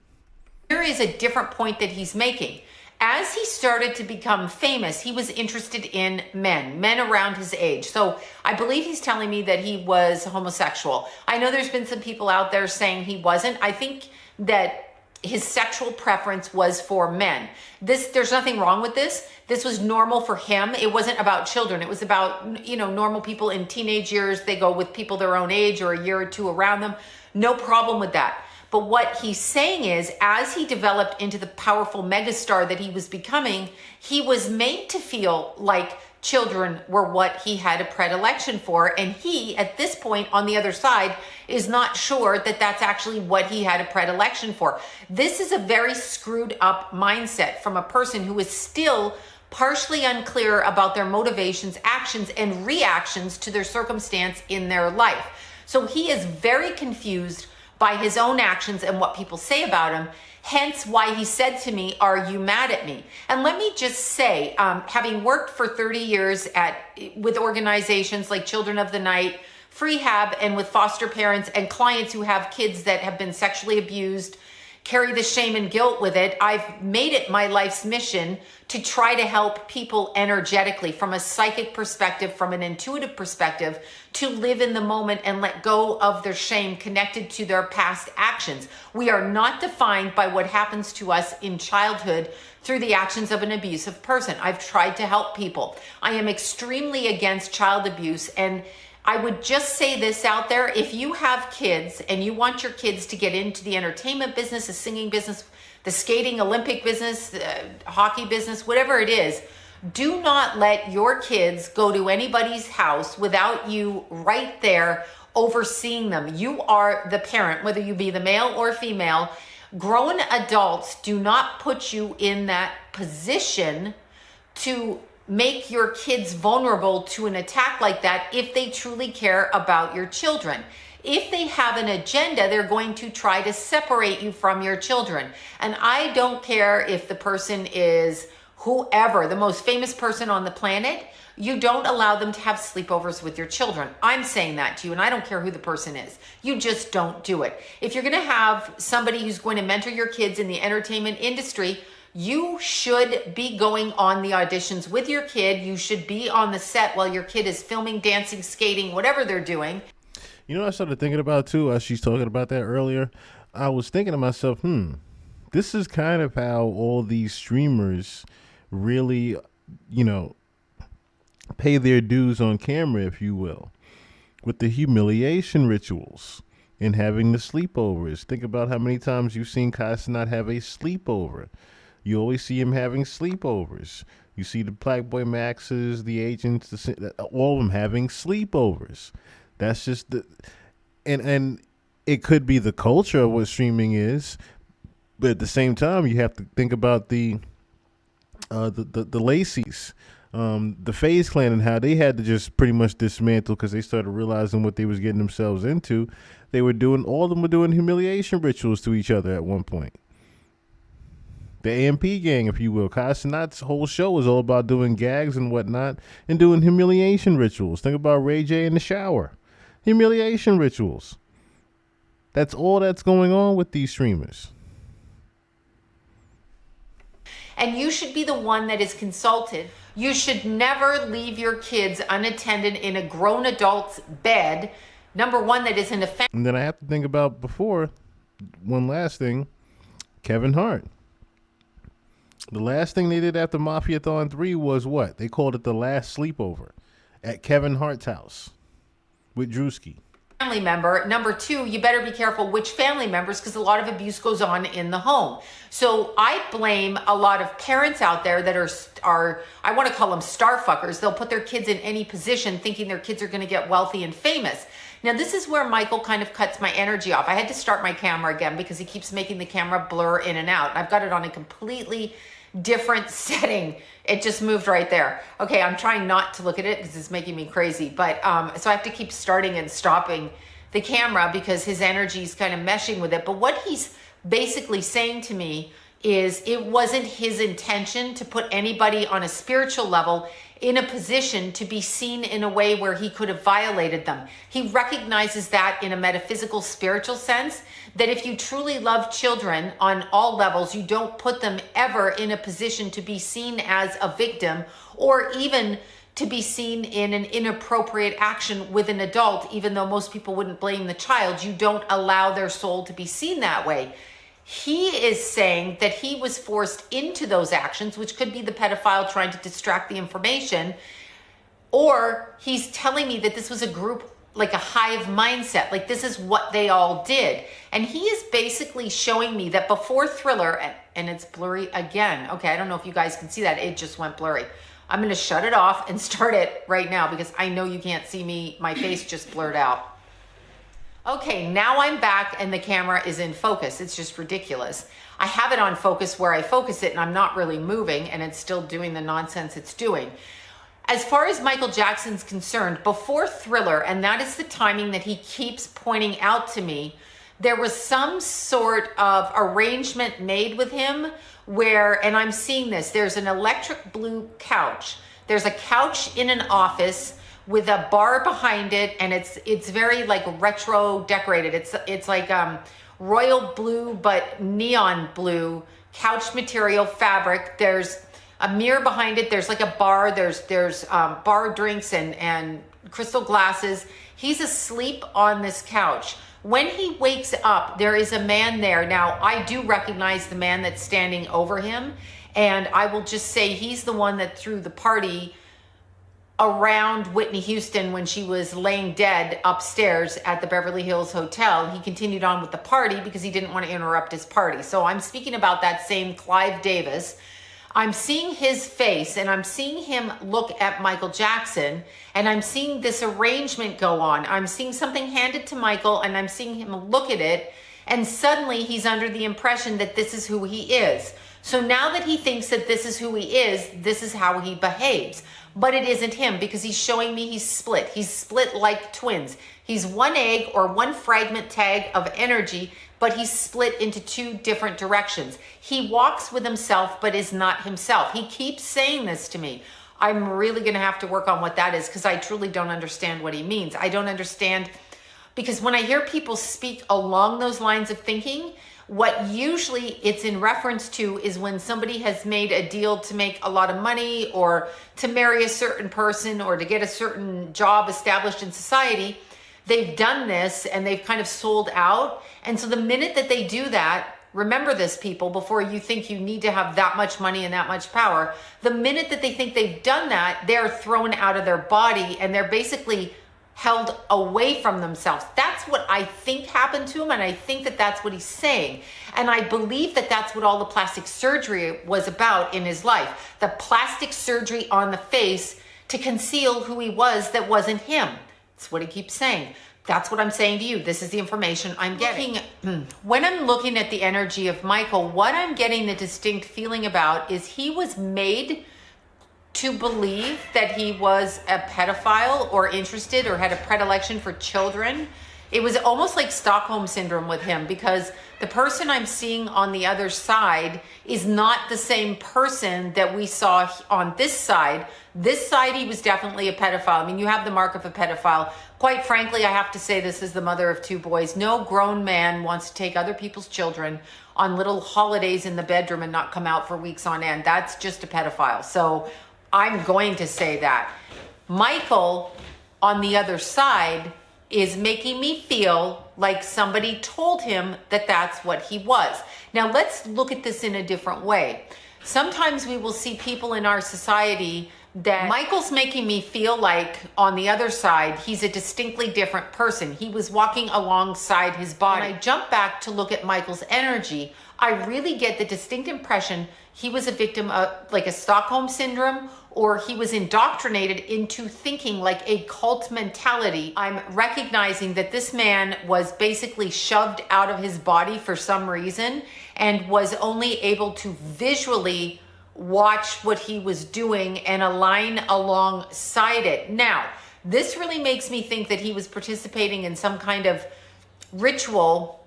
here is a different point that he's making. As he started to become famous, he was interested in men around his age. So I believe he's telling me that he was homosexual. I know there's been some people out there saying he wasn't. I think that his sexual preference was for men. There's nothing wrong with this. This was normal for him. It wasn't about children. It was about, normal people in teenage years. They go with people their own age or a year or two around them. No problem with that. But what he's saying is, as he developed into the powerful megastar that he was becoming, he was made to feel like children were what he had a predilection for. And he, at this point on the other side, is not sure that that's actually what he had a predilection for. This is a very screwed up mindset from a person who is still partially unclear about their motivations, actions, and reactions to their circumstance in their life. So he is very confused by his own actions and what people say about him. Hence why he said to me, "Are you mad at me?" And let me just say, having worked for 30 years with organizations like Children of the Night, Freehab, and with foster parents and clients who have kids that have been sexually abused, carry the shame and guilt with it, I've made it my life's mission to try to help people energetically, from a psychic perspective, from an intuitive perspective, to live in the moment and let go of their shame connected to their past actions. We are not defined by what happens to us in childhood through the actions of an abusive person. I've tried to help people. I am extremely against child abuse, and I would just say this out there: if you have kids and you want your kids to get into the entertainment business, the singing business, the skating, Olympic business, the hockey business, whatever it is, do not let your kids go to anybody's house without you right there overseeing them. You are the parent, whether you be the male or female. Grown adults do not put you in that position to make your kids vulnerable to an attack like that if they truly care about your children. If they have an agenda, they're going to try to separate you from your children. And I don't care if the person is whoever, the most famous person on the planet, you don't allow them to have sleepovers with your children. I'm saying that to you, and I don't care who the person is. You just don't do it. If you're going to have somebody who's going to mentor your kids in the entertainment industry, you should be going on the auditions with your kid. You should be on the set while your kid is filming, dancing, skating, whatever they're doing. You know what I started thinking about too, as she's talking about that earlier? I was thinking to myself, this is kind of how all these streamers really, pay their dues on camera, if you will, with the humiliation rituals and having the sleepovers. Think about how many times you've seen Kai Cenat have a sleepover. You always see him having sleepovers. You see the Black Boy Maxes, the agents, all of them having sleepovers. That's just and it could be the culture of what streaming is, but at the same time, you have to think about the Lacey's, the FaZe Clan, and how they had to just pretty much dismantle because they started realizing what they was getting themselves into. All of them were doing humiliation rituals to each other at one point. The AMP gang, if you will. Kai Cenat's whole show is all about doing gags and whatnot and doing humiliation rituals. Think about Ray J in the shower. Humiliation rituals. That's all that's going on with these streamers. And you should be the one that is consulted. You should never leave your kids unattended in a grown adult's bed. Number one, that is an offense. And then I have to think about before, one last thing, Kevin Hart. The last thing they did after Mafia-thon 3 was what? They called it the last sleepover at Kevin Hart's house with Drewski. Family member. Number two, you better be careful which family members, because a lot of abuse goes on in the home. So I blame a lot of parents out there that are I want to call them star fuckers. They'll put their kids in any position thinking their kids are going to get wealthy and famous. Now, this is where Michael kind of cuts my energy off. I had to start my camera again because he keeps making the camera blur in and out. I've got it on a completely different setting. It just moved right there. Okay, I'm trying not to look at it because it's making me crazy. But so I have to keep starting and stopping the camera because his energy is kind of meshing with it. But what he's basically saying to me is it wasn't his intention to put anybody on a spiritual level in a position to be seen in a way where he could have violated them. He recognizes that in a metaphysical, spiritual sense, that if you truly love children on all levels, you don't put them ever in a position to be seen as a victim or even to be seen in an inappropriate action with an adult, even though most people wouldn't blame the child. You don't allow their soul to be seen that way. He is saying that he was forced into those actions, which could be the pedophile trying to distract the information, or he's telling me that this was a group, like a hive mindset, like this is what they all did. And he is basically showing me that before Thriller, and it's blurry again. Okay, I don't know if you guys can see that. It just went blurry. I'm going to shut it off and start it right now because I know you can't see me. My face just blurred out. Okay, now I'm back and the camera is in focus. It's just ridiculous. I have it on focus where I focus it and I'm not really moving and it's still doing the nonsense it's doing. As far as Michael Jackson's concerned, before Thriller, and that is the timing that he keeps pointing out to me, there was some sort of arrangement made with him where, and I'm seeing this, there's an electric blue couch. There's a couch in an office with a bar behind it, and it's very like retro decorated. It's like royal blue but neon blue couch material fabric. There's a mirror behind it. There's like a bar. There's bar drinks and crystal glasses. He's asleep on this couch. When he wakes up, there is a man there. Now, I do recognize the man that's standing over him, and I will just say he's the one that threw the party around Whitney Houston when she was laying dead upstairs at the Beverly Hills Hotel. He continued on with the party because he didn't want to interrupt his party. So I'm speaking about that same Clive Davis. I'm seeing his face and I'm seeing him look at Michael Jackson, and I'm seeing this arrangement go on. I'm seeing something handed to Michael and I'm seeing him look at it, and suddenly he's under the impression that this is who he is. So now that he thinks that this is who he is, this is how he behaves. But it isn't him because he's showing me he's split. He's split like twins. He's one egg or one fragment tag of energy, but he's split into two different directions. He walks with himself, but is not himself. He keeps saying this to me. I'm really going to have to work on what that is because I truly don't understand what he means. I don't understand, because when I hear people speak along those lines of thinking, what usually it's in reference to is when somebody has made a deal to make a lot of money or to marry a certain person or to get a certain job established in society. They've done this and they've kind of sold out. And so the minute that they do that, remember this, people, before you think you need to have that much money and that much power, the minute that they think they've done that, they're thrown out of their body and they're basically held away from themselves. That's what I think happened to him, and I think that that's what he's saying. And I believe that that's what all the plastic surgery was about in his life. The plastic surgery on the face to conceal who he was that wasn't him. That's what he keeps saying. That's what I'm saying to you. This is the information I'm getting. When I'm looking at the energy of Michael, what I'm getting the distinct feeling about is he was made to believe that he was a pedophile or interested or had a predilection for children. it was almost like Stockholm syndrome with him, because the person I'm seeing on the other side is not the same person that we saw on this side. This side, he was definitely a pedophile. I mean, you have the mark of a pedophile. Quite frankly, I have to say, this is the mother of 2 boys. No grown man wants to take other people's children on little holidays in the bedroom and not come out for weeks on end. That's just a pedophile. So I'm going to say that. Michael, on the other side, is making me feel like somebody told him that that's what he was. Now, let's look at this in a different way. Sometimes we will see people in our society that Michael's making me feel like on the other side, he's a distinctly different person. He was walking alongside his body. When I jump back to look at Michael's energy, I really get the distinct impression he was a victim of like a Stockholm syndrome, or he was indoctrinated into thinking like a cult mentality. I'm recognizing that this man was basically shoved out of his body for some reason and was only able to visually watch what he was doing and align alongside it. Now, this really makes me think that he was participating in some kind of ritual.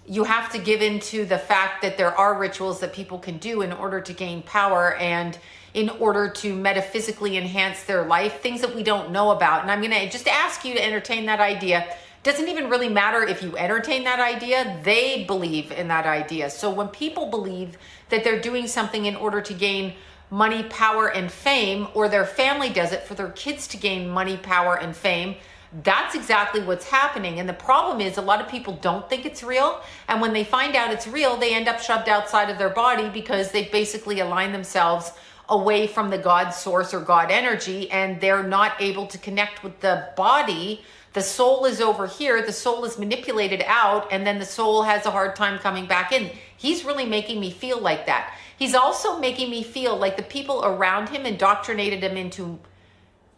You have to give into the fact that there are rituals that people can do in order to gain power and in order to metaphysically enhance their life, things that we don't know about. And I'm going to just ask you to entertain that idea. Doesn't even really matter if you entertain that idea, they believe in that idea. So when people believe that they're doing something in order to gain money, power, and fame, or their family does it for their kids to gain money, power, and fame, that's exactly what's happening. And the problem is a lot of people don't think it's real. And when they find out it's real, they end up shoved outside of their body because they basically align themselves away from the God source or God energy, and they're not able to connect with the body. The soul is over here, the soul is manipulated out, and then the soul has a hard time coming back in. He's really making me feel like that. He's also making me feel like the people around him indoctrinated him into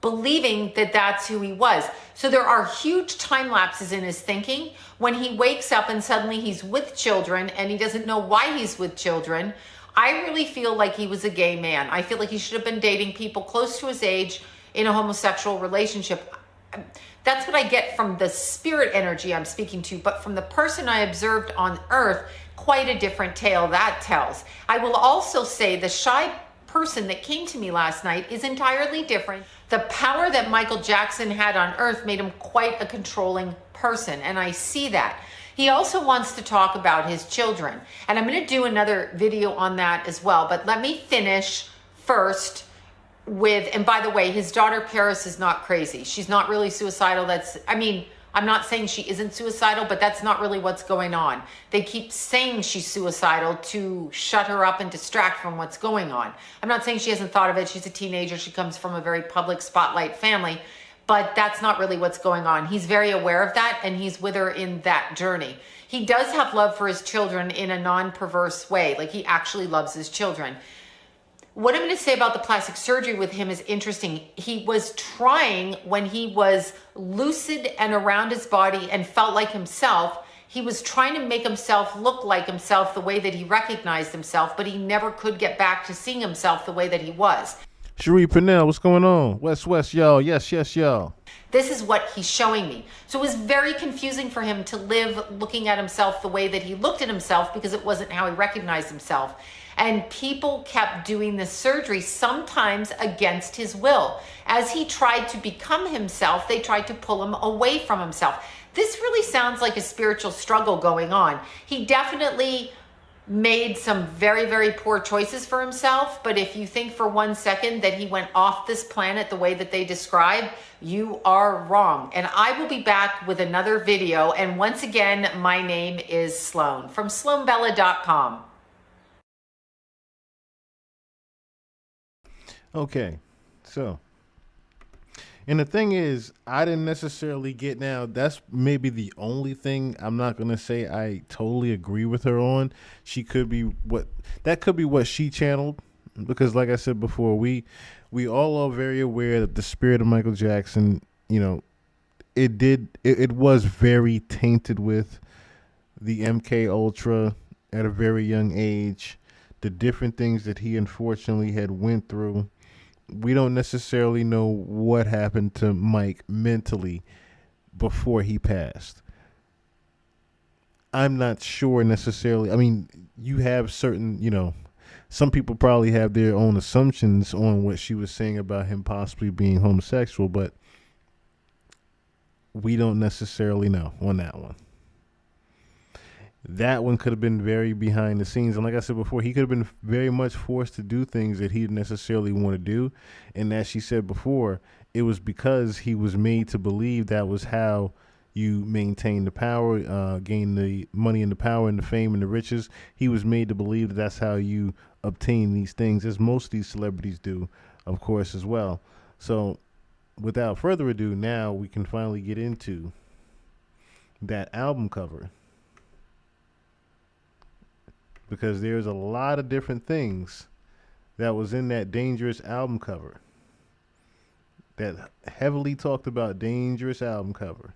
believing that that's who he was. So there are huge time lapses in his thinking when he wakes up and suddenly he's with children and he doesn't know why he's with children. I really feel like he was a gay man. I feel like he should have been dating people close to his age in a homosexual relationship. That's what I get from the spirit energy I'm speaking to, but from the person I observed on earth, quite a different tale that tells. I will also say the shy person that came to me last night is entirely different. The power that Michael Jackson had on earth made him quite a controlling person, and I see that. He also wants to talk about his children, and I'm going to do another video on that as well, but let me finish first with, and by the way, his daughter Paris is not crazy. She's not really suicidal. I'm not saying she isn't suicidal, but that's not really what's going on. They keep saying she's suicidal to shut her up and distract from what's going on. I'm not saying she hasn't thought of it. She's a teenager. She comes from a very public spotlight family, but that's not really what's going on. He's very aware of that, and he's with her in that journey. He does have love for his children in a non-perverse way. Like, he actually loves his children. What I'm going to say about the plastic surgery with him is interesting. He was trying, when he was lucid and around his body and felt like himself, he was trying to make himself look like himself the way that he recognized himself, but he never could get back to seeing himself the way that he was. Cherie Purnell, what's going on? West, y'all. Yes, y'all. This is what he's showing me. So it was very confusing for him to live looking at himself the way that he looked at himself, because it wasn't how he recognized himself. And people kept doing this surgery, sometimes against his will. As he tried to become himself, they tried to pull him away from himself. This really sounds like a spiritual struggle going on. He definitely made some very, very poor choices for himself. But if you think for 1 second that he went off this planet the way that they describe, you are wrong. And I will be back with another video. And once again, my name is Sloan from SloanBella.com. Okay, so, and the thing is, I didn't necessarily get, now that's maybe the only thing I'm not going to say I totally agree with her on. That could be what she channeled, because like I said before, we all are very aware that the spirit of Michael Jackson, it was very tainted with the MK Ultra at a very young age, the different things that he unfortunately had went through. We don't necessarily know what happened to Mike mentally before he passed. I'm not sure necessarily. I mean, you have certain, some people probably have their own assumptions on what she was saying about him possibly being homosexual, but we don't necessarily know on that one. That one could have been very behind the scenes. And like I said before, he could have been very much forced to do things that he didn't necessarily want to do. And as she said before, it was because he was made to believe that was how you maintain the power, gain the money and the power and the fame and the riches. He was made to believe that that's how you obtain these things, as most of these celebrities do, of course, as well. So without further ado, now we can finally get into that album cover, because there's a lot of different things that was in that Dangerous album cover. That heavily talked about Dangerous album cover.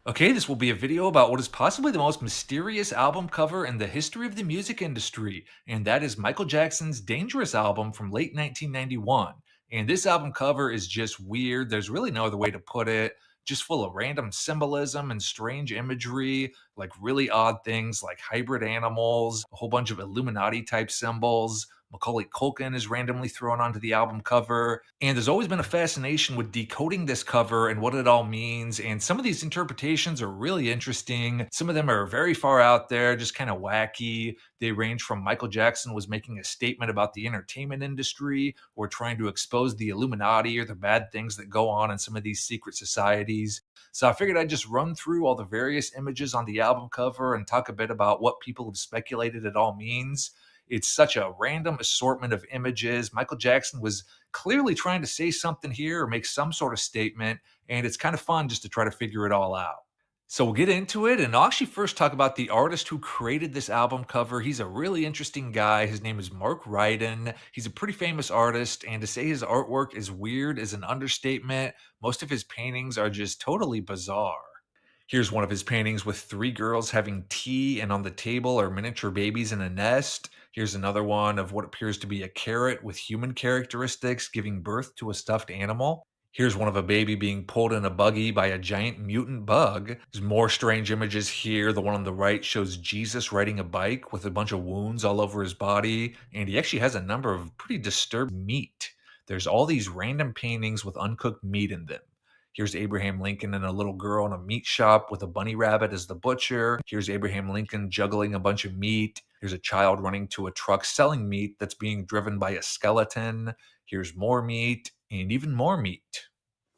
Okay, this will be a video about what is possibly the most mysterious album cover in the history of the music industry, and that is Michael Jackson's Dangerous album from late 1991. And this album cover is just weird. There's really no other way to put it. Just full of random symbolism and strange imagery, like really odd things like hybrid animals, a whole bunch of Illuminati type symbols. Macaulay Culkin is randomly thrown onto the album cover. And there's always been a fascination with decoding this cover and what it all means. And some of these interpretations are really interesting. Some of them are very far out there, just kind of wacky. They range from Michael Jackson was making a statement about the entertainment industry, or trying to expose the Illuminati or the bad things that go on in some of these secret societies. So I figured I'd just run through all the various images on the album cover and talk a bit about what people have speculated it all means. It's such a random assortment of images. Michael Jackson was clearly trying to say something here or make some sort of statement, and it's kind of fun just to try to figure it all out. So we'll get into it, and I'll actually first talk about the artist who created this album cover. He's a really interesting guy. His name is Mark Ryden. He's a pretty famous artist, and to say his artwork is weird is an understatement. Most of his paintings are just totally bizarre. Here's one of his paintings with 3 girls having tea, and on the table are miniature babies in a nest. Here's another one of what appears to be a carrot with human characteristics giving birth to a stuffed animal. Here's one of a baby being pulled in a buggy by a giant mutant bug. There's more strange images here. The one on the right shows Jesus riding a bike with a bunch of wounds all over his body, and he actually has a number of pretty disturbed meat. There's all these random paintings with uncooked meat in them. Here's Abraham Lincoln and a little girl in a meat shop with a bunny rabbit as the butcher. Here's Abraham Lincoln juggling a bunch of meat. Here's a child running to a truck selling meat that's being driven by a skeleton. Here's more meat and even more meat.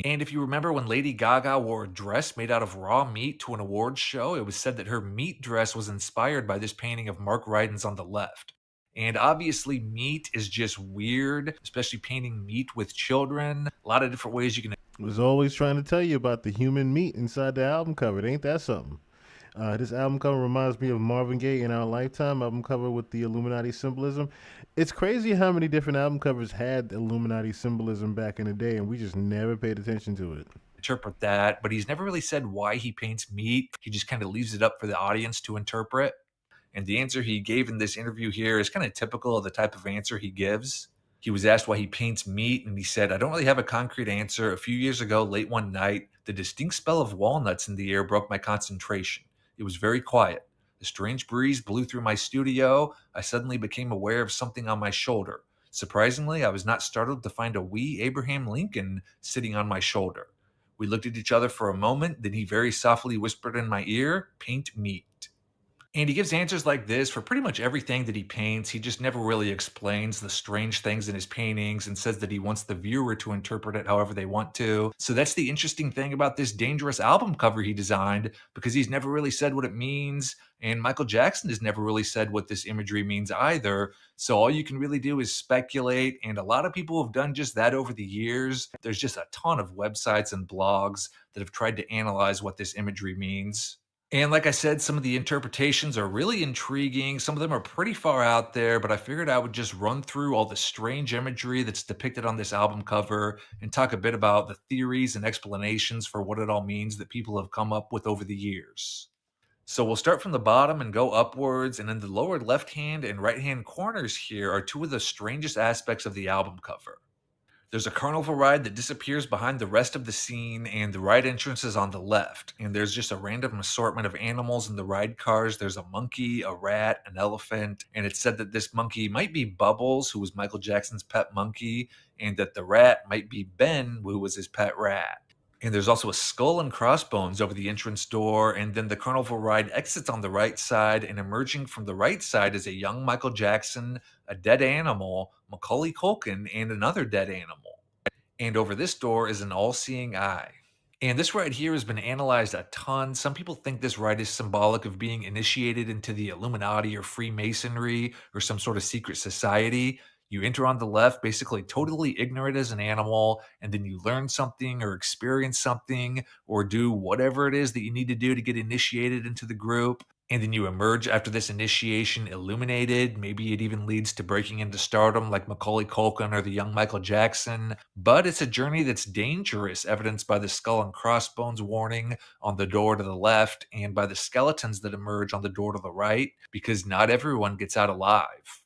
And if you remember when Lady Gaga wore a dress made out of raw meat to an awards show, it was said that her meat dress was inspired by this painting of Mark Ryden's on the left. And obviously meat is just weird, especially painting meat with children. A lot of different ways you can... Was always trying to tell you about the human meat inside the album cover. Ain't that something? This album cover reminds me of Marvin Gaye in Our Lifetime album cover with the Illuminati symbolism. It's crazy how many different album covers had Illuminati symbolism back in the day, and we just never paid attention to it. Interpret that, but he's never really said why he paints meat. He just kind of leaves it up for the audience to interpret. And the answer he gave in this interview here is kind of typical of the type of answer he gives. He was asked why he paints meat, and he said, "I don't really have a concrete answer. A few years ago, late one night, the distinct smell of walnuts in the air broke my concentration. It was very quiet. A strange breeze blew through my studio. I suddenly became aware of something on my shoulder. Surprisingly, I was not startled to find a wee Abraham Lincoln sitting on my shoulder. We looked at each other for a moment, then he very softly whispered in my ear, 'Paint meat.'" And he gives answers like this for pretty much everything that he paints. He just never really explains the strange things in his paintings and says that he wants the viewer to interpret it however they want to. So that's the interesting thing about this Dangerous album cover he designed, because he's never really said what it means, and Michael Jackson has never really said what this imagery means either. So all you can really do is speculate, and a lot of people have done just that over the years. There's just a ton of websites and blogs that have tried to analyze what this imagery means. And like I said, some of the interpretations are really intriguing. Some of them are pretty far out there, but I figured I would just run through all the strange imagery that's depicted on this album cover and talk a bit about the theories and explanations for what it all means that people have come up with over the years. So we'll start from the bottom and go upwards, and in the lower left-hand and right-hand corners here are 2 of the strangest aspects of the album cover. There's a carnival ride that disappears behind the rest of the scene, and the ride entrance is on the left. And there's just a random assortment of animals in the ride cars. There's a monkey, a rat, an elephant, and it's said that this monkey might be Bubbles, who was Michael Jackson's pet monkey, and that the rat might be Ben, who was his pet rat. And there's also a skull and crossbones over the entrance door, and then the carnival ride exits on the right side, and emerging from the right side is a young Michael Jackson, a dead animal, Macaulay Culkin, and another dead animal. And over this door is an all-seeing eye. And this ride here has been analyzed a ton. Some people think this ride is symbolic of being initiated into the Illuminati or Freemasonry or some sort of secret society. You enter on the left, basically totally ignorant as an animal, and then you learn something or experience something or do whatever it is that you need to do to get initiated into the group. And then you emerge after this initiation illuminated. Maybe it even leads to breaking into stardom like Macaulay Culkin or the young Michael Jackson. But it's a journey that's dangerous, evidenced by the skull and crossbones warning on the door to the left and by the skeletons that emerge on the door to the right, because not everyone gets out alive.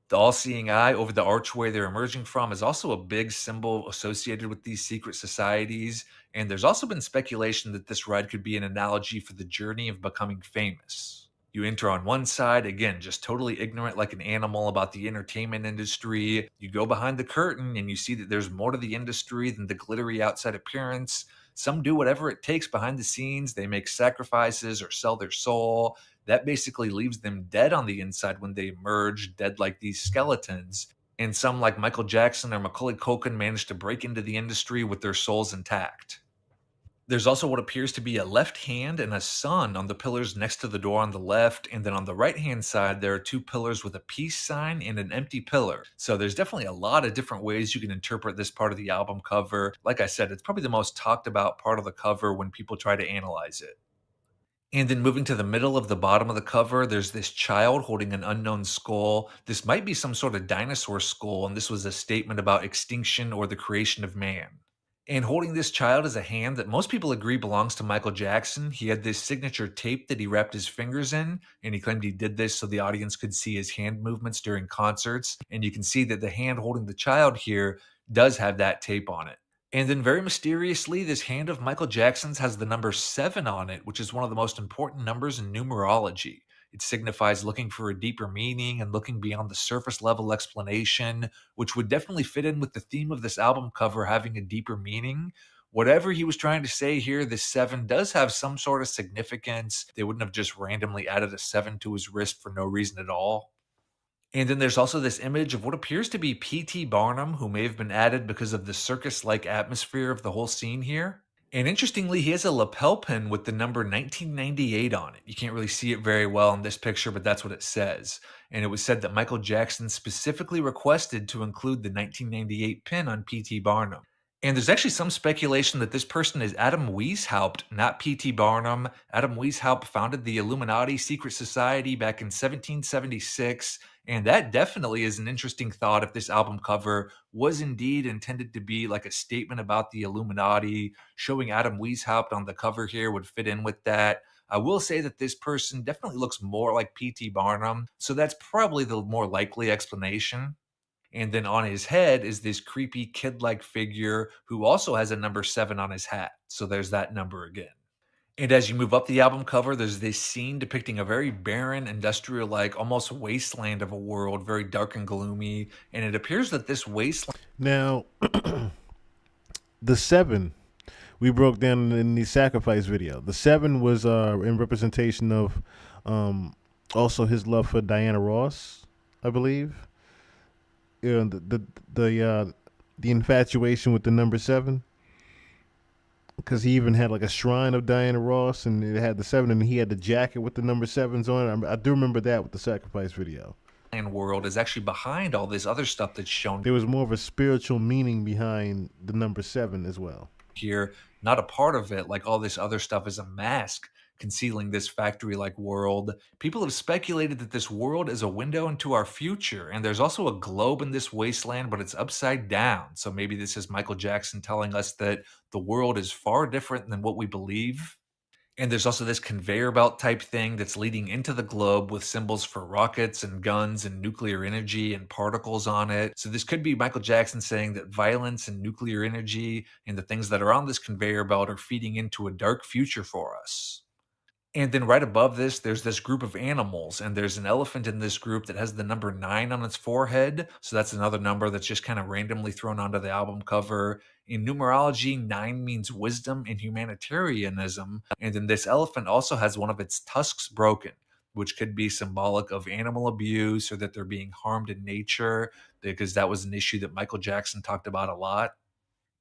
The all-seeing eye over the archway they're emerging from is also a big symbol associated with these secret societies, and there's also been speculation that this ride could be an analogy for the journey of becoming famous. You enter on one side, again, just totally ignorant like an animal about the entertainment industry. You go behind the curtain and you see that there's more to the industry than the glittery outside appearance. Some do whatever it takes behind the scenes. They make sacrifices or sell their soul. That basically leaves them dead on the inside when they emerge, dead like these skeletons. And some, like Michael Jackson or Macaulay Culkin, manage to break into the industry with their souls intact. There's also what appears to be a left hand and a sun on the pillars next to the door on the left, and then on the right-hand side, there are two pillars with a peace sign and an empty pillar. So there's definitely a lot of different ways you can interpret this part of the album cover. Like I said, it's probably the most talked about part of the cover when people try to analyze it. And then moving to the middle of the bottom of the cover, there's this child holding an unknown skull. This might be some sort of dinosaur skull, and this was a statement about extinction or the creation of man. And holding this child is a hand that most people agree belongs to Michael Jackson. He had this signature tape that he wrapped his fingers in, and he claimed he did this so the audience could see his hand movements during concerts. And you can see that the hand holding the child here does have that tape on it. And then very mysteriously, this hand of Michael Jackson's has the number 7 on it, which is one of the most important numbers in numerology. It signifies looking for a deeper meaning and looking beyond the surface level explanation, which would definitely fit in with the theme of this album cover having a deeper meaning. Whatever he was trying to say here, this 7 does have some sort of significance. They wouldn't have just randomly added a 7 to his wrist for no reason at all. And then there's also this image of what appears to be P.T. Barnum, who may have been added because of the circus-like atmosphere of the whole scene here. And interestingly, he has a lapel pin with the number 1998 on it. You can't really see it very well in this picture, but that's what it says. And it was said that Michael Jackson specifically requested to include the 1998 pin on P.T. Barnum. And there's actually some speculation that this person is Adam Weishaupt, not P.T. Barnum. Adam Weishaupt founded the Illuminati secret society back in 1776, and that definitely is an interesting thought if this album cover was indeed intended to be like a statement about the Illuminati. Showing Adam Weishaupt on the cover here would fit in with that. I will say that this person definitely looks more like P.T. Barnum, so that's probably the more likely explanation. And then on his head is this creepy kid-like figure who also has a number 7 on his hat. So there's that number again. And as you move up the album cover, there's this scene depicting a very barren, industrial-like, almost wasteland of a world, very dark and gloomy. And it appears that this wasteland... Now, the 7 we broke down in the sacrifice video. The 7 was in representation of also his love for Diana Ross, I believe. You know, the infatuation with the number 7, because he even had like a shrine of Diana Ross, and it had the 7, and he had the jacket with the number 7s on it. I do remember that with the sacrifice video. And world is actually behind all this other stuff that's shown. There was more of a spiritual meaning behind the number 7 as well. Here, not a part of it, like all this other stuff is a mask concealing this factory-like world. People have speculated that this world is a window into our future, and there's also a globe in this wasteland, but it's upside down. So maybe this is Michael Jackson telling us that the world is far different than what we believe. And there's also this conveyor belt type thing that's leading into the globe with symbols for rockets and guns and nuclear energy and particles on it. So this could be Michael Jackson saying that violence and nuclear energy and the things that are on this conveyor belt are feeding into a dark future for us. And then right above this, there's this group of animals, and there's an elephant in this group that has the number 9 on its forehead. So that's another number that's just kind of randomly thrown onto the album cover. In numerology, 9 means wisdom and humanitarianism. And then this elephant also has one of its tusks broken, which could be symbolic of animal abuse or that they're being harmed in nature, because that was an issue that Michael Jackson talked about a lot.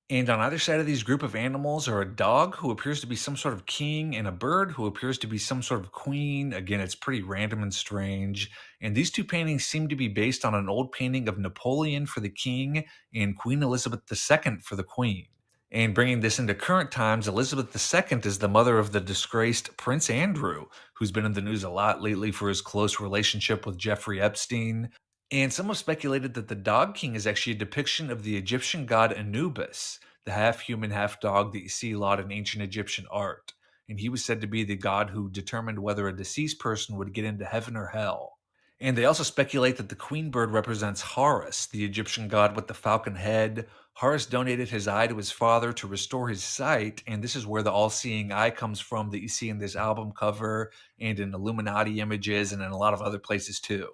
And on either side of these group of animals are a dog who appears to be some sort of king and a bird who appears to be some sort of queen. Again, it's pretty random and strange. And these two paintings seem to be based on an old painting of Napoleon for the king and Queen Elizabeth II for the queen. And bringing this into current times, Elizabeth II is the mother of the disgraced Prince Andrew, who's been in the news a lot lately for his close relationship with Jeffrey Epstein. And some have speculated that the Dog King is actually a depiction of the Egyptian god Anubis, the half human, half dog that you see a lot in ancient Egyptian art. And he was said to be the god who determined whether a deceased person would get into heaven or hell. And they also speculate that the queen bird represents Horus, the Egyptian god with the falcon head. Horus donated his eye to his father to restore his sight, and this is where the all-seeing eye comes from that you see in this album cover and in Illuminati images and in a lot of other places too.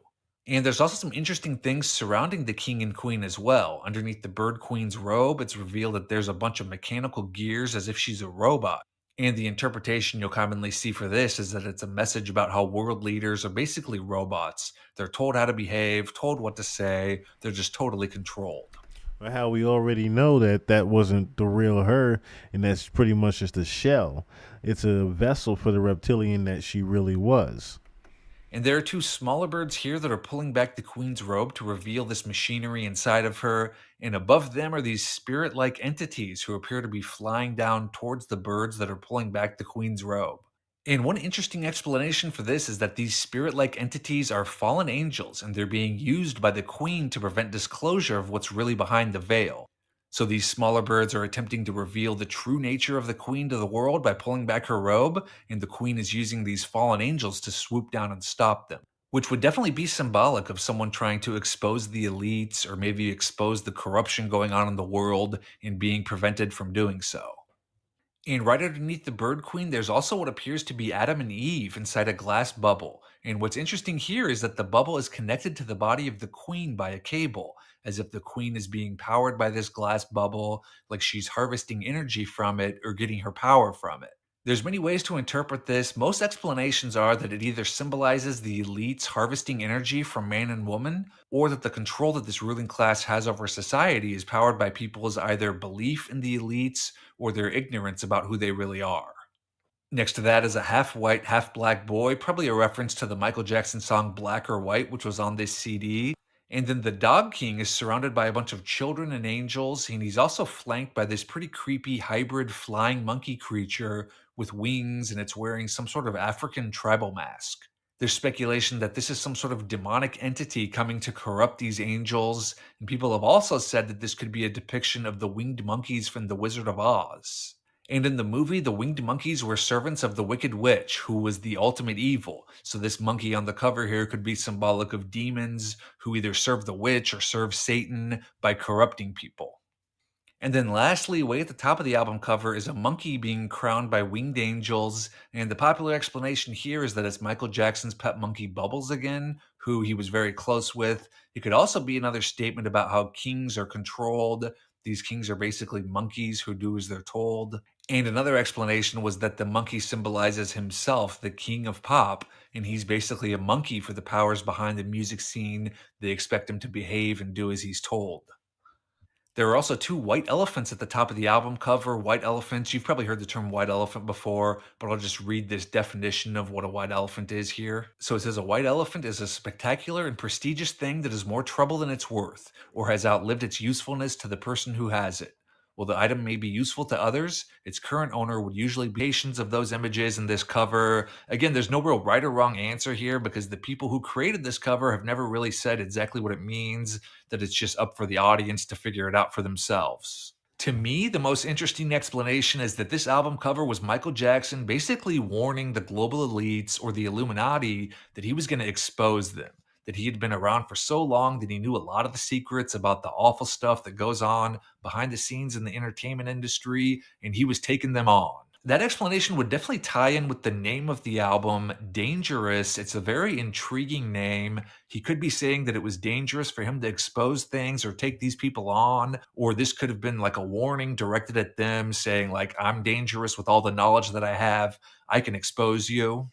And there's also some interesting things surrounding the king and queen as well. Underneath the bird queen's robe, it's revealed that there's a bunch of mechanical gears as if she's a robot. And the interpretation you'll commonly see for this is that it's a message about how world leaders are basically robots. They're told how to behave, told what to say, they're just totally controlled. But how we already know that that wasn't the real her, and that's pretty much just a shell. It's a vessel for the reptilian that she really was. And there are two smaller birds here that are pulling back the queen's robe to reveal this machinery inside of her. And above them are these spirit-like entities who appear to be flying down towards the birds that are pulling back the queen's robe. And one interesting explanation for this is that these spirit-like entities are fallen angels, and they're being used by the queen to prevent disclosure of what's really behind the veil. So these smaller birds are attempting to reveal the true nature of the queen to the world by pulling back her robe, and the queen is using these fallen angels to swoop down and stop them, which would definitely be symbolic of someone trying to expose the elites or maybe expose the corruption going on in the world and being prevented from doing so. And right underneath the bird queen, there's also what appears to be Adam and Eve inside a glass bubble. And what's interesting here is that the bubble is connected to the body of the queen by a cable, as if the queen is being powered by this glass bubble, like she's harvesting energy from it or getting her power from it. There's many ways to interpret this. Most explanations are that it either symbolizes the elites harvesting energy from man and woman, or that the control that this ruling class has over society is powered by people's either belief in the elites or their ignorance about who they really are. Next to that is a half white, half black boy, probably a reference to the Michael Jackson song Black or White, which was on this CD. And then the Dog King is surrounded by a bunch of children and angels, and he's also flanked by this pretty creepy hybrid flying monkey creature with wings, and it's wearing some sort of African tribal mask. There's speculation that this is some sort of demonic entity coming to corrupt these angels, and people have also said that this could be a depiction of the winged monkeys from The Wizard of Oz. And in the movie, the winged monkeys were servants of the Wicked Witch, who was the ultimate evil. So this monkey on the cover here could be symbolic of demons who either serve the witch or serve Satan by corrupting people. And then lastly, way at the top of the album cover is a monkey being crowned by winged angels, and the popular explanation here is that it's Michael Jackson's pet monkey Bubbles again, who he was very close with. It could also be another statement about how kings are controlled. These kings are basically monkeys who do as they're told. And another explanation was that the monkey symbolizes himself, the king of pop, and he's basically a monkey for the powers behind the music scene. They expect him to behave and do as he's told. There are also two white elephants at the top of the album cover. White elephants, you've probably heard the term white elephant before, but I'll just read this definition of what a white elephant is here. So it says a white elephant is a spectacular and prestigious thing that is more trouble than it's worth, or has outlived its usefulness to the person who has it. While the item may be useful to others, its current owner would usually be patient of those images in this cover. Again, there's no real right or wrong answer here because the people who created this cover have never really said exactly what it means, that it's just up for the audience to figure it out for themselves. To me, the most interesting explanation is that this album cover was Michael Jackson basically warning the global elites or the Illuminati that he was going to expose them, that he had been around for so long that he knew a lot of the secrets about the awful stuff that goes on behind the scenes in the entertainment industry, and he was taking them on. That explanation would definitely tie in with the name of the album, Dangerous. It's a very intriguing name. He could be saying that it was dangerous for him to expose things or take these people on, or this could have been like a warning directed at them saying like, I'm dangerous with all the knowledge that I have. I can expose you.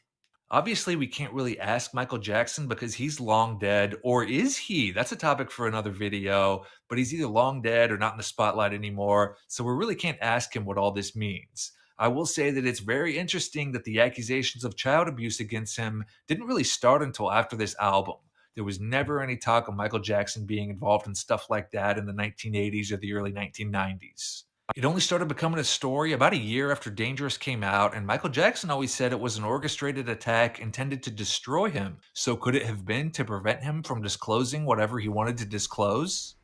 Obviously, we can't really ask Michael Jackson because he's long dead, or is he? That's a topic for another video, but he's either long dead or not in the spotlight anymore, so we really can't ask him what all this means. I will say that it's very interesting that the accusations of child abuse against him didn't really start until after this album. There was never any talk of Michael Jackson being involved in stuff like that in the 1980s or the early 1990s. It only started becoming a story about a year after Dangerous came out, and Michael Jackson always said it was an orchestrated attack intended to destroy him. So could it have been to prevent him from disclosing whatever he wanted to disclose?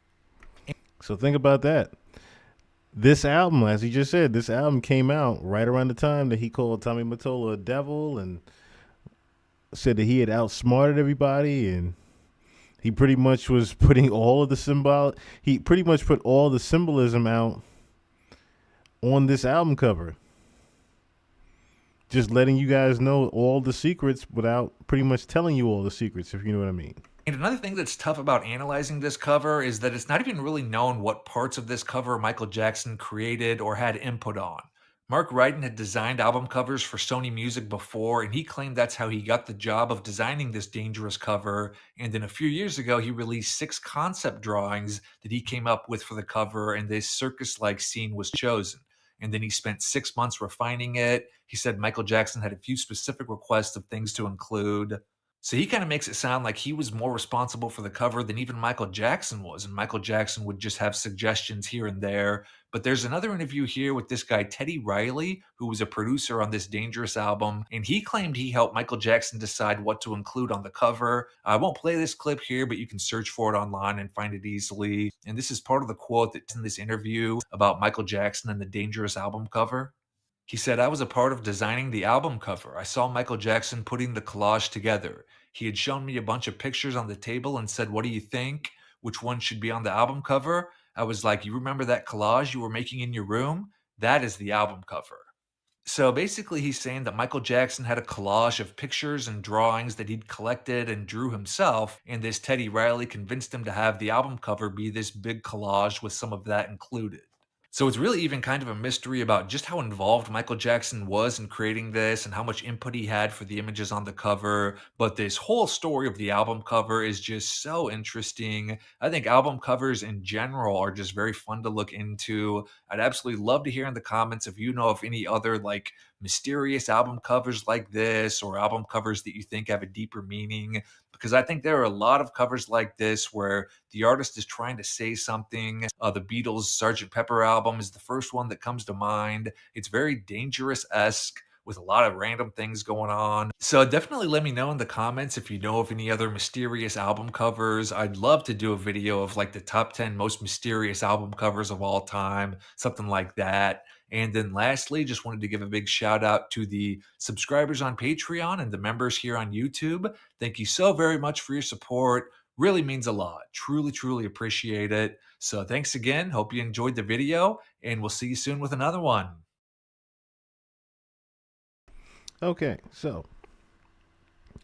So think about that. This album, as he just said, this album came out right around the time that he called Tommy Mottola a devil and said that he had outsmarted everybody, and he pretty much was putting all of the he pretty much put all the symbolism out on this album cover, just letting you guys know all the secrets without pretty much telling you all the secrets, if you know what I mean. And another thing that's tough about analyzing this cover is that it's not even really known what parts of this cover Michael Jackson created or had input on. Mark Ryden had designed album covers for Sony Music before, and he claimed that's how he got the job of designing this Dangerous cover. And then a few years ago, he released 6 concept drawings that he came up with for the cover, and this circus-like scene was chosen. And then he spent 6 months refining it. He said Michael Jackson had a few specific requests of things to include. So he kind of makes it sound like he was more responsible for the cover than even Michael Jackson was, and Michael Jackson would just have suggestions here and there. But there's another interview here with this guy, Teddy Riley, who was a producer on this Dangerous album, and he claimed he helped Michael Jackson decide what to include on the cover. I won't play this clip here, but you can search for it online and find it easily. And this is part of the quote that's in this interview about Michael Jackson and the Dangerous album cover. He said, I was a part of designing the album cover. I saw Michael Jackson putting the collage together. He had shown me a bunch of pictures on the table and said, what do you think? Which one should be on the album cover? I was like, you remember that collage you were making in your room? That is the album cover. So basically he's saying that Michael Jackson had a collage of pictures and drawings that he'd collected and drew himself, and this Teddy Riley convinced him to have the album cover be this big collage with some of that included. So it's really even kind of a mystery about just how involved Michael Jackson was in creating this and how much input he had for the images on the cover. But this whole story of the album cover is just so interesting. I think album covers in general are just very fun to look into. I'd absolutely love to hear in the comments if you know of any other like mysterious album covers like this, or album covers that you think have a deeper meaning. Because I think there are a lot of covers like this where the artist is trying to say something. The Beatles' Sgt. Pepper album is the first one that comes to mind. It's very Dangerous-esque with a lot of random things going on. So definitely let me know in the comments if you know of any other mysterious album covers. I'd love to do a video of like the top 10 most mysterious album covers of all time, something like that. And then lastly, just wanted to give a big shout out to the subscribers on Patreon and the members here on YouTube. Thank you so very much for your support. Really means a lot. Truly, truly appreciate it. So thanks again. Hope you enjoyed the video, and we'll see you soon with another one. Okay, so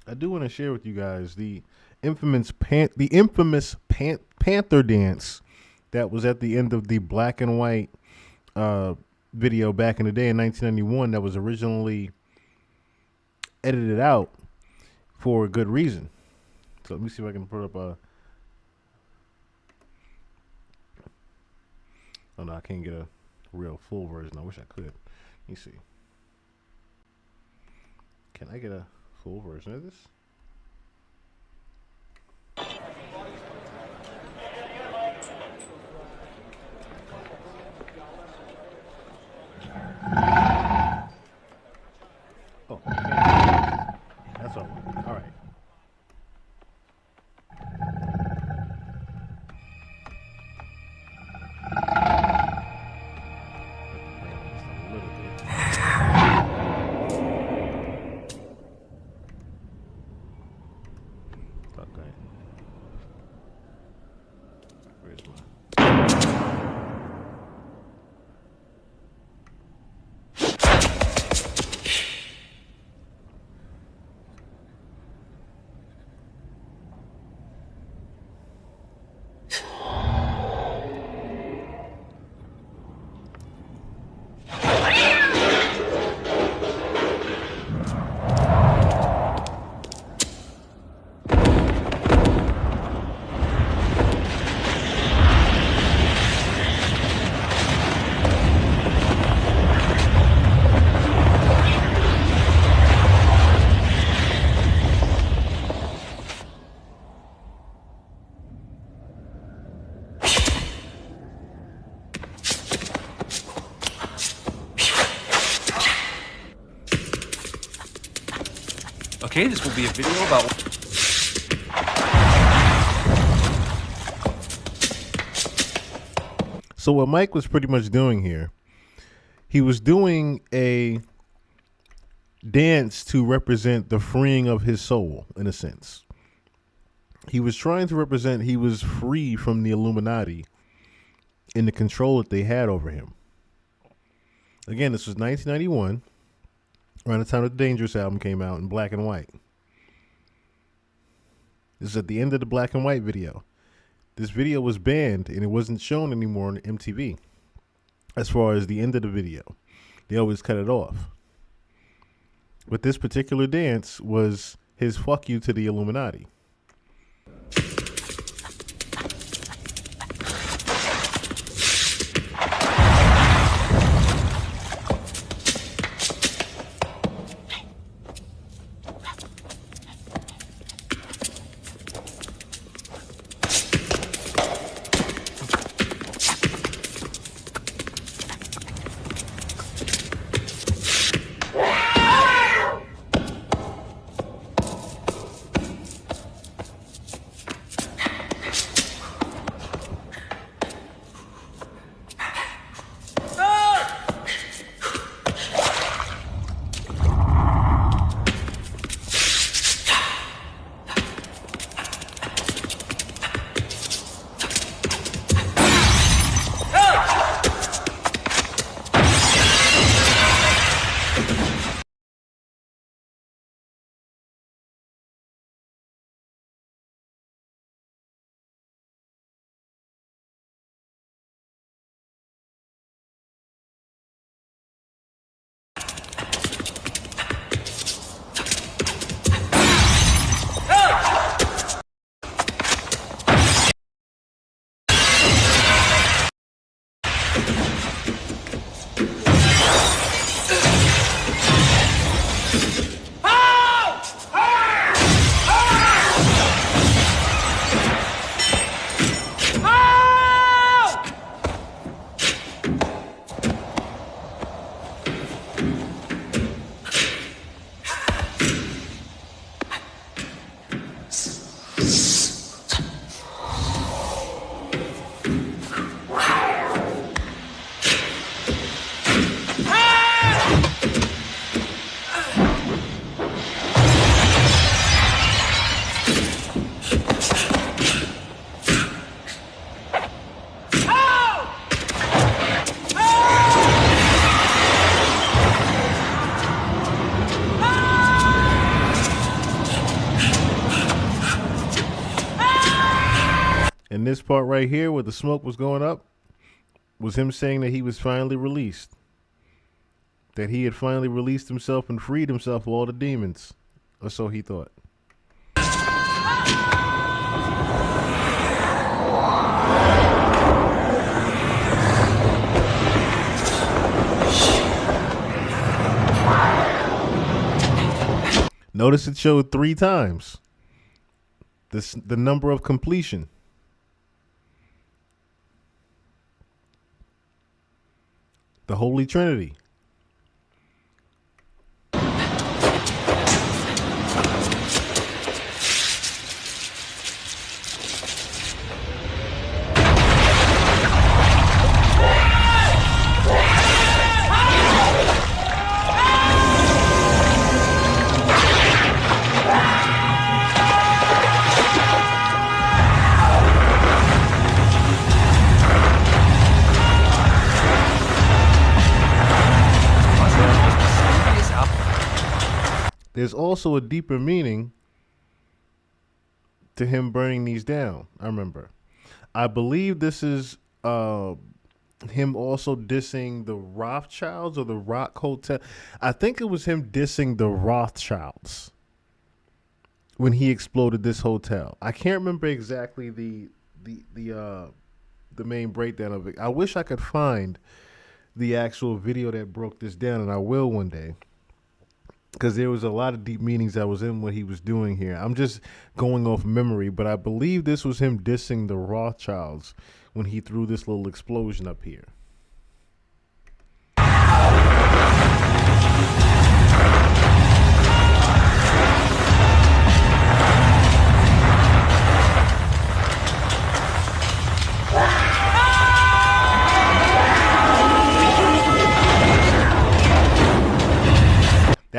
I do want to share with you guys the infamous Panther dance that was at the end of the black and white video back in the day in 1991 that was originally edited out for a good reason. So let me see if I can put up a... Oh no, I can't get a real full version. I wish I could. Let me see. Can I get a full version of this? Oh, that's all right. All right. Okay, this will be a video about... So what Mike was pretty much doing here, he was doing a dance to represent the freeing of his soul, in a sense. He was trying to represent he was free from the Illuminati and the control that they had over him. Again, this was 1991, around the time the Dangerous album came out in black and white. This is at the end of the black and white video. This video was banned and it wasn't shown anymore on MTV. As far as the end of the video, they always cut it off. But this particular dance was his fuck you to the Illuminati. And this part right here where the smoke was going up was him saying that he was finally released. That he had finally released himself and freed himself of all the demons. Or so he thought. Notice it showed 3 times. The number of completion. The Holy Trinity. There's also a deeper meaning to him burning these down. I remember. I believe this is him also dissing the Rothschilds or the Rock Hotel. I think it was him dissing the Rothschilds when he exploded this hotel. I can't remember exactly the main breakdown of it. I wish I could find the actual video that broke this down, and I will one day. Because there was a lot of deep meanings that was in what he was doing here. I'm just going off memory, but I believe this was him dissing the Rothschilds when he threw this little explosion up here.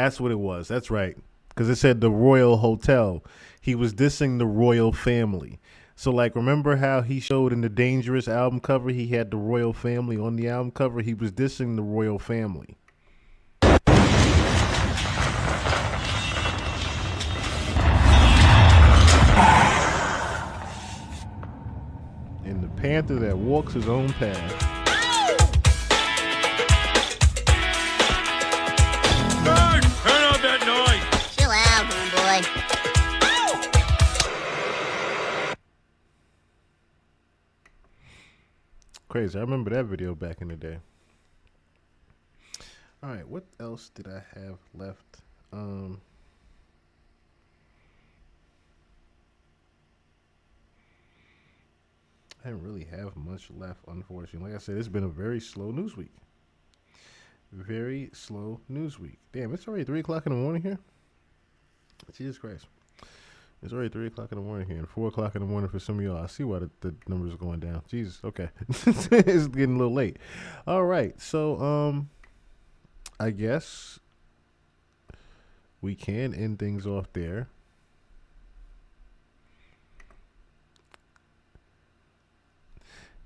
That's what it was. That's right. Because it said the Royal Hotel. He was dissing the royal family. So, like, remember how he showed in the Dangerous album cover, he had the royal family on the album cover? He was dissing the royal family. And the panther that walks his own path. Turn off that noise! Chill out, homeboy. Crazy. I remember that video back in the day. All right, what else did I have left? I didn't really have much left, unfortunately. Like I said, it's been a very slow news week. Very slow news week. Damn, it's already 3 o'clock in the morning here. Jesus Christ. It's already 3 o'clock in the morning here and 4 o'clock in the morning for some of y'all. I see why the numbers are going down. Jesus, okay. It's getting a little late. All right, so I guess we can end things off there.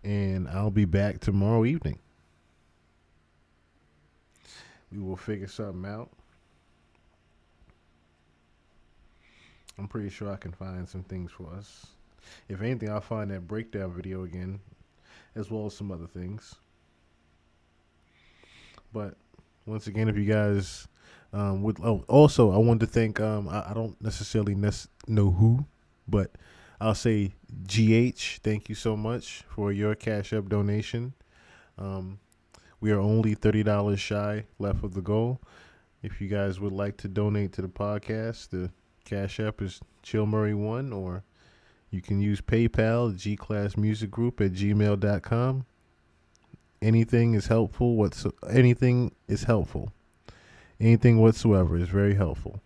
And I'll be back tomorrow evening. We will figure something out. I'm pretty sure I can find some things for us. If anything, I'll find that breakdown video again, as well as some other things. But once again, if you guys would, also I wanted to thank I don't necessarily know who, but I'll say GH. Thank you so much for your Cash App donation. We are only $30 shy left of the goal. If you guys would like to donate to the podcast, the Cash App is ChillMurray1, or you can use PayPal, gclassmusicgroup@gmail.com. Anything is helpful. Anything is helpful. Anything whatsoever is very helpful.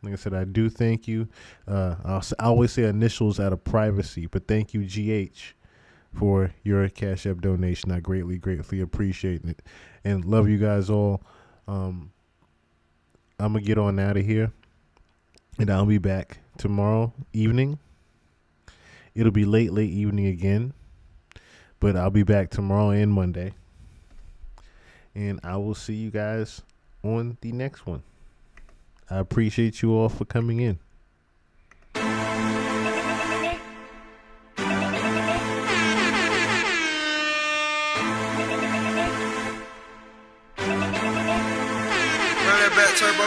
Like I said, I do thank you. I always say initials out of privacy, but thank you, GH, for your Cash App donation. I greatly appreciate it and love you guys all. I'm going to get on out of here, and I'll be back tomorrow evening. It'll be late evening again, but I'll be back tomorrow and Monday. And I will see you guys on the next one. I appreciate you all for coming in.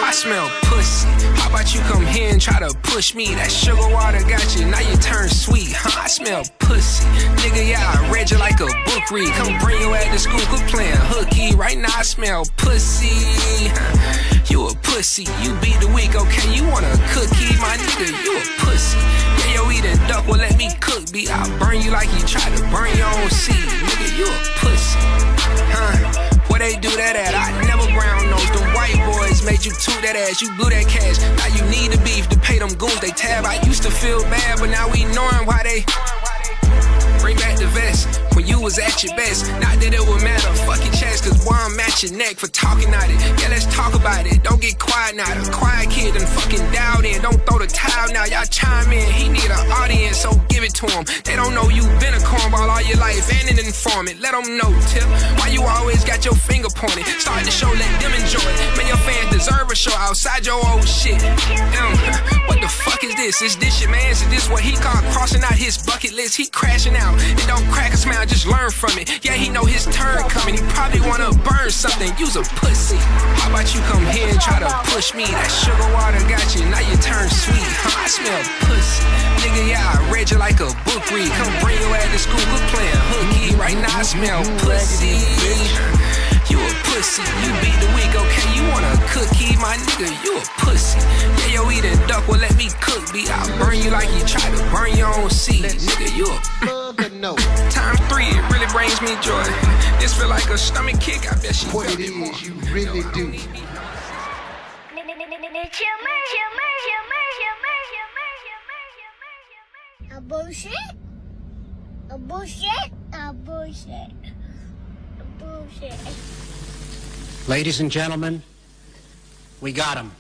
I smell pussy. How about you come here and try to push me? That sugar water got you, now you turn sweet, huh? I smell pussy. Nigga, yeah, I read you like a book read. Come bring you at the school, quit playing hooky. Right now I smell pussy. You a pussy. You beat the week, okay? You want a cookie, my nigga? You a pussy. Yeah, yo, eating duck, well let me cook, B. I'll burn you like you tried to burn your own seed. Nigga, you a pussy. Huh? Where they do that at? I never brown nose. Them white boys made you toot that ass. You blew that cash. Now you need the beef to pay them goons they tab. I used to feel bad, but now we knowing why they bring back the vest when you was at your best. Not that it would matter. Fuck your chest, cause boy, I'm at your neck for talking at it. Yeah, let's talk about it. Don't get quiet now. The quiet kid done fucking dialed in. Don't throw the towel now. Y'all chime in. He need an audience, so give it to him. They don't know you been a cornball all your life and an informant. Let them know, Tip. Why you always got your finger pointed? Start the show, let them enjoy it. Man, your fans deserve a show outside your old shit. What the fuck is this? Is this your man? Is this what he called crossing out his bucket list? He crashing out. It don't crack a smile, just learn from it. Yeah, he know his turn coming. He probably wanna burn something. You's a pussy. How about you come here and try to push me? That sugar water got you, now you turn sweet. Huh? I smell pussy. Nigga, yeah, I read you like a book read. Come bring you at the school, quit playing hooky. Right now I smell pussy. You a pussy. You beat the week, okay? You want a cookie, my nigga? You a pussy. Yeah, yo, eating duck, well let me cook, B. I'll burn you like you tried to burn your own seed. Nigga, you a times 3, it really brings me joy. This feel like a stomach kick, I bet she felt it more. You really do. A bullshit? A bullshit? A bullshit. A bullshit. Ladies and gentlemen, we got him.